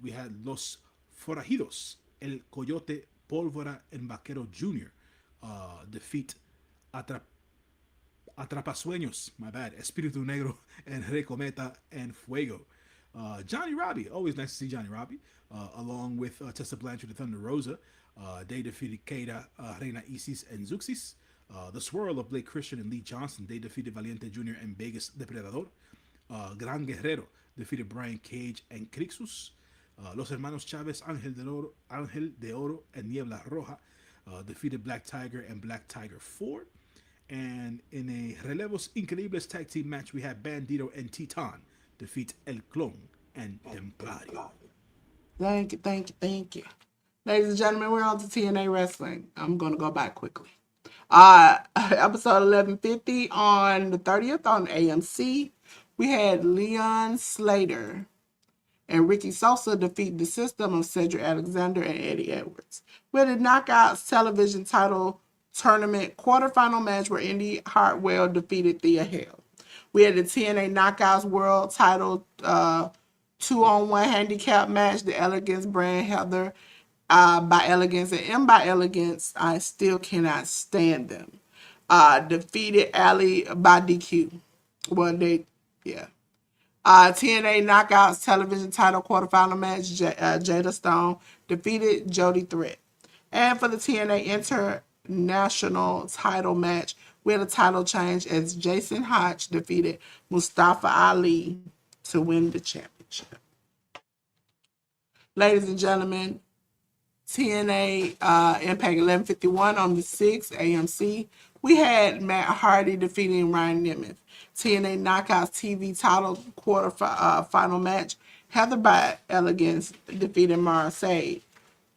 We had Los Forajidos, El Coyote, Pólvora, and Vaquero Jr. Defeat Atrapasueños, my bad, Espíritu Negro, and Rey Cometa and Fuego. Johnny Robbie, always nice to see Johnny Robbie, along with Tessa Blanchard and Thunder Rosa. They defeated Keira, Reina Isis, and Zuxis. The Swirl of Blake Christian and Lee Johnson, they defeated Valiente Jr. and Vegas Depredador. Gran Guerrero defeated Brian Cage and Crixus. Los Hermanos Chavez, Angel de Oro, and Niebla Roja defeated Black Tiger and Black Tiger 4. And in a Relevos Increíbles tag team match, we had Bandito and Titan defeat El Clone and Templario. Thank you. Ladies and gentlemen, we're on to TNA Wrestling. I'm going to go back quickly. Episode 1150 on the 30th on AMC. We had Leon Slater and Ricky Sosa defeat the System of Cedric Alexander and Eddie Edwards. We had the Knockouts television title tournament quarterfinal match where Indy Hartwell defeated Thea Hale. We had the TNA Knockouts World title 2-on-1 handicap match, the Elegance brand Heather by Elegance and M by Elegance. I still cannot stand them. Defeated Allie by DQ. TNA Knockouts television title quarterfinal match, Jada Stone defeated Jody Threat. And for the TNA International title match, we had a title change as Jason Hodge defeated Mustafa Ali to win the championship. Ladies and gentlemen, TNA Impact 1151 on the 6th AMC. We had Matt Hardy defeating Ryan Nemeth. TNA Knockouts TV title final match, Heather by Elegance defeating Mara Sade.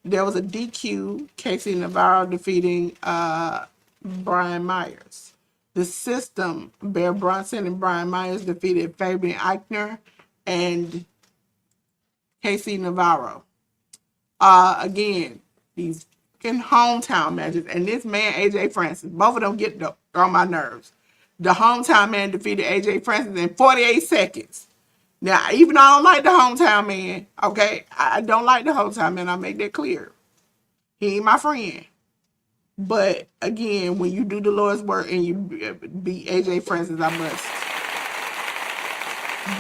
There was a DQ, Casey Navarro defeating Brian Myers. The System, Bear Bronson and Brian Myers defeated Fabian Eichner and Casey Navarro. Again, these fucking hometown matches. And this man, AJ Francis, both of them get on my nerves. The hometown man defeated AJ Francis in 48 seconds. Now, even though I don't like the hometown man, okay, I don't like the hometown man. I'll make that clear. He ain't my friend. But again, when you do the Lord's work and you beat AJ Francis, I must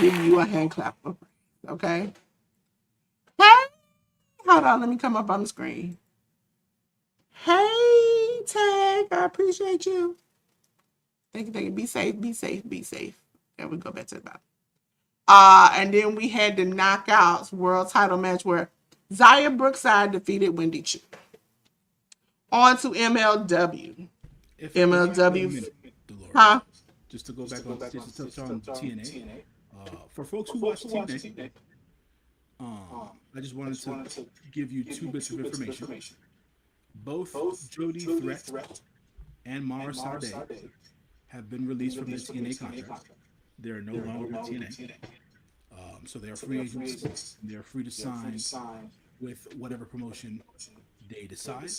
give you a hand clap. Okay? Hey! Hold on, let me come up on the screen. Hey, Tag, I appreciate you. Thank you. Be safe. And we go back to the bottom. And then we had the Knockouts World title match where Zaya Brookside defeated Wendy Chu. On to MLW. If you have a MLW, minute, Dolores, huh? just to go back on, just to touch on TNA. For folks who watch TNA, I just wanted to give you two bits of information. Both Jody Threat and Mara Sade have been released from their TNA contracts. They are no longer with TNA. So they are free agents. They are free to sign with whatever promotion they decide.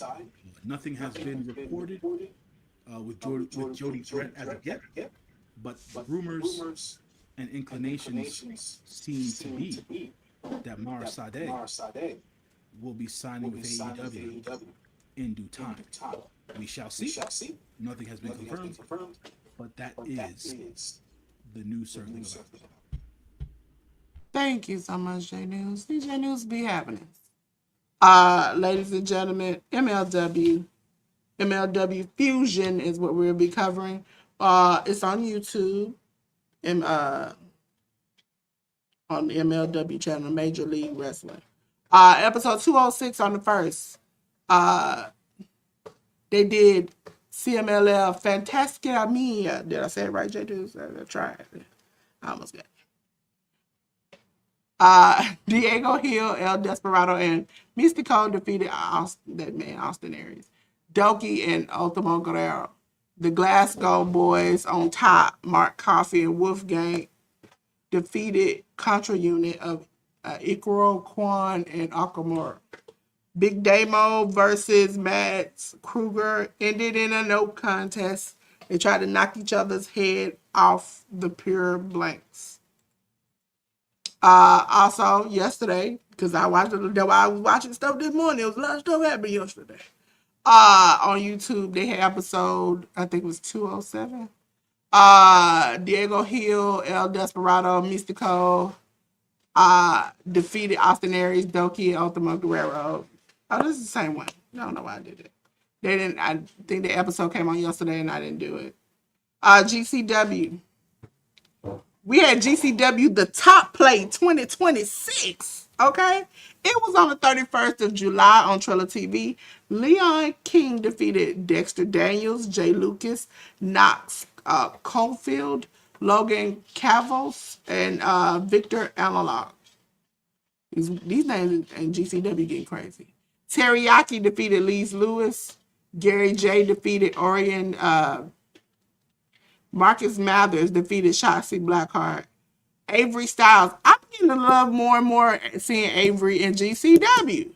Nothing has been reported with Jody Threat as of yet, but rumors and inclinations seem to be that Mara Sade will be signing with AEW in due time. We shall see. Nothing has been confirmed, but that is the news circling about. Thank you so much, J News. DJ News be happening. Ladies and gentlemen, MLW Fusion is what we'll be covering. It's on YouTube and on the MLW channel, Major League Wrestling. Episode 206 on the first. They did CMLL Fantastica Mia. Did I say it right, J News? I tried. I almost got it. Diego Hill, El Desperado, and Mystico defeated Austin Aries. Doki and Ultimo Guerrero. The Glasgow Boys on top, Mark Coffey and Wolfgang, defeated Contra Unit of Ikaro, Kwan, and Akamura. Big Damo versus Mads Kruger ended in a no contest. They tried to knock each other's head off the pure blanks. Also yesterday, because I was watching stuff this morning. It was a lot of stuff happening yesterday. On YouTube, they had episode, I think it was 207. Diego Hill, El Desperado, Mystico, defeated Austin Aries, Doki, and Ultimo Guerrero. Oh, this is the same one. I don't know why I did it. I think the episode came on yesterday and I didn't do it. GCW. We had GCW The Top Plate 2026. Okay? It was on the 31st of July on Triller TV. Leon King defeated Dexter Daniels, Jay Lucas, Knox Caulfield, Logan Cavos, and Victor Analog. These names in GCW getting crazy. Teriyaki defeated Lise Lewis. Gary J defeated Orion. Marcus Mathers defeated Shotzi Blackheart. Avery Styles. I'm getting to love more and more seeing Avery in GCW.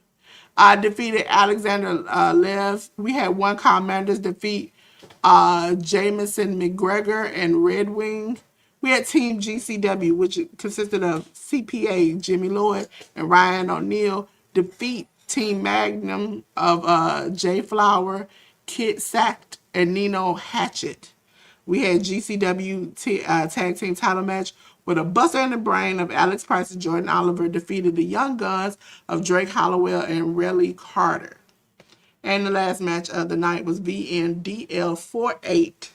Defeated Alexander Lev. We had one Commander's defeat Jameson McGregor and Red Wing. We had Team GCW, which consisted of CPA Jimmy Lloyd and Ryan O'Neal, defeat Team Magnum of Jay Flower, Kit Sacked, and Nino Hatchet. We had GCW tag team title match with a buster in the brain of Alex Price and Jordan Oliver defeated the Young Guns of Drake Hollowell and Relly Carter. And the last match of the night was VNDL 48,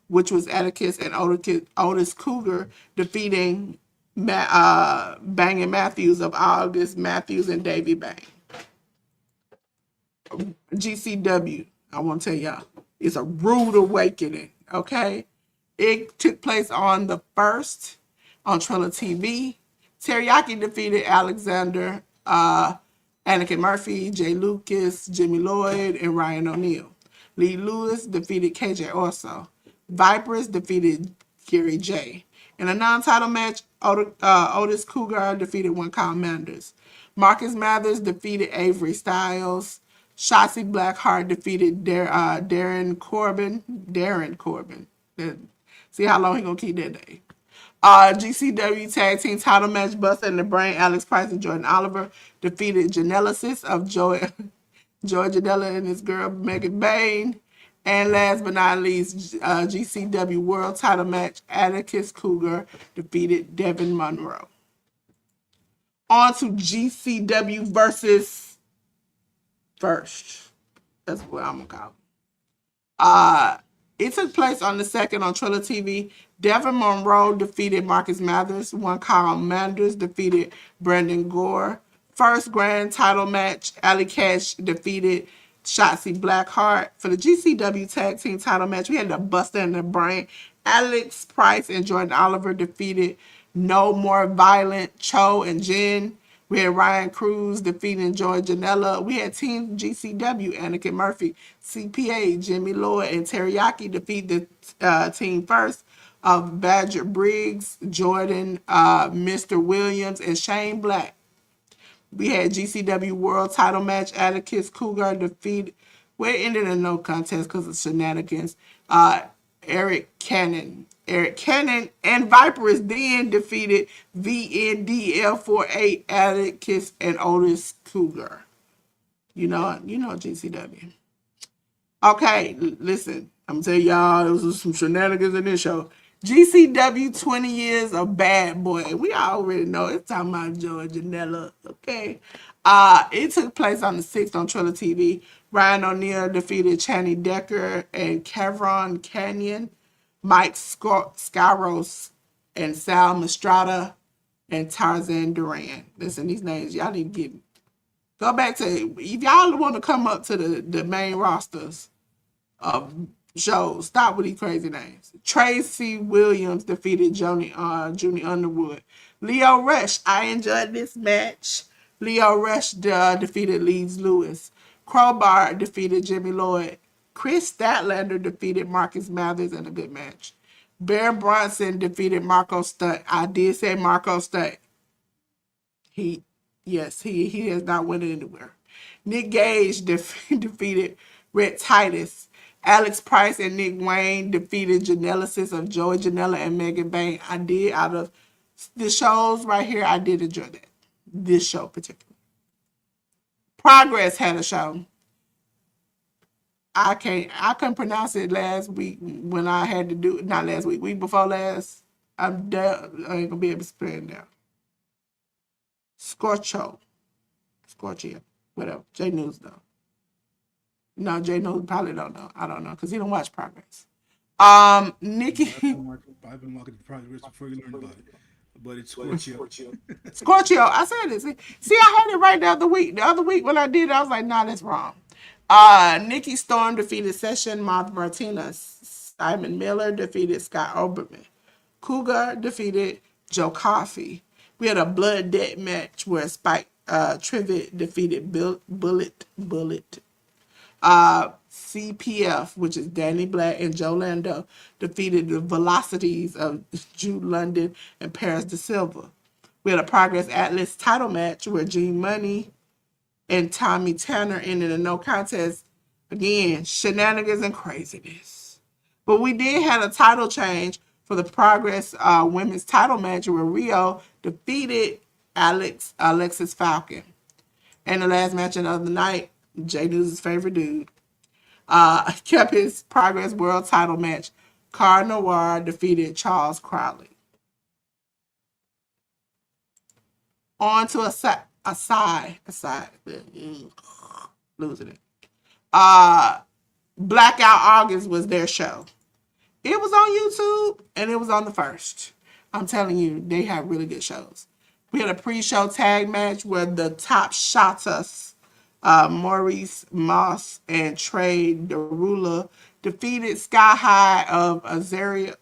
which was Atticus and Otis Cougar defeating Bang and Matthews of August Matthews and Davey Bang. GCW, I want to tell y'all, it's a rude awakening, okay? It took place on the 1st on Triller TV. Teriyaki defeated Alexander, Anakin Murphy, Jay Lucas, Jimmy Lloyd, and Ryan O'Neal. Lee Lewis defeated KJ Orso. Vipers defeated Gary J. In a non-title match, Otis Cougar defeated one Kyle Manders. Marcus Mathers defeated Avery Styles. Shotzi Blackheart defeated Darren Corbin. See how long he gonna keep that name. GCW Tag Team title match, Buster and the Brain, Alex Price and Jordan Oliver defeated Genesis of Joy Janela and his girl Megan Bain. And last but not least, GCW World title match, Atticus Cougar defeated Devin Monroe. On to GCW versus First. That's what I'm going to call it. It took place on the 2nd on Triller TV. Devin Monroe defeated Marcus Mathers. One Kyle Manders defeated Brandon Gore. First grand title match, Ali Cash defeated Shotzi Blackheart. For the GCW Tag Team title match, we had the Buster and the Brain. Alex Price and Jordan Oliver defeated No More Violent, Cho and Jen. We had Ryan Cruz defeating Joy Janela. We had Team GCW, Anakin Murphy, CPA, Jimmy Lloyd, and Teriyaki defeat the team first of Badger Briggs, Jordan, Mr. Williams, and Shane Black. We had GCW World Title match. Atticus Cougar defeated. Well, it ended in no contest because of shenanigans. Eric Cannon. Eric Cannon and Viperous then defeated VNDL48, Atticus, and Otis Cougar. You know GCW. Okay, listen. I'm gonna tell y'all, there was some shenanigans in this show. GCW 20 years of bad boy. We already know it's talking about Joey Janela. Okay. It took place on the 6th on Triller TV. Ryan O'Neal defeated Channing Decker and Kevron Canyon. Mike Skyros and Sal Mastrada and Tarzan Duran. Listen, these names, y'all need to go back to, if y'all want to come up to the main rosters of shows, stop with these crazy names. Tracy Williams defeated Junior Underwood. Leo Rush, I enjoyed this match. Leo Rush defeated Leeds Lewis. Crowbar defeated Jimmy Lloyd. Chris Statlander defeated Marcus Mathers in a good match. Bear Bronson defeated Marco Stunt. I did say Marco Stunt. He has not went anywhere. Nick Gage defeated Red Titus. Alex Price and Nick Wayne defeated Genesis of Joey Janela and Megan Bain. I did, out of the shows right here, I did enjoy that. This show particularly. Progress had a show. I couldn't pronounce it last week when I had to do it. Not last week, week before last. I ain't gonna be able to spell it now. Scorchio, whatever. J News though. No, J News probably don't know. I don't know because he don't watch Progress. Nikki. I've been walking Progress before you learned about it. But it's Scorchio. Scorchio. I said it. See, I heard it right the other week. The other week when I did it, I was like, nah, that's wrong. Nikki Storm defeated Session Martinez. Simon Miller defeated Scott Oberman. Cougar defeated Joe Coffey. We had a blood debt match where Spike Trivet defeated Bullet. CPF, which is Danny Black and Joe Lando, defeated the Velocities of Jude London and Paris De Silva. We had a Progress Atlas title match where Gene Money and Tommy Tanner ended in no contest. Again, shenanigans and craziness. But we did have a title change for the Progress women's title match where Rio defeated Alexis Falcon. And the last match of the night, Jay News' favorite dude, kept his Progress World title match. Car Noir defeated Charles Crowley. On to a side. Losing it. Blackout August was their show. It was on YouTube and it was on the first. I'm telling you, they have really good shows. We had a pre-show tag match where the Top Shotters, Maurice Moss and Trey Derula, defeated Sky High of Azariel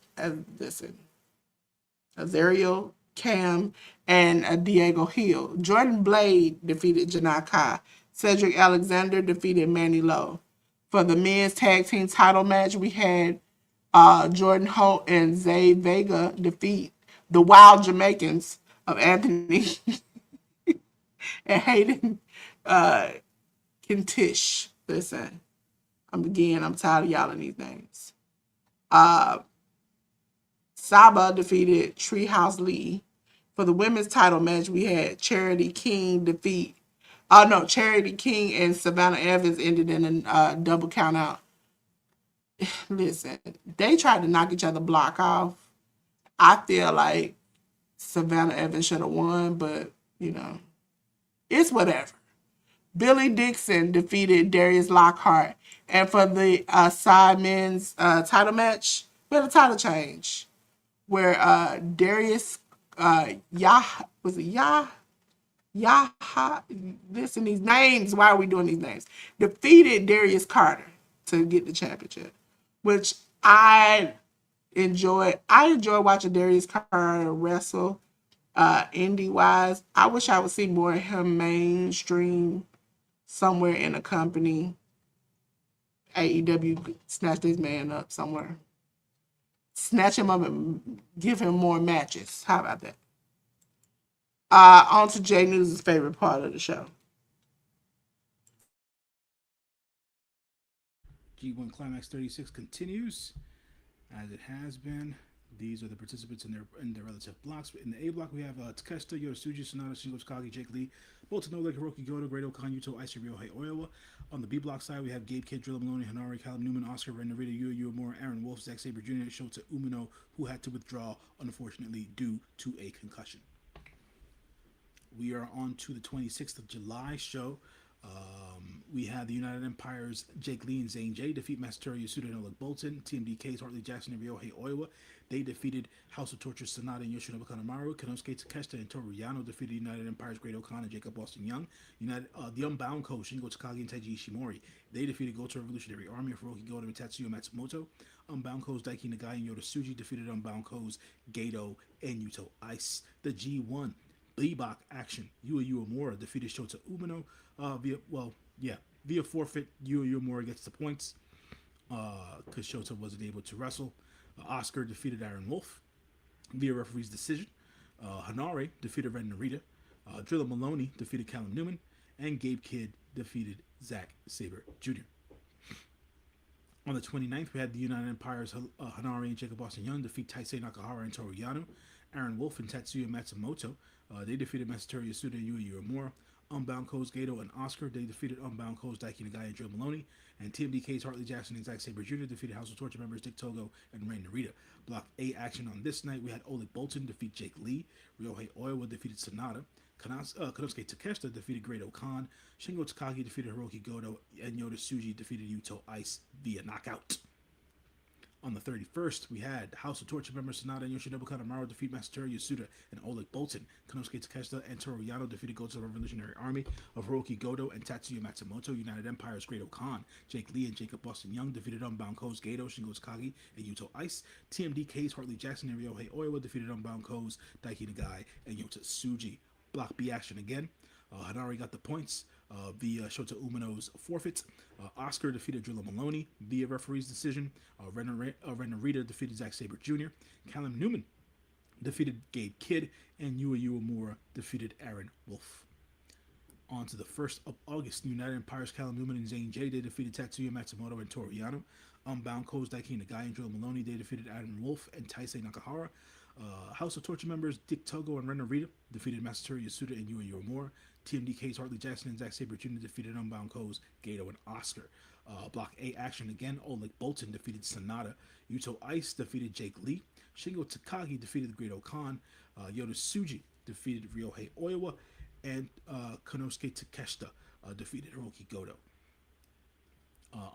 Cam and Diego Hill. Jordan Blade defeated Janai Kai. Cedric Alexander defeated Manny Lowe. For the men's tag team title match, we had Jordan Holt and Zay Vega defeat the Wild Jamaicans of Anthony and Hayden Kintish. Listen, I'm tired of y'all in these names. Saba defeated Treehouse Lee. For the women's title match, we had Charity King and Savannah Evans ended in a double count out. Listen, they tried to knock each other block off. I feel like Savannah Evans should have won, but, it's whatever. Billy Dixon defeated Darius Lockhart. And for the side men's title match, we had a title change where Darius Yaha, listen, these names, why are we doing these names? Defeated Darius Carter to get the championship, which I enjoy watching Darius Carter wrestle indie wise. I wish I would see more of him mainstream somewhere in a company. AEW snatch this man up somewhere. Snatch him up and give him more matches. How about that? On to Jay News' favorite part of the show. G1 Climax 36 continues as it has been. These are the participants in their relative blocks. In the A block, we have Takeshita, Yosuji, Sonata, Shingo Takagi, Jake Lee, Bolton Oleg, Hiroki Goto, Great Okan, Yuto, Icy, Ryohei Oiwa. On the B block side, we have Gabe Kidd, Drilla Maloney, Hanari, Callum Newman, Oscar, Ren Narita, Yu Uemura, Aaron Wolf, Zack Sabre Jr., Shota Umino, who had to withdraw, unfortunately, due to a concussion. We are on to the 26th of July show. We had the United Empire's Jake Lee and Zane J defeat Masatori Yasuda and Oleg Bolton. TMDK's Hartley Jackson and Ryohei Oiwa. They defeated House of Torture Sonata and Yoshinobu Kanemaru. Kanosuke Takeshita and Toru Yano defeated United Empire's Great Okan and Jacob Austin Young. The Unbound Coach Shingo Takagi and Taiji Ishimori. They defeated Goto Revolutionary Army of Hiroki Goto and Tatsuya Matsumoto. Unbound Co's Daiki Nagai and Yota Tsuji defeated Unbound Co's Gato and Yuto Ice. The G1 Bleabok action. Yua Uemura defeated Shota Umino via forfeit. Yua Uemura gets the points because Shota wasn't able to wrestle. Oscar defeated Aaron Wolf via referee's decision. Hanare defeated Ren Narita. Drilla Maloney defeated Callum Newman. And Gabe Kidd defeated Zack Sabre Jr. On the 29th, we had the United Empire's Hanare and Jacob Austin Young defeat Taisei Nakahara and Toru Yano. Aaron Wolf and Tatsuya Matsumoto. They defeated Masatori Yasuda and Yua Uemura. Unbound Co's Gato and Oscar. They defeated Unbound Co's Daiki Nagai and Drill Maloney. And TMDK's Hartley Jackson and Zack Sabre Jr. defeated House of Torture members Dick Togo and Ren Narita. Block A action on this night, we had Oleg Bolton defeat Jake Lee. Ryohei Oiwa defeated Sonata. Konosuke Takeshita defeated Great Okan. Shingo Takagi defeated Hiroki Goto. And Yota Tsuji defeated Yuto Ice via knockout. On the 31st, we had House of Torture members Sonata and Yoshinobu Kanemaru defeat Masatori Yasuda and Oleg Bolton. Konosuke Takeshita and Toru Yano defeated Goto Revolutionary Army of Hiroki Goto and Tatsuya Matsumoto. United Empire's Great Okan, Jake Lee and Jacob Austin Young defeated Unbound Co's Gato, Shingo Takagi, and Yuto Ice. TMDK's Hartley Jackson and Ryohei Oiwa defeated Unbound Co's Daiki Nagai and Yota Tsuji. Block B action again. Hanari got the points via Shota Umino's forfeit. Oscar defeated Drilla Maloney via referee's decision. Ren Narita defeated Zack Sabre Jr. Callum Newman defeated Gabe Kidd. And Yua Uemura defeated Aaron Wolf. On to the 1st of August, United Empire's Callum Newman and Zane J. They defeated Tatsuya Matsumoto and Toru Yano. Unbound Co's Daiki Nagai and Drilla Maloney. They defeated Aaron Wolf and Taisei Nakahara. House of Torture members Dick Togo and Ren Narita defeated Masatori Yasuda and Yua Uemura. TMDK's Hartley Jackson and Zack Sabre Jr. defeated Unbound Co's Gato and Oscar. Block A action again. Oleg Bolton defeated Sonata. Yuto Ice defeated Jake Lee. Shingo Takagi defeated the Great Okan. Yota Tsuji defeated Ryohei Oiwa. And Konosuke Takeshita defeated Hiroki Goto.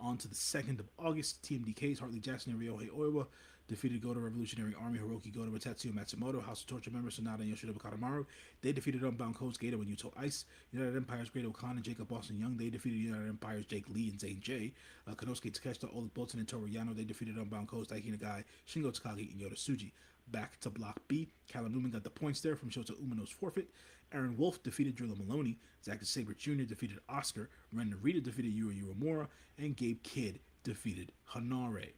On to the 2nd of August, TMDK's Hartley Jackson and Ryohei Oiwa defeated Goto Revolutionary Army, Hiroki Goto, and Tatsuya Matsumoto. House of Torture members Sonata and Yoshinobu Kanemaru. They defeated Unbound Co's Gato and Yuto Ice. United Empire's Great Okan and Jacob Austin Young. They defeated United Empire's Jake Lee and Zane J. Konosuke Takeshita, Oleg Bolton, and Toru Yano. They defeated Unbound Co's Daiki Nagai, Shingo Takagi, and Yota Tsuji. Back to Block B. Callum Newman got the points there from Shota Umino's forfeit. Aaron Wolf defeated Drilla Maloney. Zack Sabre Jr. defeated Oscar. Ren Narita defeated Yua Uemura. And Gabe Kidd defeated Hanare.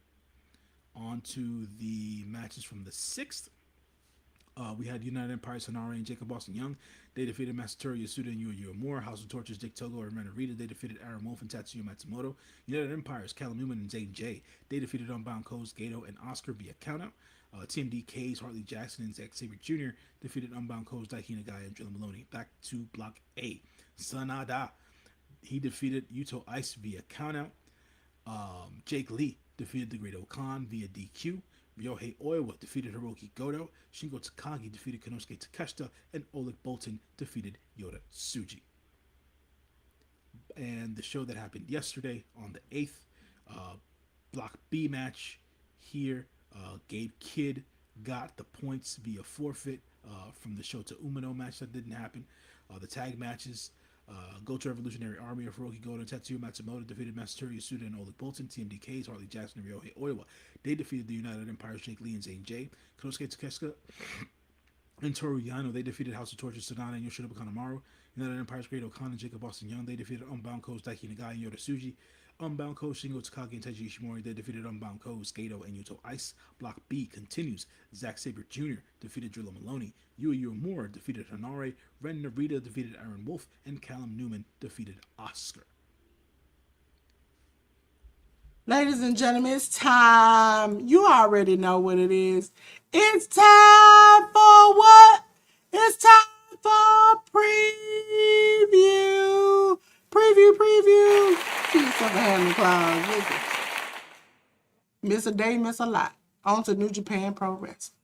On to the matches from the 6th. We had United Empire's Hanare and Jacob Austin Young. They defeated Masatori Yasuda and Yua Uemura. House of Torture's Dick Togo and Ren Narita. They defeated Aaron Wolf and Tatsuya Matsumoto. United Empire's Callum Newman and Zane J. They defeated Unbound Co's Gato and Oscar via countout. TMDK's Hartley Jackson and Zack Sabre Jr. defeated Unbound Co's Daiki Nagai and Drilla Maloney. Back to Block A. Sanada. He defeated Yuto Ice via countout. Jake Lee defeated the Great Okan via DQ. Ryohei Oiwa defeated Hiroki Goto. Shingo Takagi defeated Konosuke Takeshita. And Oleg Bolton defeated Yota Tsuji. And the show that happened yesterday on the 8th, Block B match here. Gabe Kidd got the points via forfeit from the Shota Umino match that didn't happen. The tag matches. Goto Revolutionary Army of Hiroki Goto and Tetsuya Matsumoto defeated Masatori Yasuda and Oleg Boltin. TMDK's Harley Jackson and Ryohei Oiwa. They defeated the United Empire's Jake Lee and Zayn J. Konosuke Takeshita and Toru Yano, they defeated House of Torture, Sonata, and Yoshinobu Kanemaru. United Empire's Great Okan and Jacob Austin Young, they defeated Unbound Co's Daiki Nagai and Yoda Tsuji. Unbound Co, Shingo Takagi and Teiji Ishimori, they defeated Unbound Co's Gato and Yuto Ice. Block B continues. Zack Sabre Jr. defeated Drilla Maloney. Yui Uemura defeated Hanare. Ren Narita defeated Aaron Wolf. And Callum Newman defeated Oscar. Ladies and gentlemen, it's time. You already know what it is. It's time for what? It's time for preview. Preview. See yourself a hand in the clouds. Listen. Miss a day, miss a lot. On to New Japan Pro Wrestling.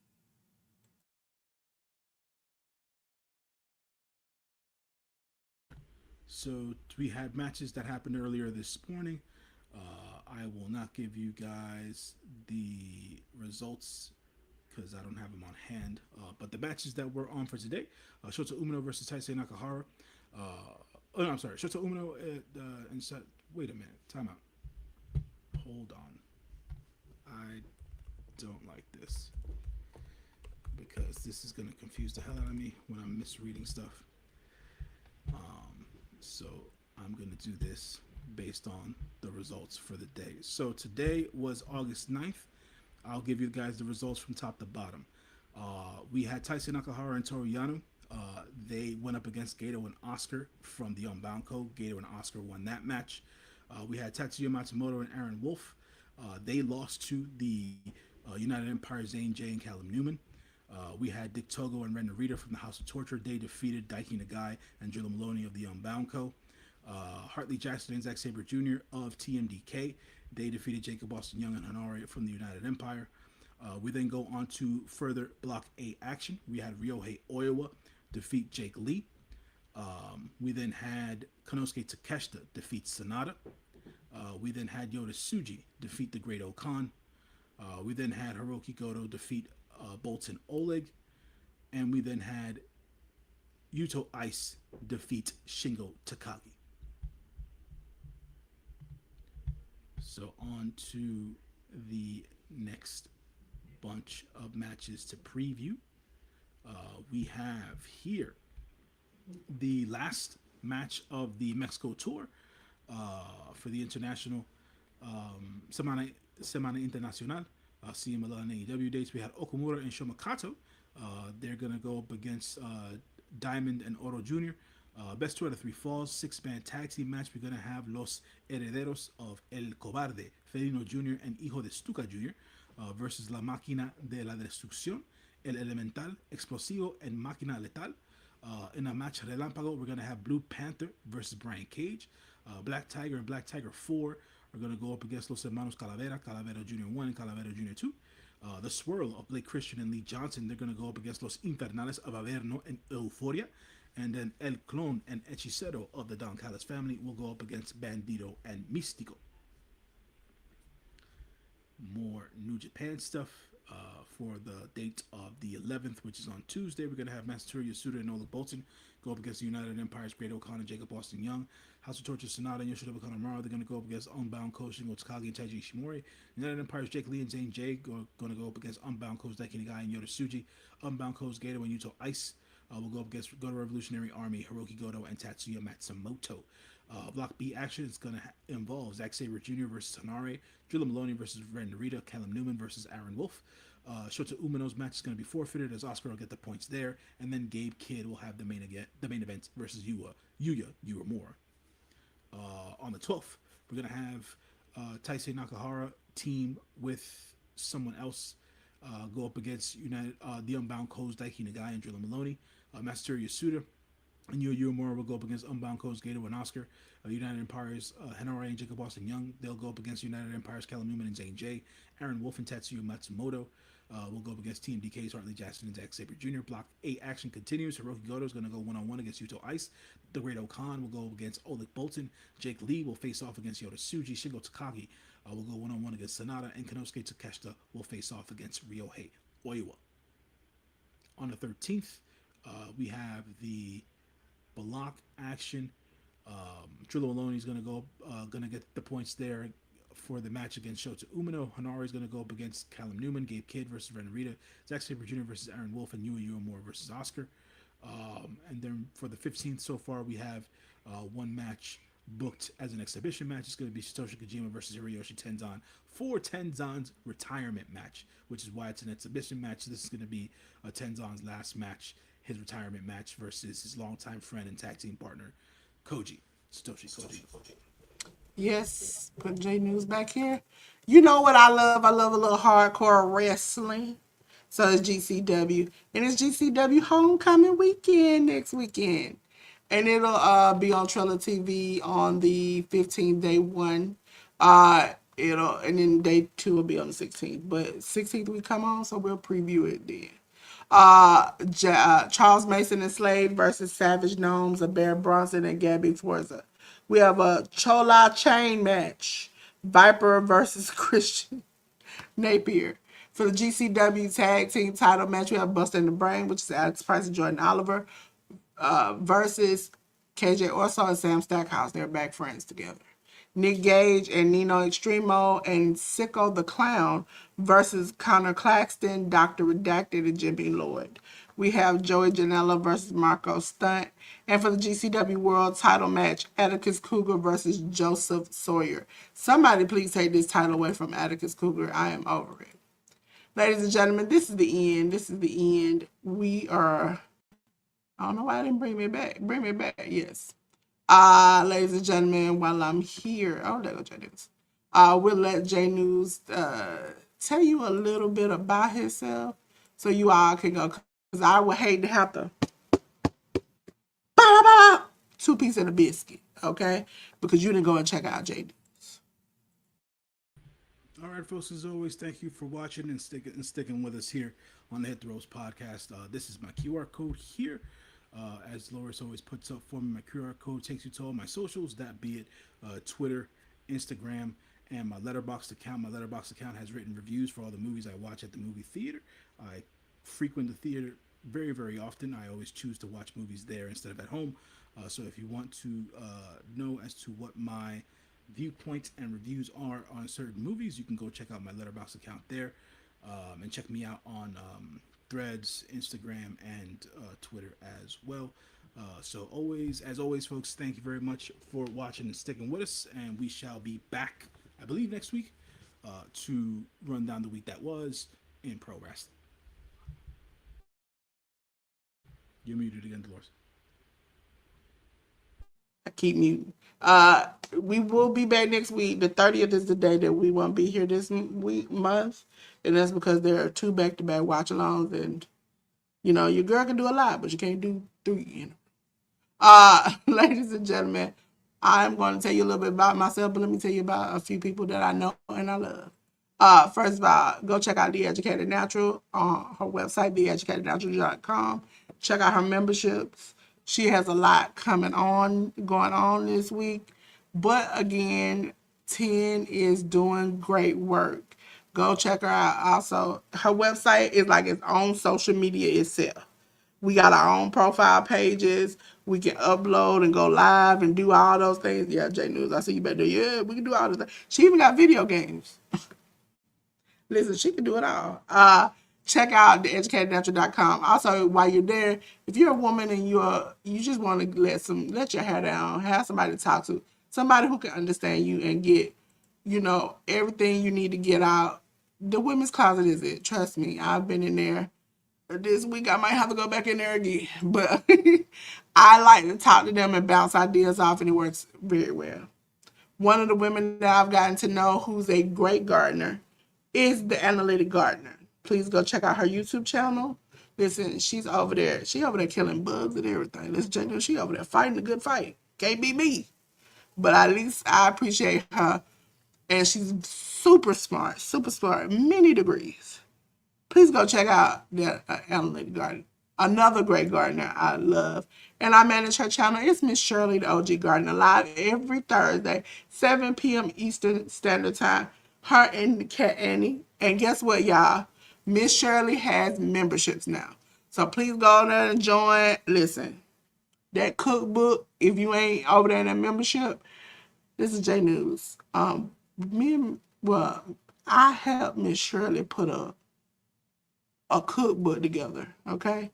So we had matches that happened earlier this morning. I will not give you guys the results because I don't have them on hand. But the matches that were on for today: Shota Umino versus Taisei Nakahara. Oh no, I'm sorry, Shota Umino and wait a minute, time out. Hold on, I don't like this because this is gonna confuse the hell out of me when I'm misreading stuff. So I'm gonna do this based on the results for the day. So today was August 9th. I'll give you guys the results from top to bottom. We had Taisei Nakahara and Toru Yano. They went up against Gato and Oscar from the Unbound Code. Gato and Oscar won that match. We had Tatsuya Matsumoto and Aaron Wolf. They lost to the United Empire, Zayn J and Callum Newman. We had Dick Togo and Ren Narita from the House of Torture. They defeated Daiki Nagai and Drilla Maloney of the Unbound Co. Hartley Jackson and Zack Sabre Jr. of TMDK. They defeated Jacob Austin Young and Hanare from the United Empire. We then go on to further Block A action. We had Ryohei Oiwa defeat Jake Lee. We then had Konosuke Takeshita defeat Sonata. We then had Yoda Tsuji defeat the Great Okan. We then had Hiroki Goto defeat Boltin Oleg. And we then had Yuto Ice defeat Shingo Takagi. So on to the next bunch of matches to preview. We have here the last match of the Mexico tour for the international Semana Internacional, CMLL and AEW dates. We had Okamura and Shomakato. They're going to go up against Diamond and Oro Jr. Best 2 out of 3 falls, 6-man tag team match. We're going to have Los Herederos of El Cobarde, Felino Jr. and Hijo de Stuka Jr. Versus La Máquina de la Destrucción, El Elemental, Explosivo, and Máquina Letal. In a match relámpago, we're going to have Blue Panther versus Brian Cage. Black Tiger and Black Tiger 4 are going to go up against Los Hermanos Calavera, Calavera Jr. 1 and Calavera Jr. 2. The Swirl of Blake Christian and Lee Johnson, they're going to go up against Los Infernales of Averno and Euforia. And then El Clon and Hechicero of the Don Callis family will go up against Bandito and Místico. More New Japan stuff for the date of the 11th, which is on Tuesday. We're going to have Masatori Yasuda and Oleg Boltin go up against the United Empire's Great Okan and Jacob Austin Young. House of Torture, Sonata, and Yoshinobu Kanemaru, they're going to go up against Unbound Co, Shingo Takagi and Taiji Ishimori. United Empire's Jake Lee and Zayn J going to go up against Unbound Co's Daiki Nagai and Yoda Tsuji. Unbound Co's Gato and Yuto Ice will go up against Goto Revolutionary Army, Hiroki Goto, and Tatsuya Matsumoto. Block B action is going to involve Zack Sabre Jr. versus Hanare, Drilla Maloney versus Ren Narita, Callum Newman versus Aaron Wolf. Shota Umino's match is going to be forfeited as Oscar will get the points there, and then Gabe Kidd will have the main event versus Yuya Uemura. On the 12th, we're going to have Taisei Nakahara team with someone else go up against the Unbound Co's Daiki Nagai and Drilla Maloney. Masatori Yasuda and Yuya Uemura will go up against Unbound Co's Gato and Oscar. United Empire's Hanare and Jacob Austin Young, they'll go up against United Empire's Callum Newman and Zayn J. Aaron Wolf and Tatsuya Matsumoto will go up against TMDK's Hartley Jackson and Zack Sabre Jr. Block A action continues. Hiroki Goto is going to go one-on-one against Yuto Ice. The Great Okan will go up against Oleg Boltin. Jake Lee will face off against Yoda Tsuji. Shingo Takagi will go one-on-one against Sonata. And Konosuke Takeshita will face off against Ryohei Oiwa. On the 13th, we have the block action. Trillo Maloney is gonna get the points there for the match against Shota Umino. Hanari is gonna go up against Callum Newman. Gabe Kidd versus Ren Rita. Zack Sabre Jr. versus Aaron Wolf, and Yua Uemura versus Oscar. And then for the 15th so far, we have one match booked as an exhibition match. It's going to be Satoshi Kojima versus Hiroyoshi Tenzan for Tenzan's retirement match, which is why it's an exhibition match. This is going to be Tenzan's last match, his retirement match versus his longtime friend and tag team partner, Satoshi Koji. Yes, put J News back here. You know what I love? I love a little hardcore wrestling. So it's GCW. And it's GCW Homecoming weekend next weekend. And it'll be on Triller TV on the 15th, day one. It'll and then day two will be on the 16th. But 16th we come on, so we'll preview it then. Charles Mason and Slade versus Savage Gnomes of Bear Bronson and Gabby Forza. We have a Chola chain match. Viper versus Christian Napier. For the GCW Tag Team title match, we have Buster in the Brain, which is Alex Price and Jordan Oliver, versus KJ Orso and Sam Stackhouse. They're back friends together. Nick Gage and Nino Extremo and Sicko the Clown versus Connor Claxton, Dr. Redacted, and Jimmy Lloyd. We have Joey Janela versus Marco Stunt. And for the GCW World title match, Atticus Cougar versus Joseph Sawyer. Somebody please take this title away from Atticus Cougar. I am over it. Ladies and gentlemen, this is the end. This is the end. We are... I don't know why I didn't bring me back. Bring me back, yes. Ladies and gentlemen, while I'm here, oh, there go J News. We'll let J News tell you a little bit about himself so you all can go. Because I would hate to have to two pieces of the biscuit, okay? Because you didn't go and check out J News. All right, folks. As always, thank you for watching and sticking with us here on the Hit the Ropes podcast. This is my QR code here. As Delores always puts up for me, my QR code takes you to all my socials, that be it Twitter, Instagram, and my Letterboxd account. My Letterboxd account has written reviews for all the movies I watch at the movie theater. I frequent the theater very, very often. I always choose to watch movies there instead of at home. So if you want to know as to what my viewpoints and reviews are on certain movies, you can go check out my Letterboxd account there, and check me out on Threads, Instagram, and Twitter as well. So as always, folks, thank you very much for watching and sticking with us, and we shall be back, I believe, next week to run down the week that was in pro wrestling. You're muted again, Delores. I keep muting. We will be back next week. The 30th is the day that we won't be here this month. And that's because there are 2 back-to-back watch-alongs. And, your girl can do a lot, but you can't do 3, Ladies and gentlemen, I'm going to tell you a little bit about myself, but let me tell you about a few people that I know and I love. First of all, go check out The Educated Natural on her website, theeducatednatural.com. Check out her memberships. She has a lot going on this week. But again, 10 is doing great work. Go check her out. Also, her website is like its own social media itself. We got our own profile pages. We can upload and go live and do all those things. Yeah, J News, I see you better. Yeah, we can do all this stuff. She even got video games. Listen, she can do it all. Check out theeducatednatural.com. Also, while you're there, if you're a woman and you just want to let your hair down, have somebody to talk to, somebody who can understand you and get, everything you need to get out. The women's closet is it. Trust me, I've been in there. This week I might have to go back in there again, but I like to talk to them and bounce ideas off, and it works very well. One of the women that I've gotten to know who's a great gardener is the Analytic Gardener. Please go check out her YouTube channel. Listen, she's over there. She over there killing bugs and everything. Listen, she over there fighting a good fight. Can't be me. But at least I appreciate her. And she's super smart, many degrees. Please go check out the Analytic Gardener. Another great gardener I love. And I manage her channel. It's Miss Shirley, the OG Gardener, live every Thursday, 7 p.m. Eastern Standard Time. Her and Cat Annie. And guess what, y'all? Miss Shirley has memberships now. So please go there and join. Listen, that cookbook, if you ain't over there in that membership, this is J News. Me and well, I helped Miss Shirley put a cookbook together. Okay,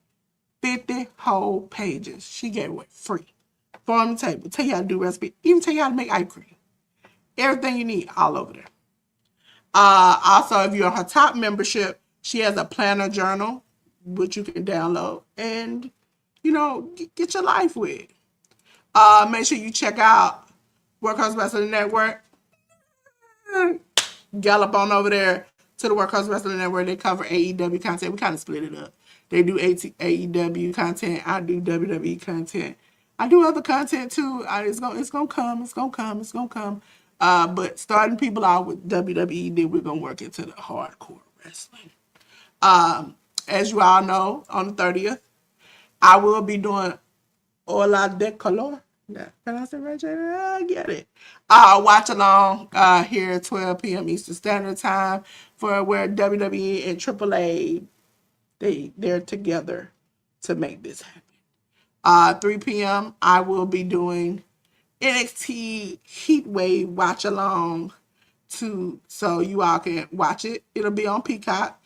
50 whole pages. She gave away free. Farm to table. Tell you how to do recipe. Even tell you how to make ice cream. Everything you need all over there. Also, if you're on her top membership, she has a planner journal, which you can download and, get your life with. Make sure you check out Workhouse Wrestling Network. Gallop on over there to the Workhouse Wrestling Network. They cover AEW content. We kind of split it up. They do AEW content. I do WWE content. I do other content too. It's gonna come. It's gonna come. It's gonna come. But starting people out with WWE, then we're gonna work into the hardcore wrestling. As you all know, on the 30th, I will be doing Hola de Color. Yeah, pronounce it right, Jay? I get it. Watch along here at 12 p.m. Eastern Standard Time for where WWE and AAA they're together to make this happen. 3 p.m. I will be doing NXT Heatwave watch along so you all can watch it. It'll be on Peacock.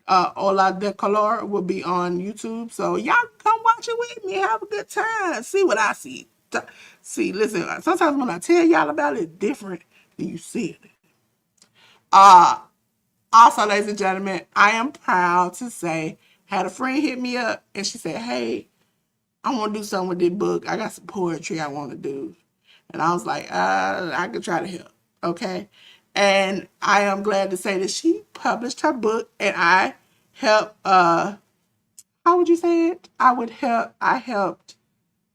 Hola de Color will be on YouTube. So y'all come watch it with me. Have a good time. See what I see. See, listen, sometimes when I tell y'all about it, it's different than you see it. Also, ladies and gentlemen, I am proud to say, had a friend hit me up and she said, hey, I want to do something with this book. I got some poetry I want to do. And I was like, I could try to help. Okay. And I am glad to say that she published her book and I helped, how would you say it? I helped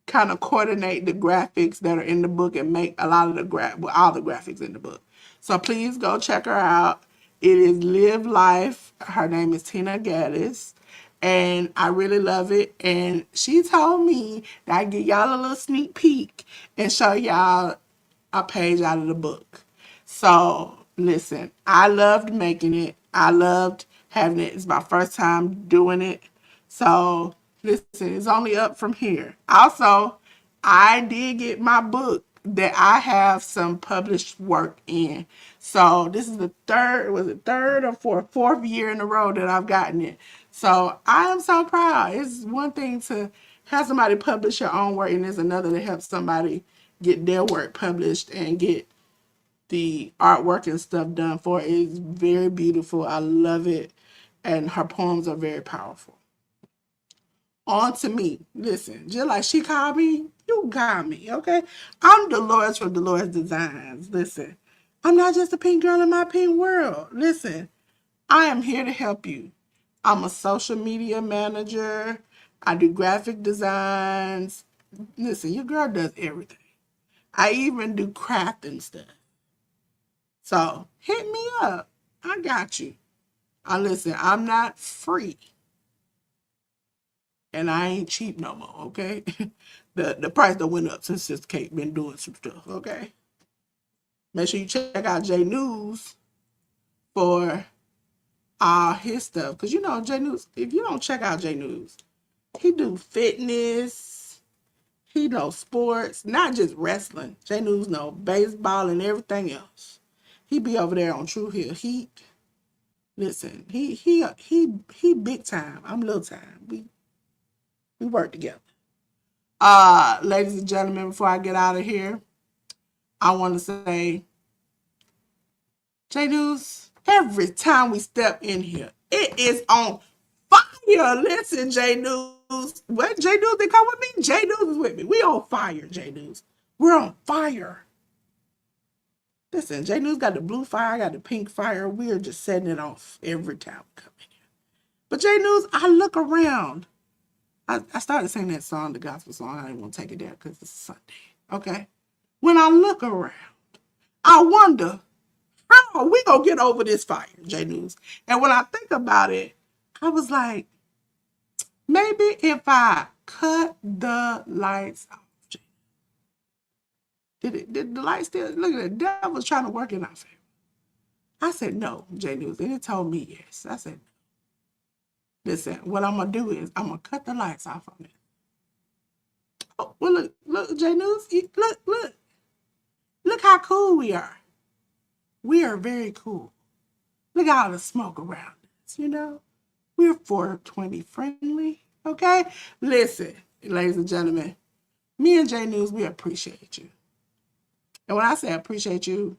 kind of coordinate the graphics that are in the book and make a lot of all the graphics in the book. So please go check her out. It is Live Life. Her name is Tina Gaddis. And I really love it. And she told me that I give y'all a little sneak peek and show y'all a page out of the book. So listen, I loved making it. I loved having it. It's my first time doing it. So listen, it's only up from here. Also, I did get my book that I have some published work in. So this is the third or fourth year in a row that I've gotten it. So I am so proud. It's one thing to have somebody publish your own work, and there's another to help somebody get their work published and get the artwork and stuff done for it. It's very beautiful. I love it. And her poems are very powerful. On to me. Listen, just like she called me, you got me, okay? I'm Delores from Delores Designs. Listen, I'm not just a pink girl in my pink world. Listen, I am here to help you. I'm a social media manager. I do graphic designs. Listen, your girl does everything. I even do crafting stuff. So hit me up. I got you. Listen, I'm not free. And I ain't cheap no more, okay? the price that went up since Sister Kate been doing some stuff, okay? Make sure you check out J News for all his stuff. Because you know J News, if you don't check out J News, he do fitness, he knows sports, not just wrestling. J News know baseball and everything else. He be over there on True Hill Heat. Listen, he big time. I'm little time. We work together. Ladies and gentlemen, before I get out of here, I want to say, J News, every time we step in here, it is on fire. Listen, J News. What J News, they come with me? J News is with me. We on fire, J News. We're on fire. Listen, J News got the blue fire, I got the pink fire. We're just setting it off every time we come in here. But J News, I look around. I started singing that song, the gospel song. I didn't want to take it there because it's Sunday. Okay? When I look around, I wonder, how are we going to get over this fire, J News? And when I think about it, I was like, maybe if I cut the lights off, did the lights still, look at the devil's trying to work in our favor. I said, no, J News. And it told me yes. I said, listen, what I'm going to do is I'm going to cut the lights off on it. Oh, well, look, J News, look how cool we are. We are very cool. Look at all the smoke around us, you know? We're 420 friendly, okay? Listen, ladies and gentlemen, me and J News, we appreciate you. And when I say appreciate you,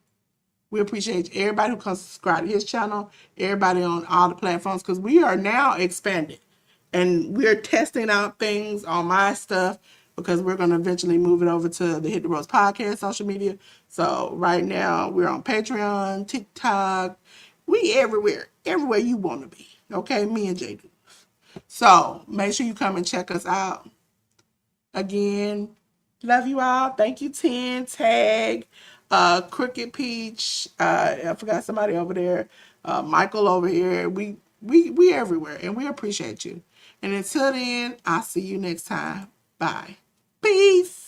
we appreciate everybody who comes to subscribe to his channel, everybody on all the platforms, because we are now expanded. And we're testing out things on my stuff because we're going to eventually move it over to the Hit the Roads podcast social media. So right now we're on Patreon, TikTok. We everywhere you want to be. Okay, me and Jay. So make sure you come and check us out. Again, love you all. Thank you, 10 Tag, Crooked Peach. I forgot somebody over there. Michael over here. We everywhere, and we appreciate you. And until then, I'll see you next time. Bye. Peace.